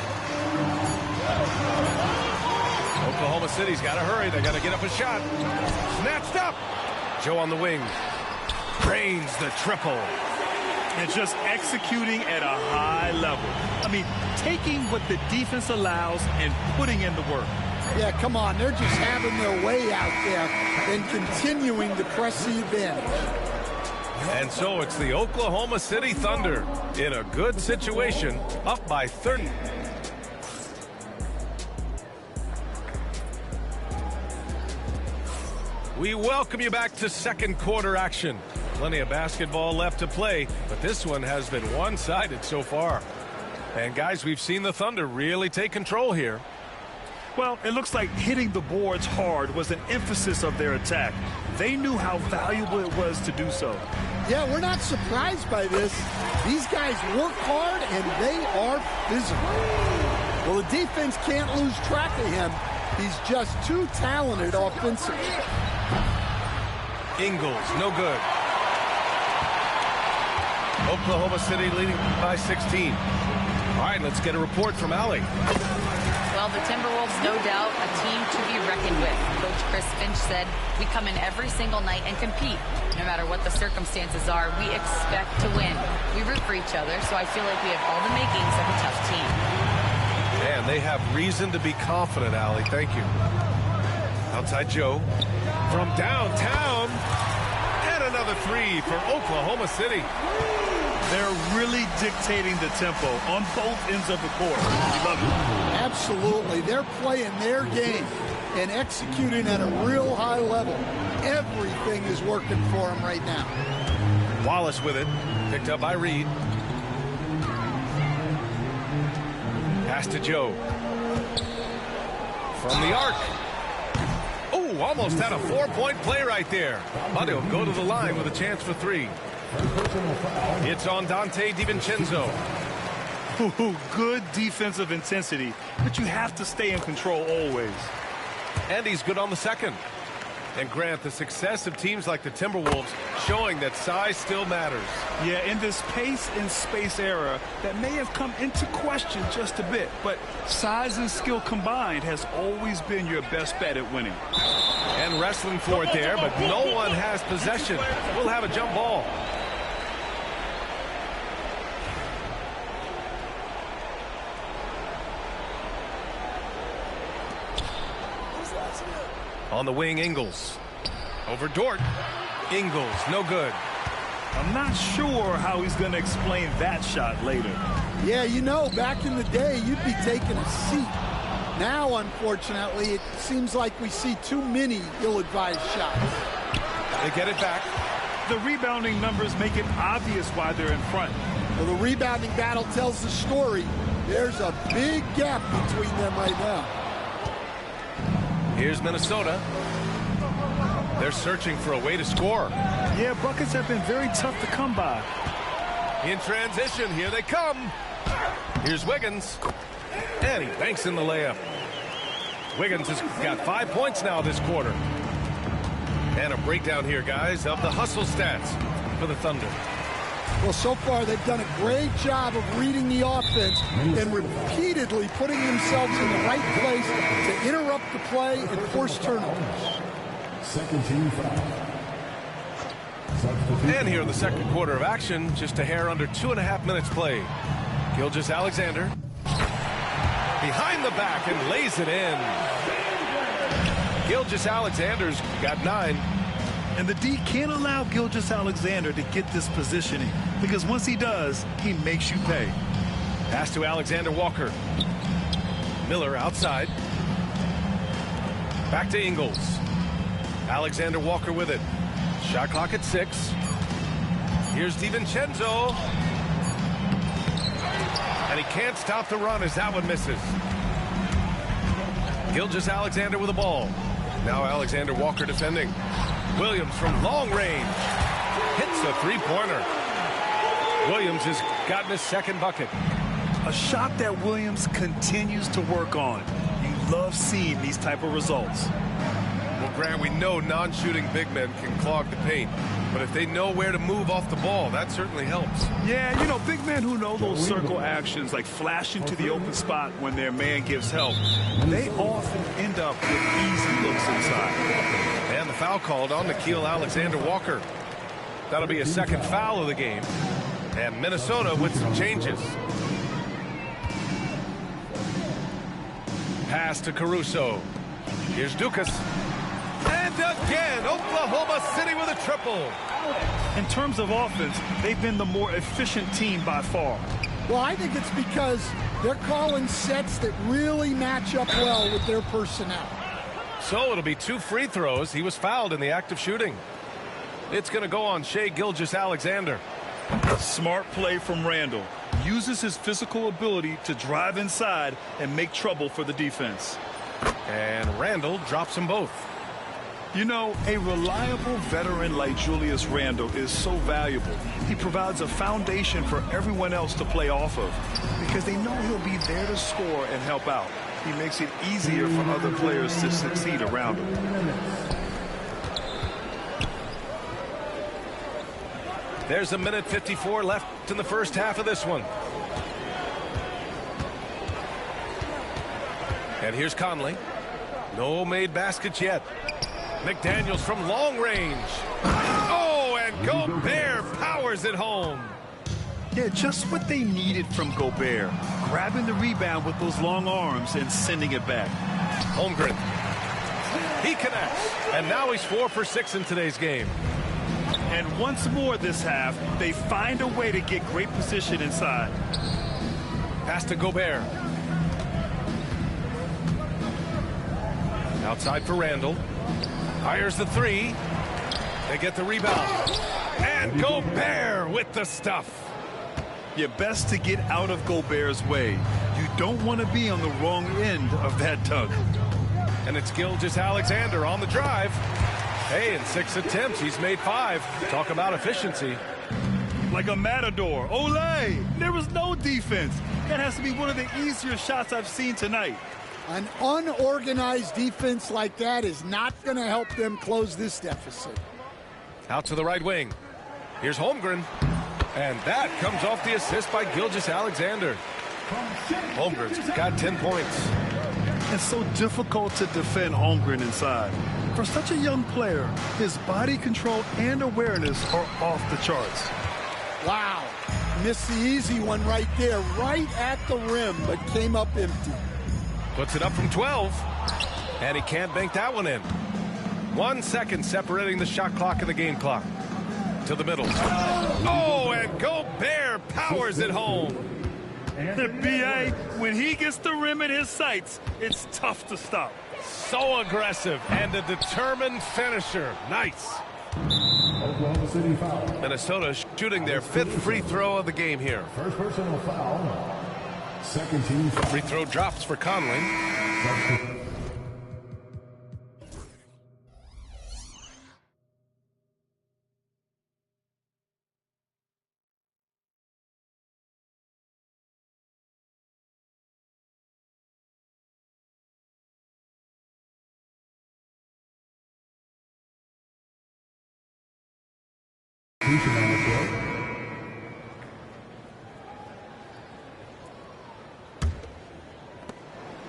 City's got to hurry. They got to get up a shot. Snatched up. Joe on the wing. Drains the triple. And just executing at a high level. I mean, taking what the defense allows and putting in the work. Yeah, come on. They're just having their way out there and continuing to press the advantage. And so it's the Oklahoma City Thunder in a good situation, up by 30. We welcome you back to second quarter action. Plenty of basketball left to play, but this one has been one-sided so far. And guys, we've seen the Thunder really take control here. Well, it looks like hitting the boards hard was an emphasis of their attack. They knew how valuable it was to do so. Yeah, we're not surprised by this. These guys work hard, and they are physical. Well, the defense can't lose track of him. He's just too talented offensively. Ingles, no good. Oklahoma City leading by 16. All right, let's get a report from Allie. Well, the Timberwolves, no doubt, a team to be reckoned with. Coach Chris Finch said, we come in every single night and compete. No matter what the circumstances are, we expect to win. We root for each other, so I feel like we have all the makings of a tough team. Man, they have reason to be confident, Allie. Thank you. Outside Joe. From downtown. And another three for Oklahoma City. They're really dictating the tempo on both ends of the court. We love it. Absolutely. They're playing their game and executing at a real high level. Everything is working for them right now. Wallace with it. Picked up by Reed. Pass to Joe. From the arc. Oh, almost had a 4-point play right there. But he'll go to the line with a chance for three. It's on Dante DiVincenzo. Good defensive intensity, but you have to stay in control always. And he's good on the second. And Grant, the success of teams like the Timberwolves showing that size still matters. Yeah, in this pace and space era, that may have come into question just a bit, but size and skill combined has always been your best bet at winning. And wrestling for it there, but no one has possession. We'll have a jump ball. On the wing, Ingles. Over Dort. Ingles, no good. I'm not sure how he's going to explain that shot later. Yeah, you know, back in the day, you'd be taking a seat. Now, unfortunately, it seems like we see too many ill-advised shots. They get it back. The rebounding numbers make it obvious why they're in front. Well, the rebounding battle tells the story. There's a big gap between them right now. Here's Minnesota. They're searching for a way to score. Yeah, buckets have been very tough to come by. In transition, here they come. Here's Wiggins. And he banks in the layup. Wiggins has got 5 points now this quarter. And a breakdown here, guys, of the hustle stats for the Thunder. Well, so far they've done a great job of reading the offense and repeatedly putting themselves in the right place to interrupt the play and force turnovers. Second team foul. And here in the second quarter of action, just a hair under 2.5 minutes played. Gilgeous-Alexander behind the back and lays it in. Gilgeous-Alexander's got 9. And the D can't allow Gilgeous-Alexander to get this positioning, because once he does, he makes you pay. Pass to Alexander Walker. Miller outside. Back to Ingles. Alexander Walker with it. Shot clock at 6. Here's DiVincenzo. And he can't stop the run as that one misses. Gilgeous-Alexander with the ball. Now Alexander Walker defending. Williams from long range hits the three-pointer. Williams has gotten his second bucket. A shot that Williams continues to work on. You love seeing these type of results. Well, Grant, we know non-shooting big men can clog the paint, but if they know where to move off the ball, that certainly helps. Yeah, you know, big men who know those circle actions, like flashing to the open spot when their man gives help, they often end up with easy looks inside. And the foul called on Nickeil Alexander-Walker. That'll be a second foul of the game. And Minnesota with some changes. Pass to Caruso. Here's Dukas. And again, Oklahoma City with a triple. In terms of offense, they've been the more efficient team by far. Well, I think it's because they're calling sets that really match up well with their personnel. So it'll be 2 free throws. He was fouled in the act of shooting. It's going to go on Shai Gilgeous-Alexander. Smart play from Randall. Uses his physical ability to drive inside and make trouble for the defense. And Randall drops them both. You know, a reliable veteran like Julius Randle is so valuable. He provides a foundation for everyone else to play off of because they know he'll be there to score and help out. He makes it easier for other players to succeed around him. There's 1:54 left in the first half of this one. And here's Conley. No made baskets yet. McDaniels from long range. Oh, and Gobert powers it home. Yeah, just what they needed from Gobert. Grabbing the rebound with those long arms and sending it back. Holmgren. He connects. And now he's 4 for 6 in today's game. And once more this half, they find a way to get great position inside. Pass to Gobert. Outside for Randall. Fires the 3. They get the rebound. And Gobert with the stuff. You're best to get out of Gobert's way. You don't want to be on the wrong end of that tug. And it's Gilgeous-Alexander on the drive. Hey, in 6 attempts, he's made 5. Talk about efficiency. Like a matador. Olay! There was no defense. That has to be one of the easier shots I've seen tonight. An unorganized defense like that is not going to help them close this deficit. Out to the right wing. Here's Holmgren. And that comes off the assist by Gilgeous-Alexander. Holmgren's got 10 points. It's so difficult to defend Holmgren inside. For such a young player, his body control and awareness are off the charts. Wow. Missed the easy one right there, right at the rim, but came up empty. Puts it up from 12. And he can't bank that one in. 1 second separating the shot clock and the game clock. To the middle. Oh, and Gobert powers it home. The BA, when he gets the rim in his sights, it's tough to stop. So aggressive and a determined finisher. Nice. Oklahoma City foul. Minnesota shooting their 5th free throw of the game here. First personal foul. Second team foul. Free throw drops for Conley. On the court.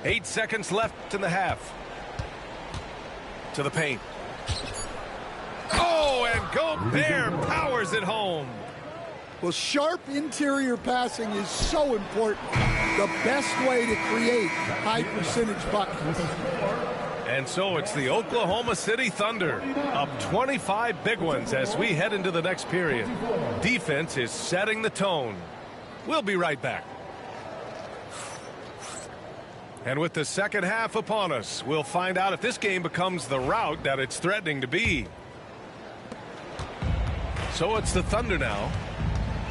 8 seconds left in the half. To the paint. Oh, and Gobert powers it home. Well, sharp interior passing is so important. The best way to create high percentage buckets. And so it's the Oklahoma City Thunder up 25 big ones as we head into the next period. Defense is setting the tone. We'll be right back. And with the second half upon us, we'll find out if this game becomes the rout that it's threatening to be. So it's the Thunder now.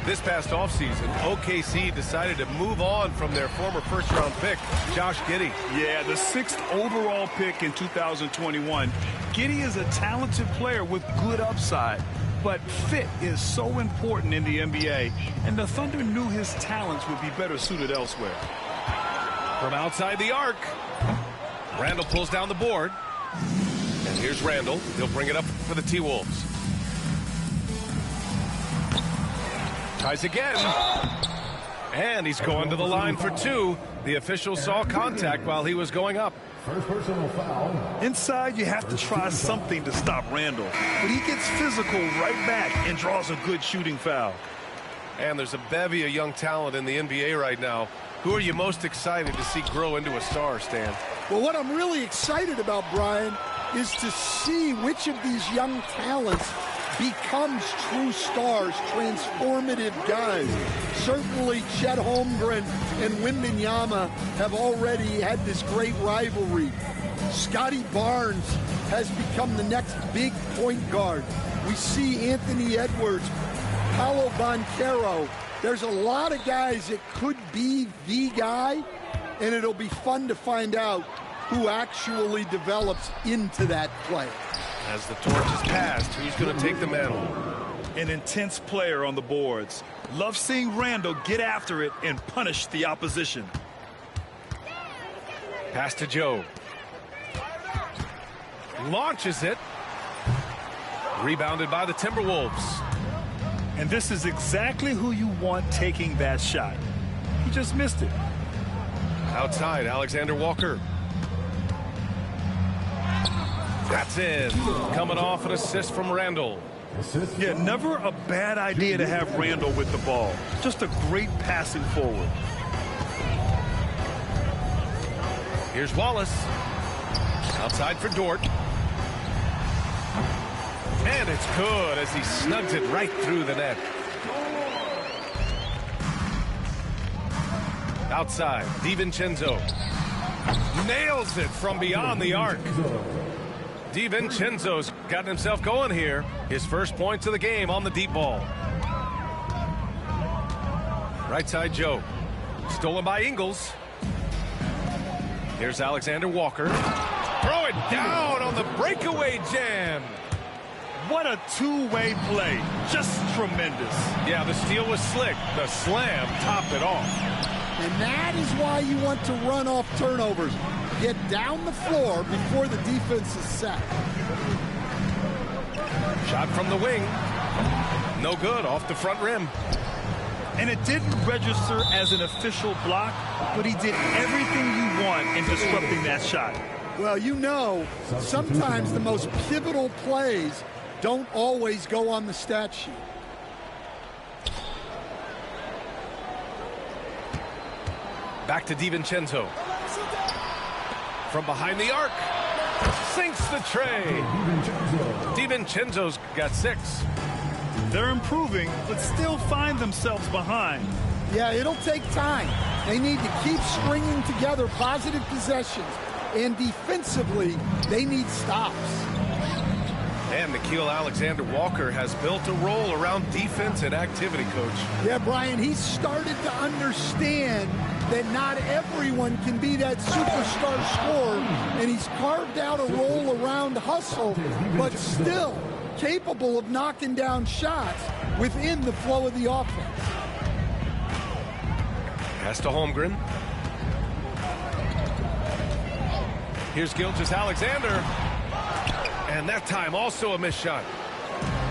This past offseason, OKC decided to move on from their former first-round pick, Josh Giddey. Yeah, the 6th overall pick in 2021. Giddey is a talented player with good upside, but fit is so important in the NBA, and the Thunder knew his talents would be better suited elsewhere. From outside the arc, Randall pulls down the board. Here's Randall. He'll bring it up for the T-Wolves. Tries again. And he's going to the line for two. The official saw contact while he was going up. First personal foul. Inside, you have to try something to stop Randall. But he gets physical right back and draws a good shooting foul. And there's a bevy of young talent in the NBA right now. Who are you most excited to see grow into a star, Stan? Well, what I'm really excited about, Brian, is to see which of these young talents becomes true stars, transformative guys. Certainly Chet Holmgren and Wembanyama have already had this great rivalry. Scotty Barnes has become the next big point guard. We see Anthony Edwards, Paolo Banchero. There's a lot of guys that could be the guy, and it'll be fun to find out who actually develops into that play. As the torch is passed, who's going to take the mantle? An intense player on the boards. Love seeing Randall get after it and punish the opposition. Pass to Joe. Launches it. Rebounded by the Timberwolves. And this is exactly who you want taking that shot. He just missed it. Outside, Alexander Walker. That's in. Coming off an assist from Randall. Yeah, never a bad idea to have Randall with the ball. Just a great passing forward. Here's Wallace. Outside for Dort. And it's good as he snugs it right through the net. Outside, DiVincenzo. Nails it from beyond the arc. DiVincenzo's gotten himself going here. His first points of the game on the deep ball. Right side, Joe. Stolen by Ingles. Here's Alexander Walker. Throw it down on the breakaway jam. What a two-way play. Just tremendous. Yeah, the steal was slick. The slam topped it off. And that is why you want to run off turnovers. Get down the floor before the defense is set. Shot from the wing. No good, off the front rim. And it didn't register as an official block, but he did everything you want in disrupting that shot. Well, you know, sometimes the most pivotal plays don't always go on the stat sheet. Back to DiVincenzo. From behind the arc. Sinks the tray. DiVincenzo's got 6. They're improving, but still find themselves behind. Yeah, it'll take time. They need to keep stringing together positive possessions. And defensively, they need stops. And Nickeil Alexander-Walker has built a role around defense and activity, Coach. Yeah, Brian, he's started to understand that not everyone can be that superstar scorer, and he's carved out a role around hustle, but still capable of knocking down shots within the flow of the offense. Pass to Holmgren. Here's Gilgeous-Alexander. And that time also a missed shot.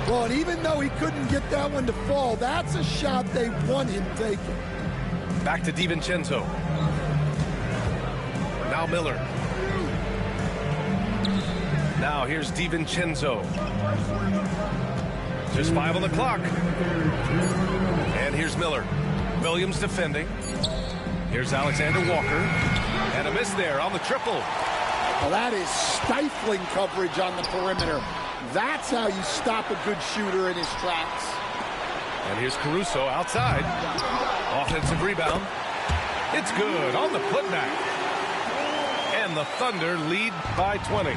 Well, and even though he couldn't get that one to fall, that's a shot they want him taking. Back to DiVincenzo. Now Miller. Now here's DiVincenzo. Just 5 on the clock. And here's Miller. Williams defending. Here's Alexander Walker. And a miss there on the triple. Well, that is stifling coverage on the perimeter. That's how you stop a good shooter in his tracks. And here's Caruso outside. Offensive rebound. It's good on the putback. And the Thunder lead by 20.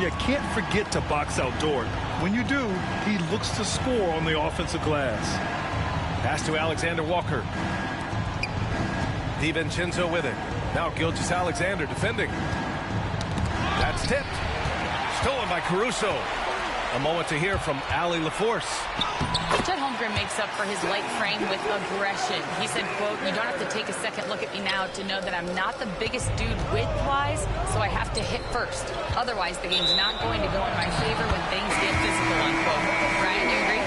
You can't forget to box out Dort. When you do, he looks to score on the offensive glass. Pass to Alexander Walker. DiVincenzo with it. Now Gilgeous-Alexander defending. That's tipped. Stolen by Caruso. A moment to hear from Allie LaForce. Chet Holmgren makes up for his light frame with aggression. He said, quote, "You don't have to take a second look at me now to know that I'm not the biggest dude width-wise, so I have to hit first. Otherwise, the game's not going to go in my favor when things get physical," unquote. Brian, do you agree?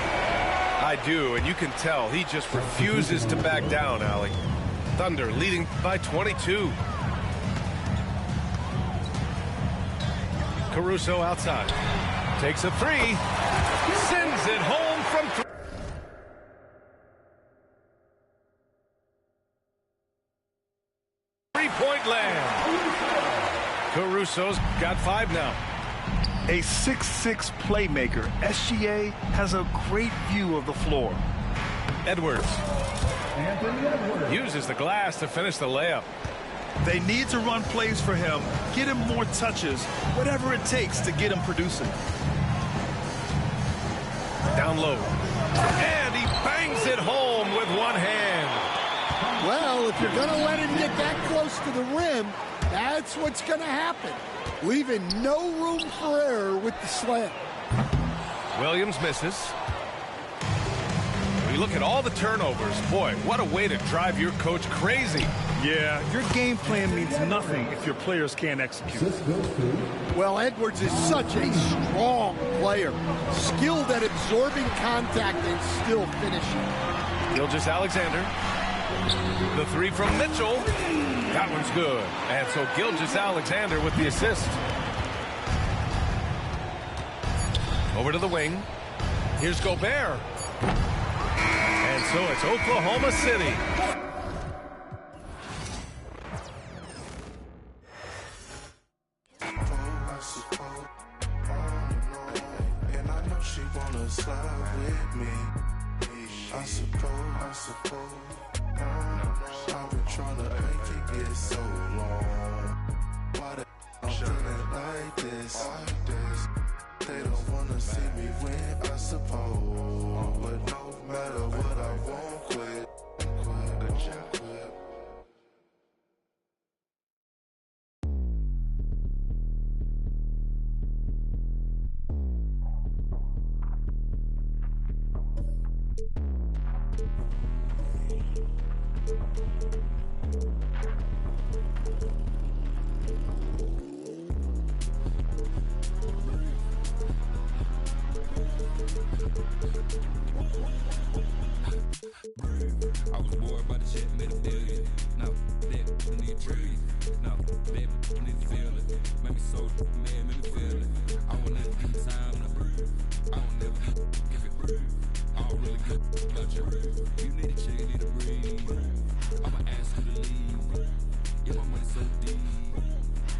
I do, and you can tell he just refuses to back down, Allie. Thunder leading by 22. Caruso outside. Takes a three. Sends it home from three. Three-point land. Caruso's got 5 now. A 6'6" playmaker, SGA has a great view of the floor. Edwards uses the glass to finish the layup. They need to run plays for him, get him more touches, whatever it takes to get him producing. Down low. And he bangs it home with one hand. Well, if you're going to let him get that close to the rim, that's what's going to happen. Leaving no room for error with the slam. Williams misses. We look at all the turnovers. Boy, what a way to drive your coach crazy. Yeah, your game plan means nothing if your players can't execute. Well, Edwards is such a strong player. Skilled at absorbing contact and still finishing. Gilgeous-Alexander. The three from Mitchell. That one's good. And so Gilgeous-Alexander with the assist. Over to the wing. Here's Gobert. And so it's Oklahoma City. And I know she wanna slide with me. I suppose. I've been trying to make it get so long. Why the I'm feeling like this? They don't wanna see me win, I suppose. But no matter what, I won't quit. I was bored by the shit, made a billion. No, that I need trees. No, that I need to feel it. Made me so mad, made me feel it. I won't never give you time to breathe. I won't never give it breathe. I don't really good about you. You need a chick, you need to breathe. I'ma ask you to leave. Yeah, my money's so deep.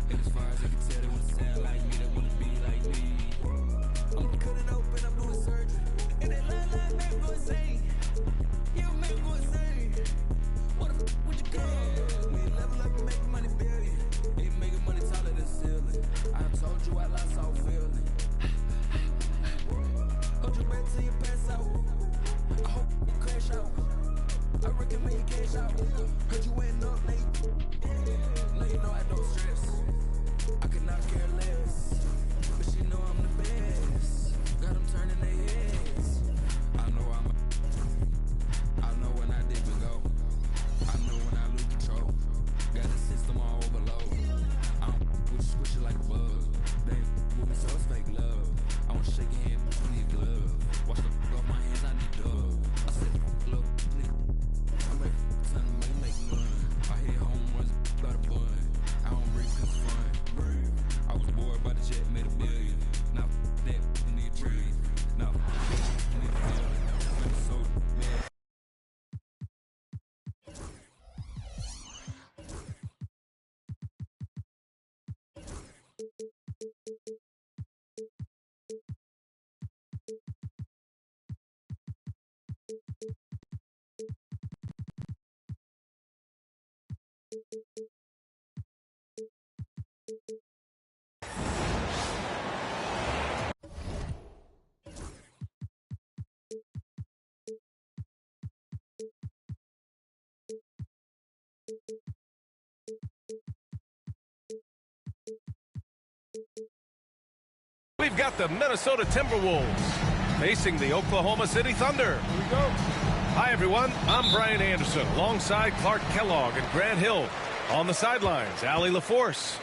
And as far as I can tell, they wanna sound like me, they wanna be like me. I'm cutting open, I'm doing surgery. And that line make me go insane. You make me go insane. What the f would you call? We level up and make money billion. Ain't making money taller than ceiling. I told you I lost all feeling. Hold your breath till you pass out. I hope you crash out. I recommend you cash out. Heard you end up late. Now you know I don't stress. I could not care less. But she know I'm the best. Got them turning their heads. I know when I did go. I know when I lose control. Got the system all overload. I don't squish it like a bug. They with me, so it's fake love. I want to shake your hand, I need a glove. Watch the off my hands, I need dub. I said, look, nigga. I make time to make none. I hit home runs, got a bun. I don't breathe we've got the Minnesota Timberwolves facing the Oklahoma City Thunder. Here we go. Hi, everyone. I'm Brian Anderson alongside Clark Kellogg and Grant Hill. On the sidelines, Allie LaForce.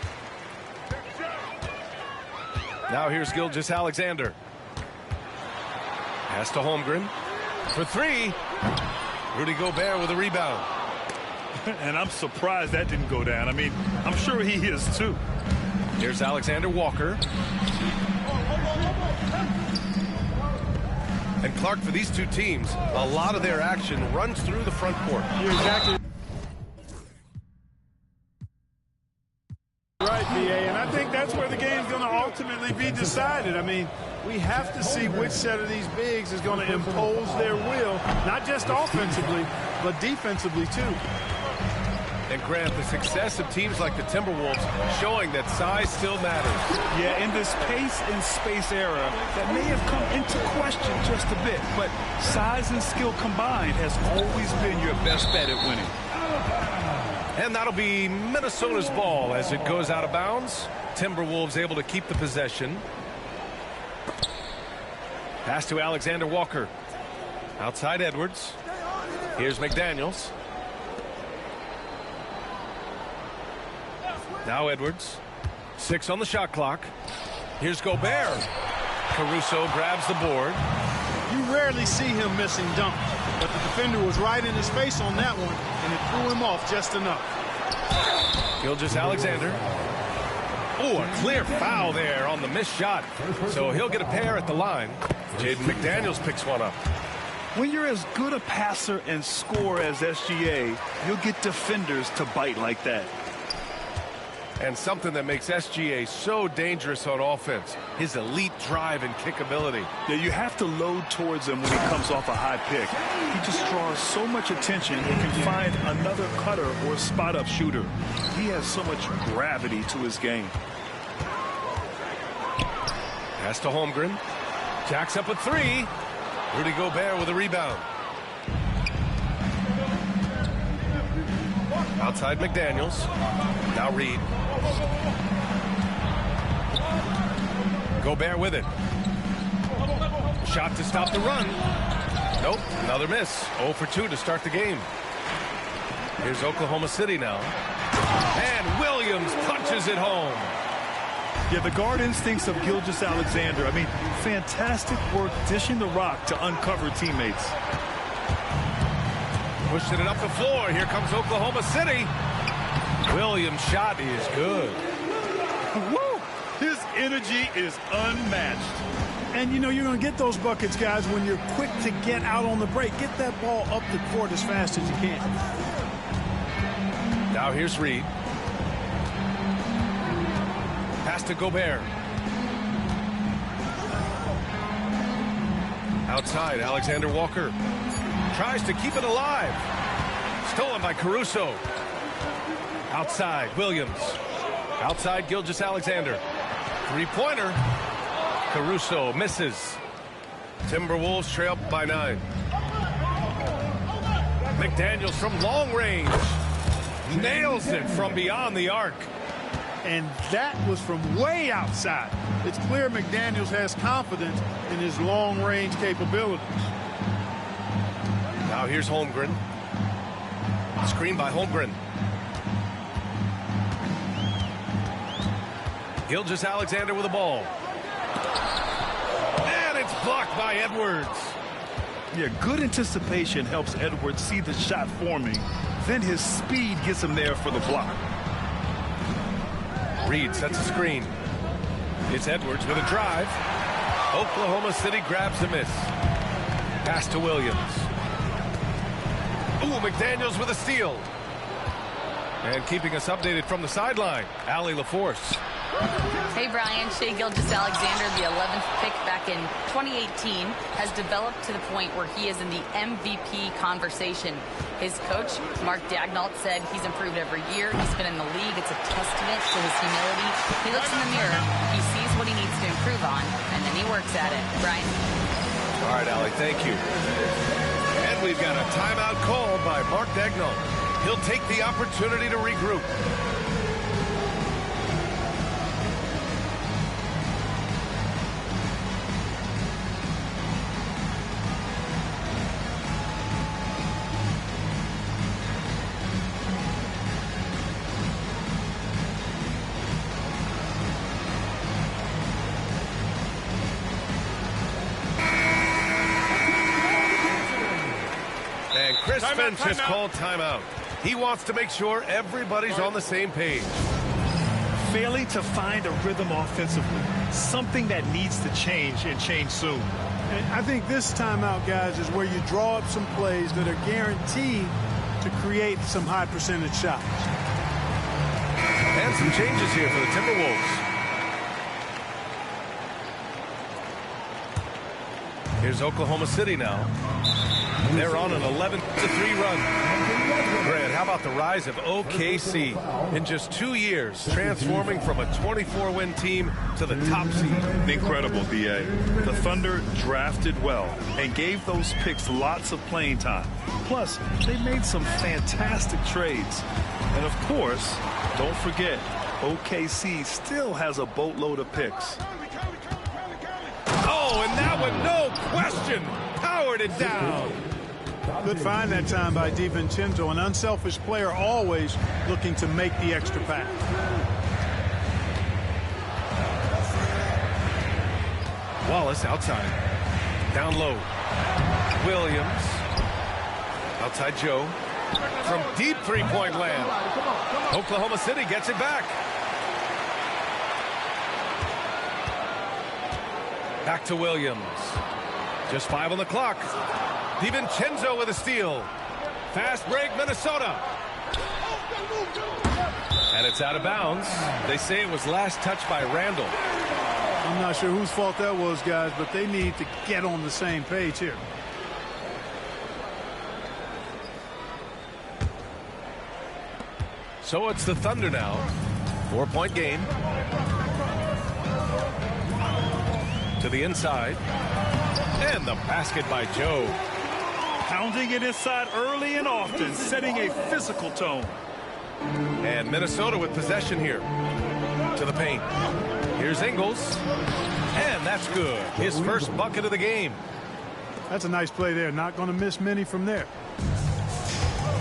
Now here's Gilgeous-Alexander. Pass to Holmgren. For three. Rudy Gobert with a rebound. And I'm surprised that didn't go down. I mean, I'm sure he is too. Here's Alexander Walker. And Clark, for these two teams, a lot of their action runs through the front court. You're exactly right, BA, and I think that's where the game's going to ultimately be decided. I mean, we have to see which set of these bigs is going to impose their will, not just offensively, but defensively too. And Grant, the success of teams like the Timberwolves showing that size still matters. Yeah, in this pace and space era, that may have come into question just a bit, but size and skill combined has always been your best bet at winning. And that'll be Minnesota's ball as it goes out of bounds. Timberwolves able to keep the possession. Pass to Alexander Walker. Outside Edwards. Here's McDaniels. Now Edwards. 6 on the shot clock. Here's Gobert. Caruso grabs the board. You rarely see him missing dunks, but the defender was right in his face on that one, and it threw him off just enough. Gilgeous-Alexander. Oh, a clear foul there on the missed shot. So he'll get a pair at the line. Jaden McDaniels picks one up. When you're as good a passer and scorer as SGA, you'll get defenders to bite like that. And something that makes SGA so dangerous on offense, his elite drive and kick ability. Yeah, you have to load towards him when he comes off a high pick. He just draws so much attention he can find another cutter or spot-up shooter. He has so much gravity to his game. Pass to Holmgren. Jacks up a three. Rudy Gobert with a rebound. Outside McDaniels. Now Reed. Gobert with it. Shot to stop the run. Nope, another miss. 0 for 2 to start the game. Here's Oklahoma City now. And Williams punches it home. Yeah, the guard instincts of Gilgeous-Alexander. I mean, fantastic work dishing the rock to uncover teammates. Pushing it up the floor. Here comes Oklahoma City. Williams' shot is good. Woo! His energy is unmatched. And, you know, you're going to get those buckets, guys, when you're quick to get out on the break. Get that ball up the court as fast as you can. Now here's Reed. Pass to Gobert. Outside, Alexander Walker. Tries to keep it alive. Stolen by Caruso. Outside, Williams. Outside, Gilgeous-Alexander. Three-pointer. Caruso misses. Timberwolves trail by 9. McDaniels from long range. Nails it from beyond the arc. And that was from way outside. It's clear McDaniels has confidence in his long-range capabilities. Now here's Holmgren. Screen by Holmgren. Gilgeous-Alexander with the ball. And it's blocked by Edwards. Yeah, good anticipation helps Edwards see the shot forming. Then his speed gets him there for the block. Reed sets a screen. It's Edwards with a drive. Oklahoma City grabs a miss. Pass to Williams. Ooh, McDaniels with a steal. And keeping us updated from the sideline, Allie LaForce. Hey, Brian. Shai Gilgeous-Alexander, the 11th pick back in 2018, has developed to the point where he is in the MVP conversation. His coach, Mark Daigneault, said he's improved every year. He's been in the league. It's a testament to his humility. He looks in the mirror, he sees what he needs to improve on, and then he works at it. Brian? All right, Allie, thank you. And we've got a timeout called by Mark Daigneault. He'll take the opportunity to regroup. Chris Finch has called timeout. He wants to make sure everybody's on the same page. Failing to find a rhythm offensively, something that needs to change and change soon. And I think this timeout, guys, is where you draw up some plays that are guaranteed to create some high percentage shots. And some changes here for the Timberwolves. Here's Oklahoma City now. They're on an 11-3 run. Grant, how about the rise of OKC in just 2 years, transforming from a 24-win team to the top seed? Incredible, B.A. The Thunder drafted well and gave those picks lots of playing time. Plus, they made some fantastic trades. And of course, don't forget, OKC still has a boatload of picks. Oh, and that one, no question, powered it down. Good find that time by DiVincenzo, an unselfish player always looking to make the extra pass. Wallace outside. Down low. Williams. Outside Joe. From deep three-point land. Oklahoma City gets it back. Back to Williams. Just 5 on the clock. DiVincenzo with a steal. Fast break, Minnesota. And it's out of bounds. They say it was last touched by Randall. I'm not sure whose fault that was, guys, but they need to get on the same page here. So it's the Thunder now. 4-point game. To the inside. And the basket by Joe. Pounding it inside early and often, setting a physical tone. And Minnesota with possession here. To the paint. Here's Ingles. And that's good. His first bucket of the game. That's a nice play there. Not going to miss many from there.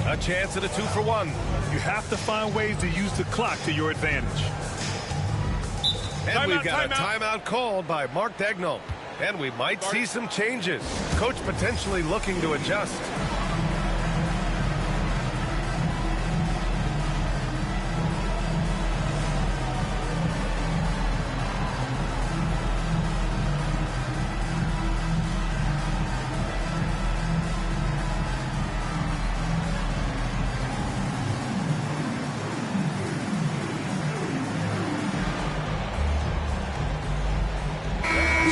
A chance at a 2-for-1. You have to find ways to use the clock to your advantage. And we've got a timeout called by Mark Daigneault. And we might see some changes. Coach potentially looking to adjust.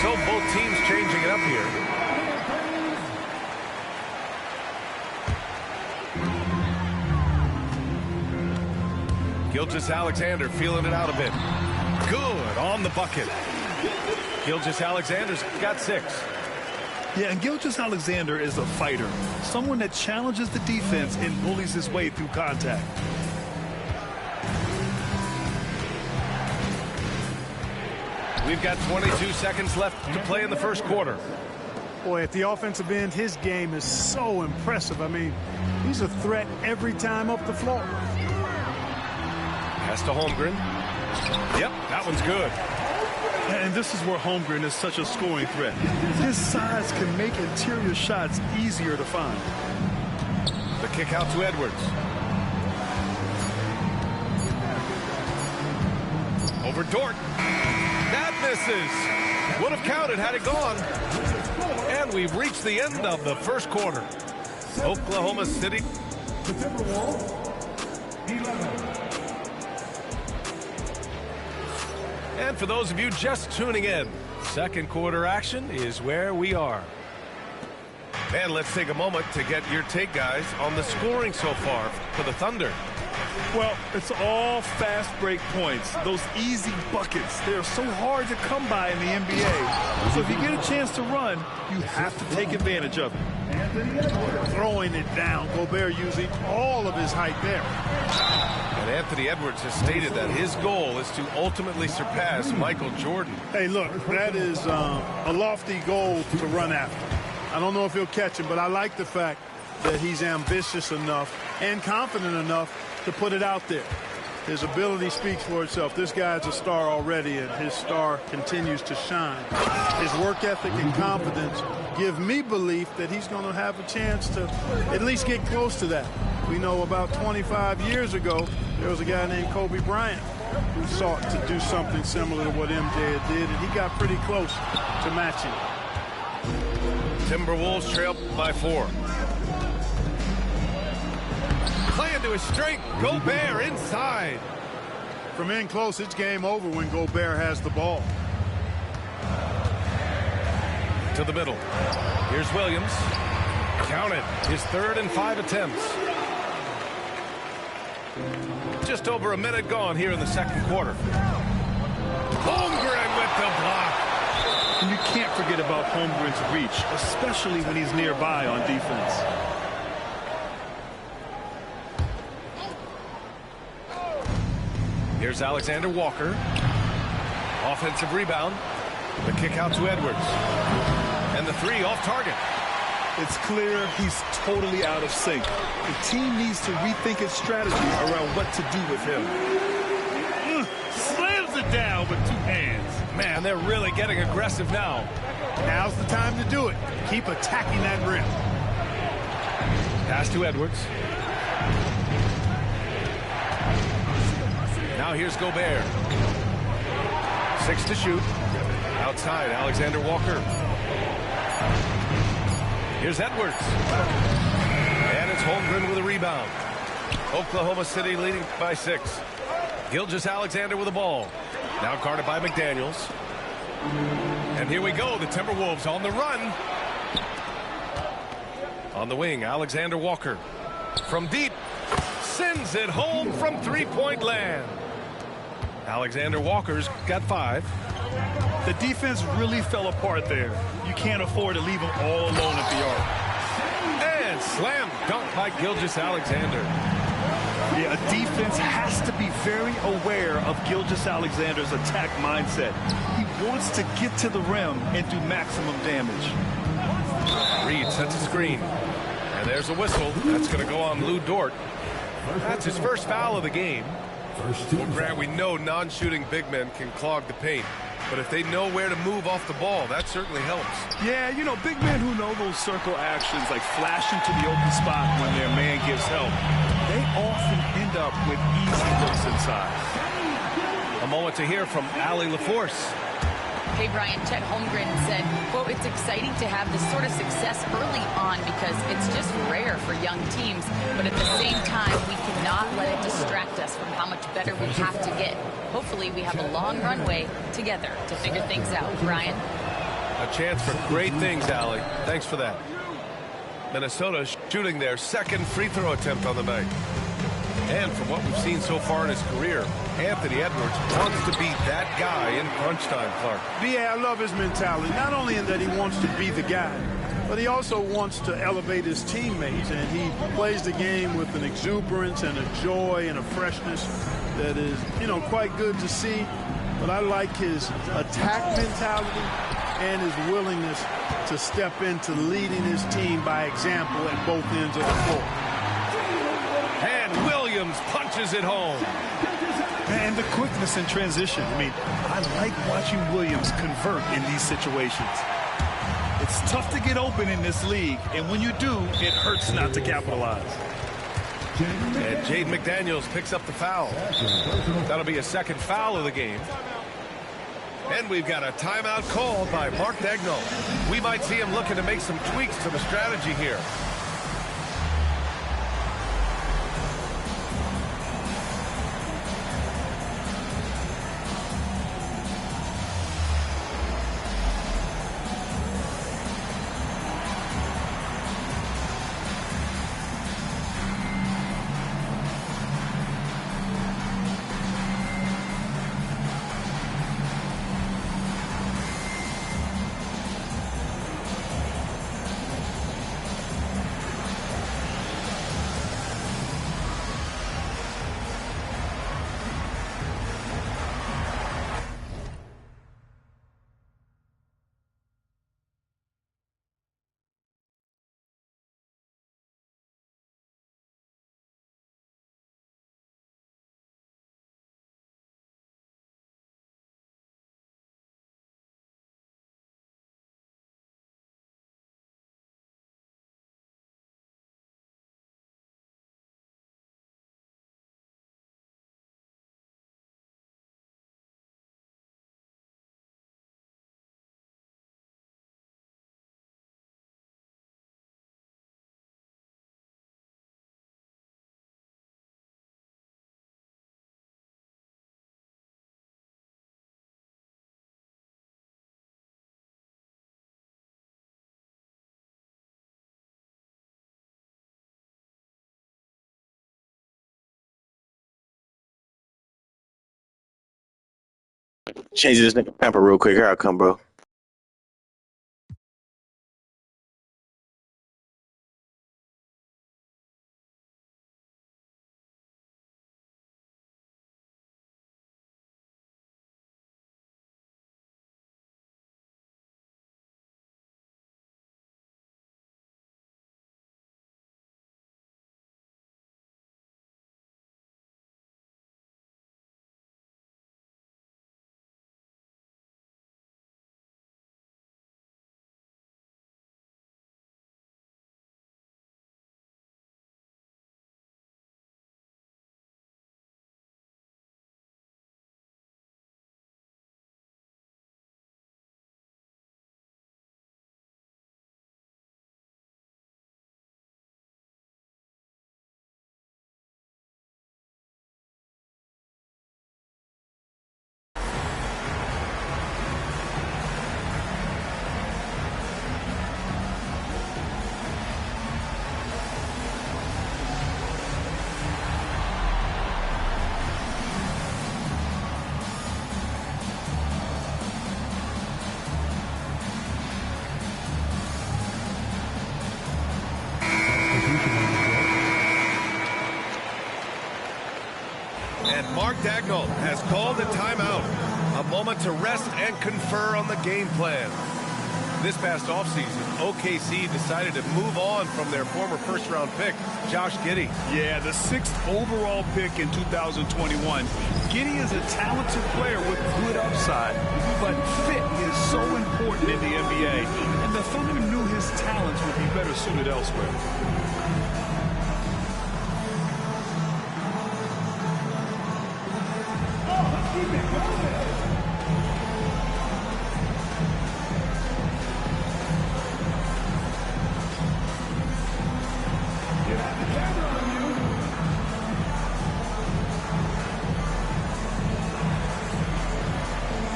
So both teams changing it up here. Gilgeous-Alexander feeling it out a bit. Good on the bucket. Gilgeous-Alexander's got 6. Yeah, and Gilgeous-Alexander is a fighter. Someone that challenges the defense and bullies his way through contact. We've got 22 seconds left to play in the first quarter. Boy, at the offensive end, his game is so impressive. I mean, he's a threat every time up the floor. Pass to Holmgren. Yep, that one's good. And this is where Holmgren is such a scoring threat. His size can make interior shots easier to find. The kick out to Edwards. Over Dort. That misses. Would have counted had it gone. And we've reached the end of the first quarter. Oklahoma City. And for those of you just tuning in, second quarter action is where we are. And let's take a moment to get your take, guys, on the scoring so far for the Thunder. Well, it's all fast break points. Those easy buckets, they're so hard to come by in the NBA. So if you get a chance to run, you have to take advantage of it. Throwing it down, Gobert using all of his height there. And Anthony Edwards has stated that his goal is to ultimately surpass Michael Jordan. Hey, look, that is a lofty goal to run after. I don't know if he'll catch him, but I like the fact that he's ambitious enough and confident enough to put it out there. His ability speaks for itself. This guy's a star already, and his star continues to shine. His work ethic and confidence give me belief that he's going to have a chance to at least get close to that. We know about 25 years ago, there was a guy named Kobe Bryant who sought to do something similar to what MJ did, and he got pretty close to matching. Timberwolves trail by 4. Playing to his strength. Gobert inside. From in close, it's game over when Gobert has the ball. To the middle. Here's Williams. Count it. His 3rd and 5 attempts. Just over a minute gone here in the second quarter. Holmgren with the block. And you can't forget about Holmgren's reach, especially when he's nearby on defense. Here's Alexander Walker. Offensive rebound. The kick out to Edwards. And the 3 off target. It's clear he's totally out of sync. The team needs to rethink its strategy around what to do with him. Slams it down with 2 hands. Man, they're really getting aggressive now. Now's the time to do it. Keep attacking that rim. Pass to Edwards. Now here's Gobert. 6 to shoot. Outside, Alexander Walker. Here's Edwards. And it's Holmgren with a rebound. Oklahoma City leading by 6. Gilgeous-Alexander with the ball. Now guarded by McDaniels. And here we go. The Timberwolves on the run. On the wing, Alexander Walker. From deep. Sends it home from 3-point land. Alexander Walker's got 5. The defense really fell apart there. You can't afford to leave them all alone at the arc. And slam dunk by Gilgeous-Alexander. Yeah, a defense has to be very aware of Gilgeous-Alexander's attack mindset. He wants to get to the rim and do maximum damage. Reed sets a screen. And there's a whistle. That's going to go on Lou Dort. That's his first foul of the game. Well, Grant, we know non-shooting big men can clog the paint. But if they know where to move off the ball, that certainly helps. Yeah, you know, big men who know those circle actions, like flashing to the open spot when their man gives help, they often end up with easy looks inside. A moment to hear from Allie LaForce. Hey, Brian, Chet Holmgren said, quote, it's exciting to have this sort of success early on because it's just rare for young teams. But at the same time, we cannot let it distract us from how much better we have to get. Hopefully, we have a long runway together to figure things out. Brian? A chance for great things, Allie. Thanks for that. Minnesota shooting their 2nd free throw attempt on the night. And from what we've seen so far in his career, Anthony Edwards wants to be that guy in crunch time, Clark. Yeah, I love his mentality. Not only in that he wants to be the guy, but he also wants to elevate his teammates. And he plays the game with an exuberance and a joy and a freshness that is, you know, quite good to see. But I like his attack mentality and his willingness to step into leading his team by example at both ends of the floor. And Williams punches it home. And the quickness in transition. I mean, I like watching Williams convert in these situations. It's tough to get open in this league, and when you do, it hurts not to capitalize. And Jaden McDaniels picks up the foul. That'll be a 2nd foul of the game. And we've got a timeout called by Mark Daigneault. We might see him looking to make some tweaks to the strategy here. Change this nigga pamper real quick. Here I come, bro. And Mark Daigneault has called a timeout. A moment to rest and confer on the game plan. This past offseason, OKC decided to move on from their former first-round pick, Josh Giddey. Yeah, the 6th overall pick in 2021. Giddey is a talented player with good upside, but fit is so important in the NBA, and the Thunder knew his talents would be better suited elsewhere.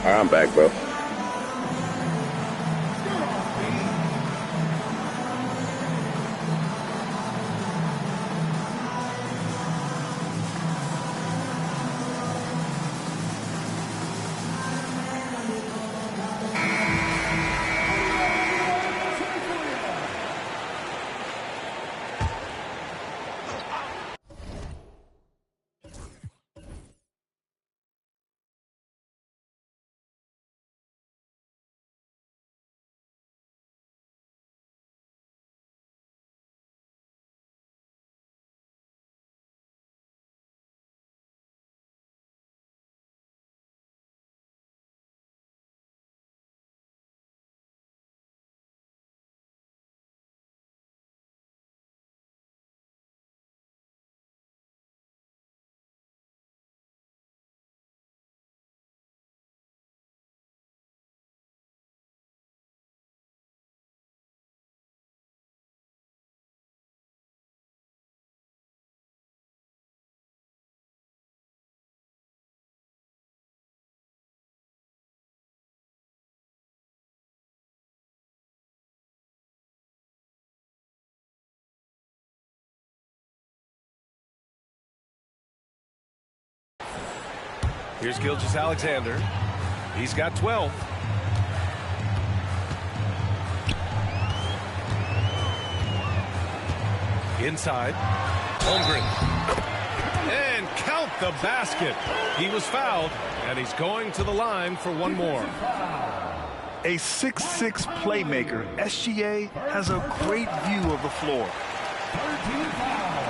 All right, I'm back, bro. Here's Gilgeous-Alexander. He's got 12. Inside. Holmgren. And count the basket. He was fouled, and he's going to the line for one more. A 6'6" playmaker, SGA has a great view of the floor.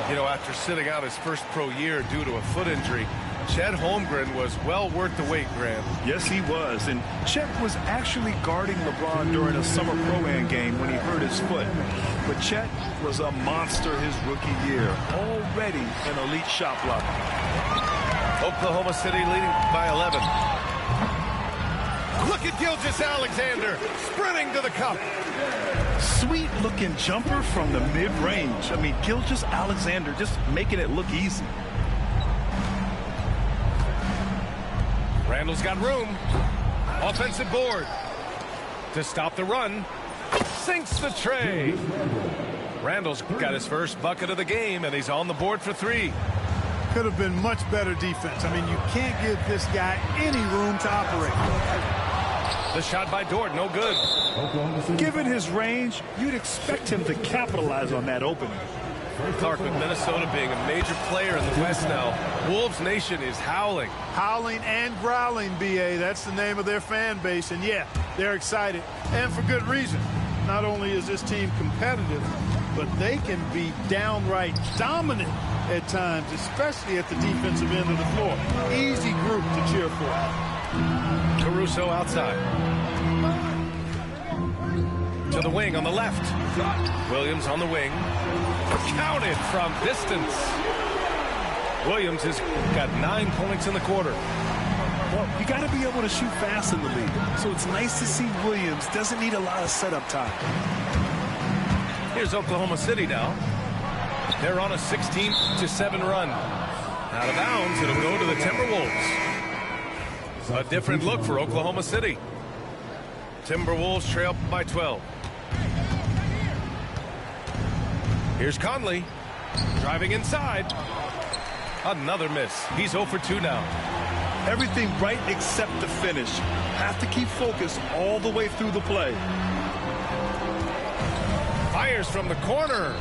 You know, after sitting out his first pro year due to a foot injury, Chet Holmgren was well worth the wait, Graham. Yes, he was. And Chet was actually guarding LeBron during a summer pro-am game when he hurt his foot. But Chet was a monster his rookie year. Already an elite shot blocker. Oklahoma City leading by 11. Look at Gilgeous-Alexander sprinting to the cup. Sweet-looking jumper from the mid-range. I mean, Gilgeous-Alexander just making it look easy. Randall's got room. Offensive board. To stop the run. Sinks the tray. Randall's got his first bucket of the game, and he's on the board for 3. Could have been much better defense. I mean, you can't give this guy any room to operate. The shot by Dort, no good. Given his range, you'd expect him to capitalize on that opening. Clark, with Minnesota being a major player in the West now, Wolves Nation is howling. Howling and growling, B.A. That's the name of their fan base. And, yeah, they're excited. And for good reason. Not only is this team competitive, but they can be downright dominant at times, especially at the defensive end of the floor. Easy group to cheer for. Caruso outside. To the wing on the left. Williams on the wing. Counted from distance. Williams has got 9 points in the quarter. Well, you got to be able to shoot fast in the league. So it's nice to see Williams doesn't need a lot of setup time. Here's Oklahoma City now. They're on a 16-7 run. Out of bounds, it'll go to the Timberwolves. A different look for Oklahoma City. Timberwolves trail by 12. Here's Conley. Driving inside. Another miss. He's 0 for 2 now. Everything right except the finish. Have to keep focused all the way through the play. Fires from the corner.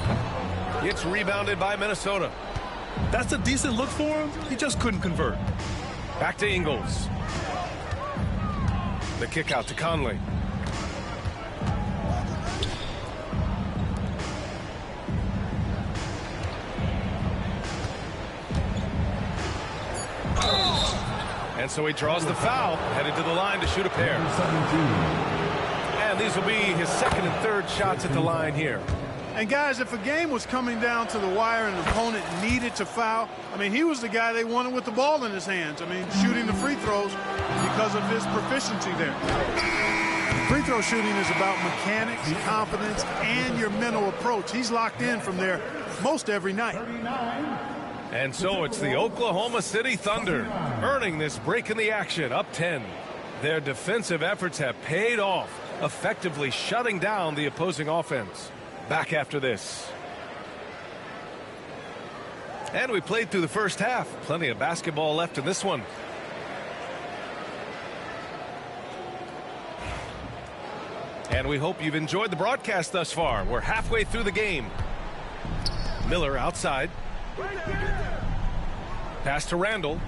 It's rebounded by Minnesota. That's a decent look for him. He just couldn't convert. Back to Ingles. The kick out to Conley. And so he draws the foul, headed to the line to shoot a pair. And these will be his second and third shots at the line here. And, guys, if a game was coming down to the wire and an opponent needed to foul, I mean, he was the guy they wanted with the ball in his hands. I mean, shooting the free throws because of his proficiency there. Free throw shooting is about mechanics, confidence, and your mental approach. He's locked in from there most every night. And so it's the Oklahoma City Thunder earning this break in the action, up 10. Their defensive efforts have paid off, effectively shutting down the opposing offense. Back after this. And we played through the first half. Plenty of basketball left in this one. And we hope you've enjoyed the broadcast thus far. We're halfway through the game. Miller outside. Pass to Randall.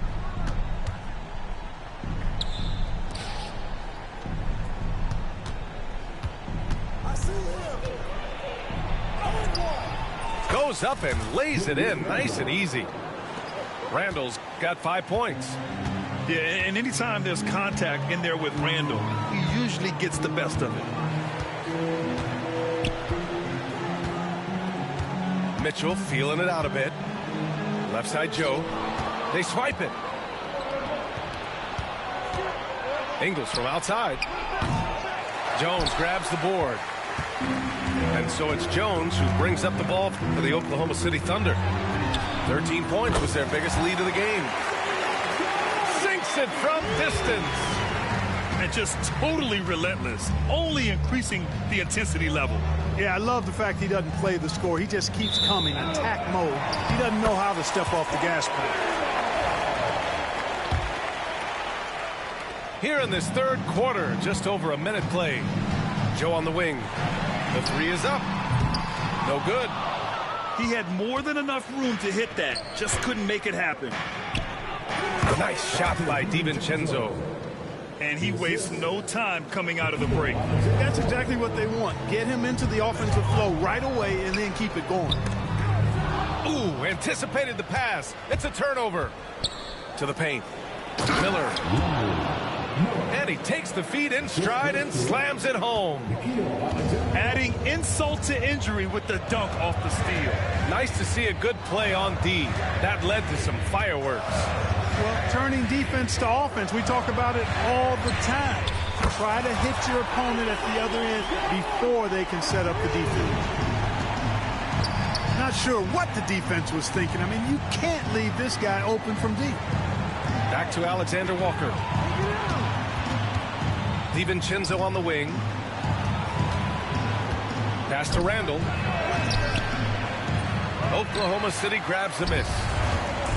Goes up and lays it in nice and easy. Randall's got 5 points. Yeah, and anytime there's contact in there with Randall, he usually gets the best of it. Mitchell feeling it out a bit. Left side Joe. They swipe it. Ingles from outside. Jones grabs the board. And so it's Jones who brings up the ball for the Oklahoma City Thunder. 13 points was their biggest lead of the game. Sinks it from distance. And just totally relentless, only increasing the intensity level. Yeah, I love the fact he doesn't play the score. He just keeps coming, attack mode. He doesn't know how to step off the gas pedal. Here in this third quarter, just over a minute played. Joe on the wing. The three is up. No good. He had more than enough room to hit that. Just couldn't make it happen. Nice shot by DiVincenzo. And he wastes no time coming out of the break. That's exactly what they want. Get him into the offensive flow right away and then keep it going. Ooh, anticipated the pass. It's a turnover. To the paint. Miller. And he takes the feed in stride and slams it home. Adding insult to injury with the dunk off the steal. Nice to see a good play on D. That led to some fireworks. Well, turning defense to offense, we talk about it all the time. Try to hit your opponent at the other end before they can set up the defense. Not sure what the defense was thinking. I mean, you can't leave this guy open from deep. Back to Alexander Walker. DiVincenzo on the wing. Pass to Randall. Oklahoma City grabs the miss.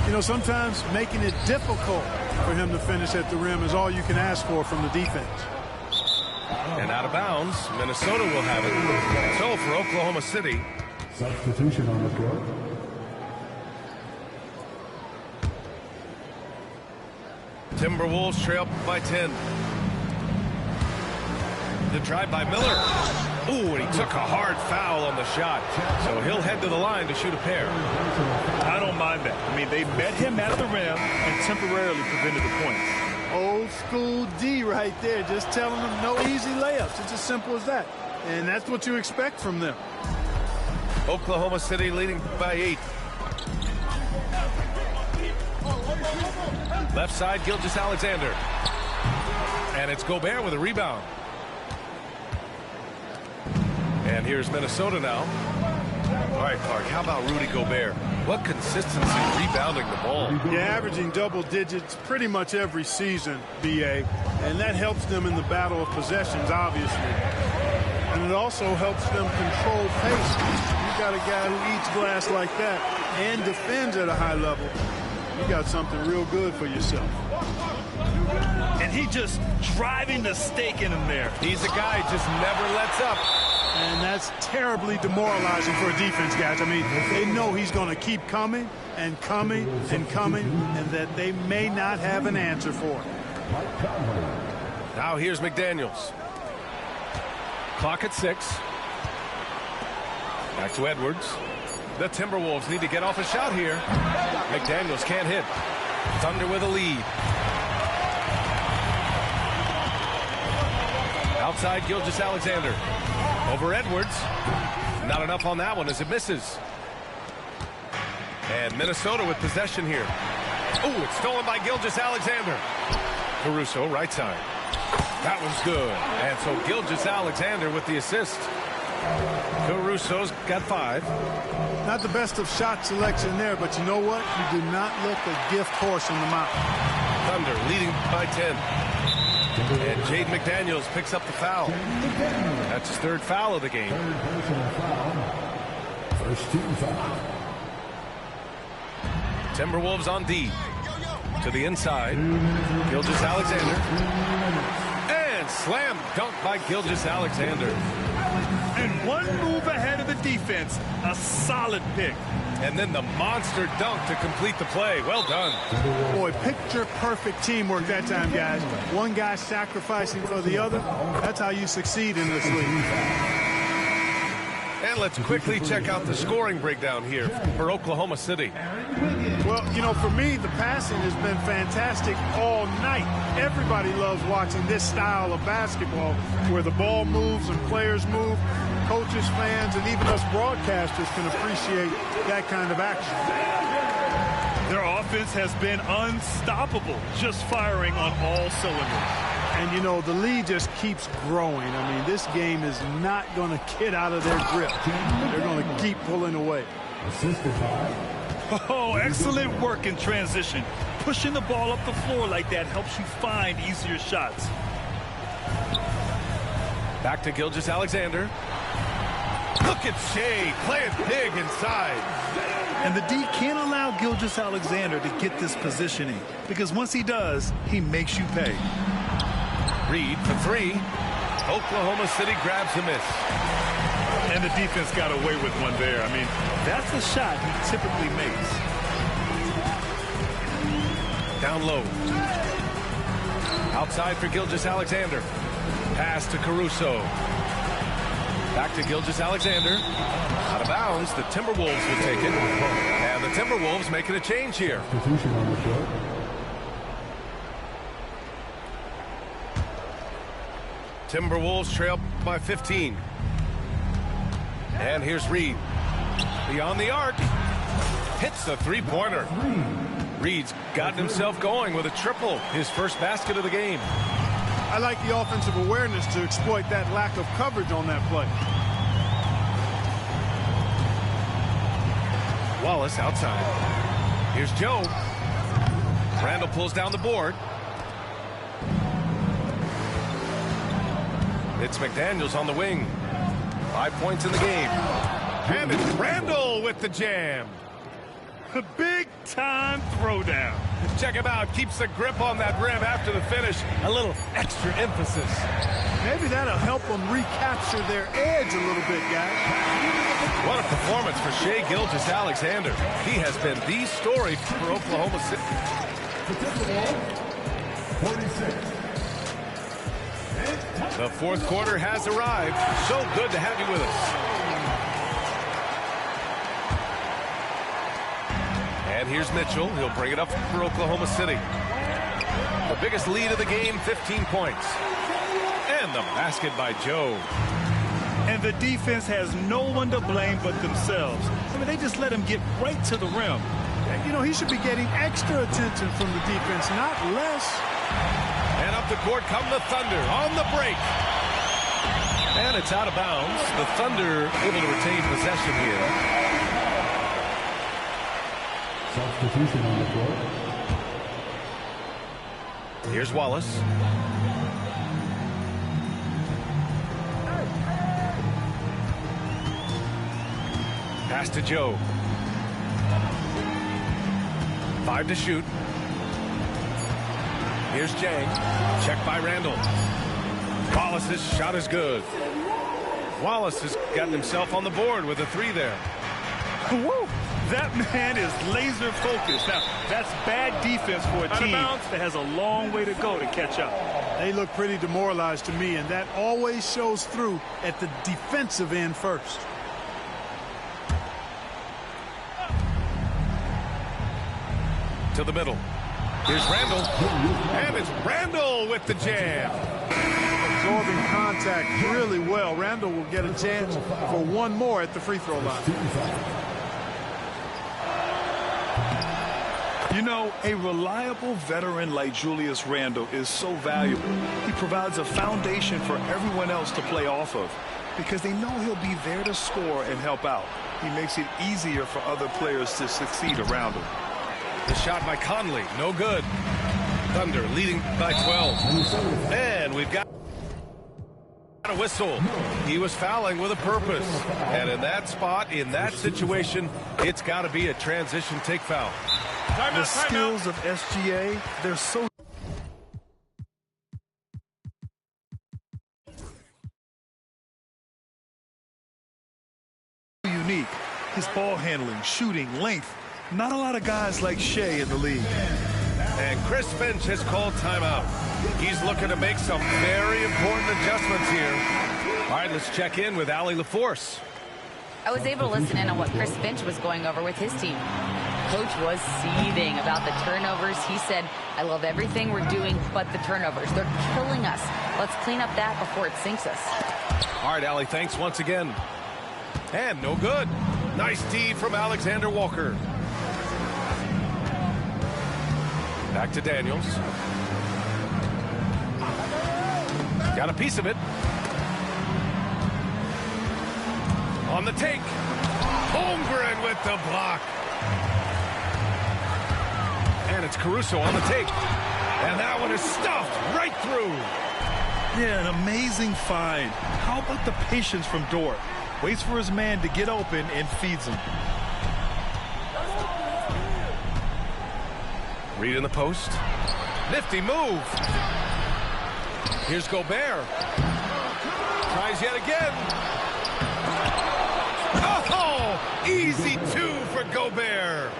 You know, sometimes making it difficult for him to finish at the rim is all you can ask for from the defense. And out of bounds, Minnesota will have it. So for Oklahoma City. Substitution on the court. Timberwolves trail by 10. The drive by Miller. Ooh, and he took a hard foul on the shot. So he'll head to the line to shoot a pair. I don't mind that. I mean, they met him at the rim and temporarily prevented the points. Old school D right there, just telling them no easy layups. It's as simple as that. And that's what you expect from them. Oklahoma City leading by 8. Left side, Gilgeous-Alexander. And it's Gobert with a rebound. And here's Minnesota now. All right, Clark, how about Rudy Gobert? What consistency rebounding the ball. Yeah, averaging double digits pretty much every season, BA. And that helps them in the battle of possessions, obviously. And it also helps them control pace. You got a guy who eats glass like that and defends at a high level. You got something real good for yourself. And he just driving the stake in him there. He's a guy who just never lets up. And that's terribly demoralizing for a defense, guys. I mean, they know he's going to keep coming and coming and coming, and that they may not have an answer for it. Now here's McDaniels. Clock at 6. Back to Edwards. The Timberwolves need to get off a shot here. McDaniels can't hit. Thunder with a lead. Outside, Gilgeous-Alexander. Over Edwards. Not enough on that one as it misses. And Minnesota with possession here. Oh, it's stolen by Gilgeous-Alexander. Caruso, right side. That one's good. And so Gilgeous-Alexander with the assist. Caruso's got 5. Not the best of shot selection there, but you know what? You do not look a gift horse on the mountain. Thunder leading by 10. And Jaden McDaniels picks up the foul. That's his 3rd foul of the game. First team foul. Timberwolves on D. To the inside. Gilgeous-Alexander. And slam dunk by Gilgeous-Alexander. And one move ahead of the defense. A solid pick. And then the monster dunk to complete the play. Well done. Boy, picture perfect teamwork that time, guys. One guy sacrificing for the other. That's how you succeed in this league. And let's quickly check out the scoring breakdown here for Oklahoma City. Well, you know, for me, the passing has been fantastic all night. Everybody loves watching this style of basketball where the ball moves and players move. Coaches, fans, and even us broadcasters can appreciate that kind of action. Their offense has been unstoppable, just firing on all cylinders. And, you know, the lead just keeps growing. I mean, this game is not going to get out of their grip. They're going to keep pulling away. Oh, excellent work in transition. Pushing the ball up the floor like that helps you find easier shots. Back to Gilgeous-Alexander. Look at Shea playing big inside. And the D can't allow Gilgeous-Alexander to get this positioning, because once he does, he makes you pay. Reed for 3. Oklahoma City grabs the miss. And the defense got away with one there. I mean, that's the shot he typically makes. Down low. Outside for Gilgeous-Alexander. Pass to Caruso. Back to Gilgeous-Alexander. Out of bounds. The Timberwolves will take it. And the Timberwolves making a change here. Timberwolves trail by 15. And here's Reed. Beyond the arc. Hits the 3-pointer. Reed's gotten himself going with a triple. His first basket of the game. I like the offensive awareness to exploit that lack of coverage on that play. Wallace outside. Here's Joe. Randall pulls down the board. It's McDaniels on the wing. 5 points in the game. And it's Randall with the jam. A big big-time throwdown. Check him out. Keeps the grip on that rim after the finish. A little extra emphasis. Maybe that'll help them recapture their edge a little bit, guys. What a performance for Shai Gilgeous-Alexander. He has been the story for Oklahoma City. 46. The fourth quarter has arrived. So good to have you with us. And here's Mitchell. He'll bring it up for Oklahoma City. The biggest lead of the game, 15 points. And the basket by Joe. And the defense has no one to blame but themselves. I mean, they just let him get right to the rim. You know, he should be getting extra attention from the defense, not less. And up the court come the Thunder on the break. And it's out of bounds. The Thunder able to retain possession here. Substitution on the court. Here's Wallace. Pass to Joe. 5 to shoot. Here's Jang. Check by Randall. Wallace's shot is good. Wallace has gotten himself on the board with a 3 there. Woo! That man is laser focused. Now, that's bad defense for a team that has a long way to go to catch up. They look pretty demoralized to me, and that always shows through at the defensive end first. To the middle. Here's Randall. And it's Randall with the jam. Absorbing contact really well. Randall will get a chance for one more at the free throw line. You know, a reliable veteran like Julius Randle is so valuable. He provides a foundation for everyone else to play off of because they know he'll be there to score and help out. He makes it easier for other players to succeed around him. The shot by Conley, no good. Thunder leading by 12. And we've got a whistle. He was fouling with a purpose. And in that spot, in that situation, it's got to be a transition take foul. The skills of SGA, they're so unique. His ball handling, shooting, length. Not a lot of guys like Shai in the league. And Chris Finch has called timeout. He's looking to make some very important adjustments here. All right, let's check in with Allie LaForce. I was able to listen in on what Chris Finch was going over with his team. Coach was seething about the turnovers. He said, I love everything we're doing but the turnovers. They're killing us. Let's clean up that before it sinks us. All right, Allie, thanks once again. And no good. Nice D from Alexander Walker. Back to Daniels. Got a piece of it. On the take. Holmgren with the block. And it's Caruso on the take. And that one is stuffed right through. Yeah, an amazing find. How about the patience from Dort? Waits for his man to get open and feeds him. Reed in the post. Nifty move. Here's Gobert. Tries yet again. Oh, easy 2 for Gobert.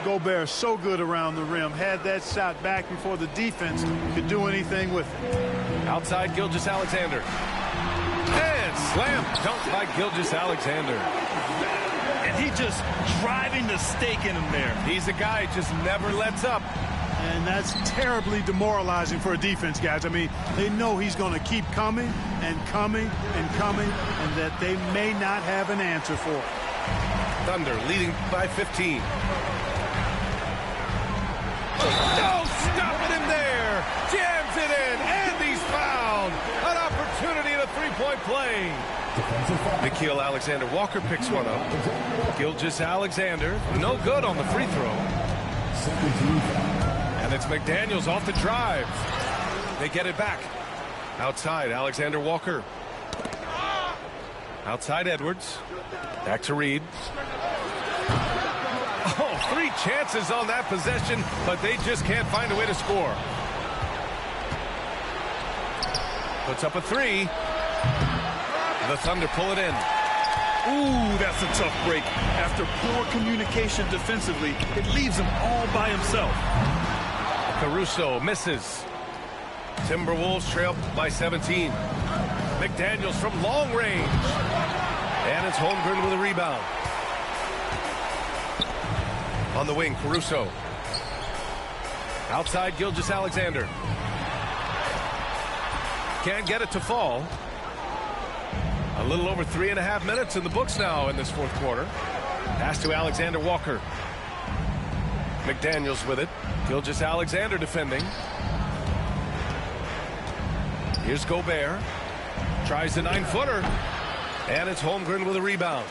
Gobert so good around the rim. Had that shot back before the defense could do anything with it. Outside Gilgeous-Alexander. And slam dunk by Gilgeous-Alexander. And he just driving the stake in him there. He's a guy who just never lets up. And that's terribly demoralizing for a defense, guys. I mean, they know he's going to keep coming and coming and coming, and that they may not have an answer for it. Thunder leading by 15. No stopping him there. Jams it in, and he's fouled. An opportunity in a three-point play. Nickeil Alexander-Walker picks one up. Gilgeous-Alexander, no good on the free throw. And it's McDaniels off the drive. They get it back. Outside, Alexander-Walker. Outside Edwards. Back to Reed. Oh, 3 chances on that possession, but they just can't find a way to score. Puts up a 3. The Thunder pull it in. Ooh, that's a tough break. After poor communication defensively, it leaves him all by himself. Caruso misses. Timberwolves trail by 17. McDaniels from long range. And it's Holmgren with a rebound. On the wing, Caruso. Outside, Gilgeous-Alexander. Can't get it to fall. A little over 3.5 minutes in the books now in this fourth quarter. Pass to Alexander Walker. McDaniels with it. Gilgeous-Alexander defending. Here's Gobert. Tries the 9-footer. And it's Holmgren with a rebound.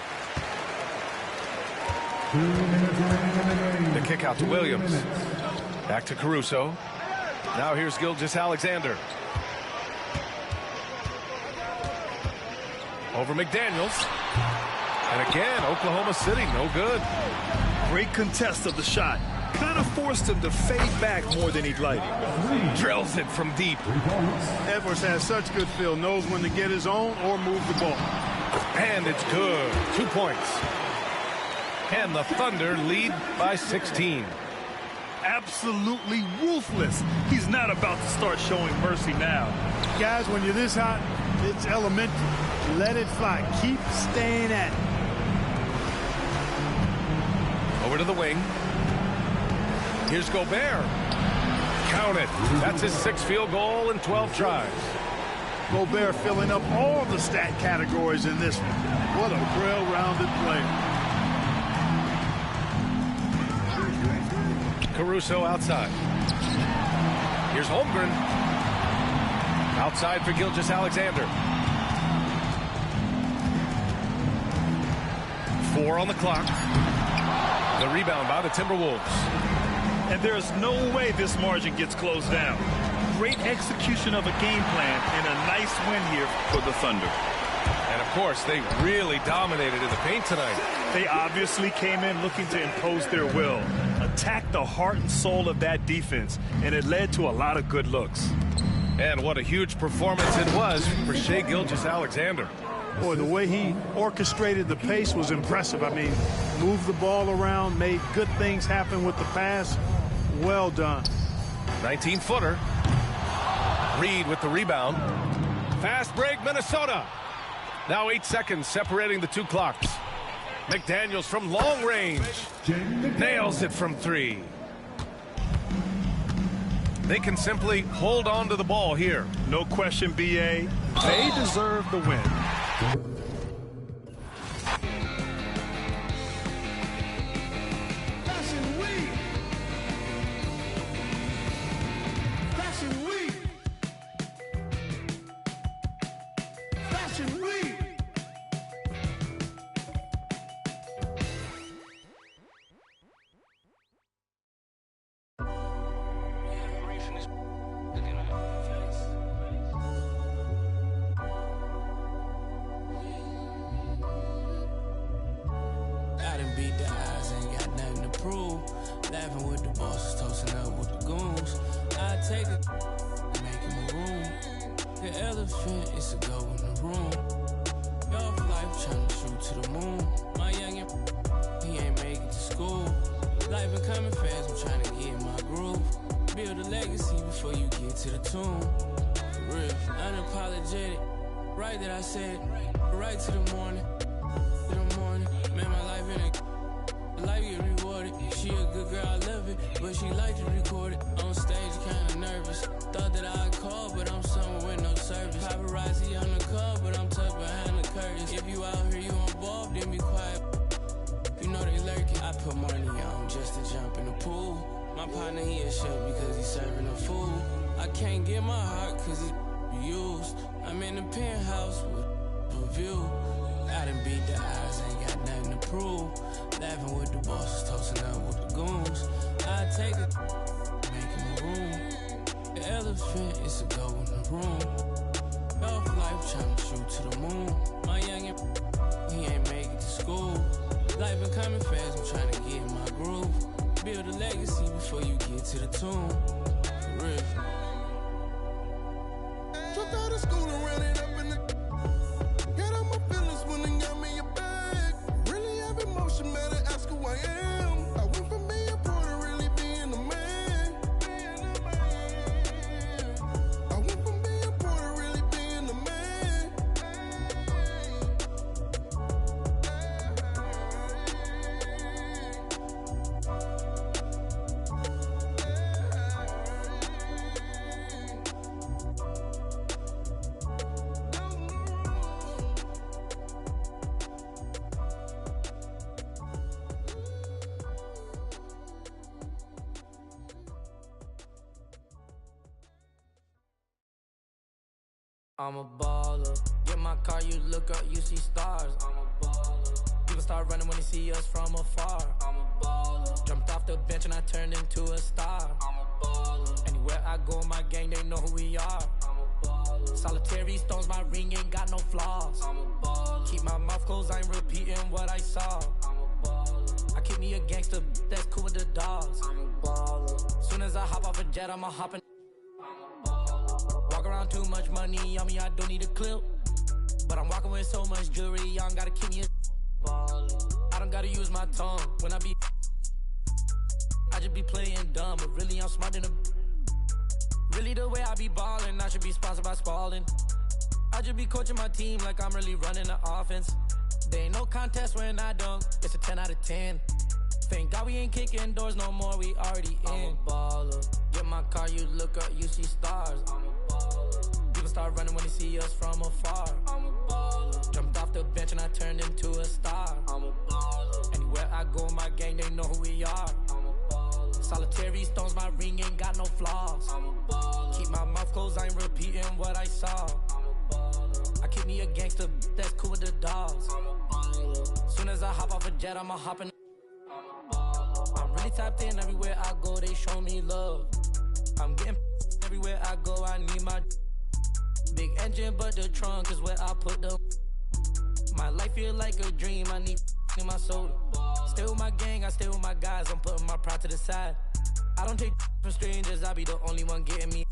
The kick out to Williams. Back to Caruso. Now here's Gilgeous-Alexander. Over McDaniels. And again, Oklahoma City, no good. Great contest of the shot. Kind of forced him to fade back more than he'd like. Drills it from deep. Edwards has such good feel, knows when to get his own or move the ball. And it's good. 2 points. And the Thunder lead by 16. Absolutely ruthless. He's not about to start showing mercy now. Guys, when you're this hot, it's elementary. Let it fly. Keep staying at it. Over to the wing. Here's Gobert. Count it. That's his 6th field goal in 12 tries. Gobert filling up all the stat categories in this one. What a well-rounded player. Caruso outside. Here's Holmgren. Outside for Gilgeous-Alexander. 4 on the clock. The rebound by the Timberwolves. And there's no way this margin gets closed down. Great execution of a game plan and a nice win here for the Thunder. And of course, they really dominated in the paint tonight. They obviously came in looking to impose their will, attack the heart and soul of that defense, and it led to a lot of good looks. And what a huge performance it was for Shai Gilgeous-Alexander. Boy, the way he orchestrated the pace was impressive. I mean, moved the ball around, made good things happen with the pass. Well done. 19-footer. Reed with the rebound. Fast break, Minnesota. Now 8 seconds separating the 2 clocks. McDaniels from long range. Nails it from 3. They can simply hold on to the ball here. No question, BA. They deserve the win. Life been coming fast, I'm trying to get in my groove. Build a legacy before you get to the tomb. For real. Dropped out of school and ran it up in the. Got out my feelings when they got me a bag. Really have emotion, matter, ask who I am. I went from being poor to really being a man. I went from being poor to really being a man. I'm a baller. Get my car, you look up, you see stars. I'm a baller. People start running when they see us from afar. I'm a baller. Jumped off the bench and I turned into a star. I'm a baller. Anywhere I go in my gang, they know who we are. I'm a baller. Solitary stones, my ring ain't got no flaws. I'm a baller. Keep my mouth closed, I ain't repeating what I saw. I'm a baller. I keep me a gangster, that's cool with the dogs. I'm a baller. Soon as I hop off a jet, I'ma hop in. Walk around too much money on me, I don't need a clip. But I'm walking with so much jewelry, y'all gotta keep me a ballin'. I don't gotta use my tongue when I just be playing dumb, but really I'm smart than a. Really the way I be ballin', I should be sponsored by Spalding. I just be coaching my team like I'm really running the offense. There ain't no contest when I dunk, it's a 10 out of 10. Thank God we ain't kicking doors no more, we already in. I'm a baller. Get my car, you look up, you see stars. I'm a baller. People start running when they see us from afar. I'm a baller. Jumped off the bench and I turned into a star. I'm a baller. Anywhere I go in my gang, they know who we are. I'm a baller. Solitary stones, my ring ain't got no flaws. I'm a baller. Keep my mouth closed, I ain't repeating what I saw. I'm a baller. I keep me a gangster, that's cool with the dogs. I'm a baller. Soon as I hop off a jet, I'ma hop in. I'm really tapped in everywhere I go, they show me love. I'm getting everywhere I go, I need my big engine, but the trunk is where I put the. My life feel like a dream, I need in my soul. Stay with my gang, I stay with my guys, I'm putting my pride to the side. I don't take from strangers, I be the only one getting me.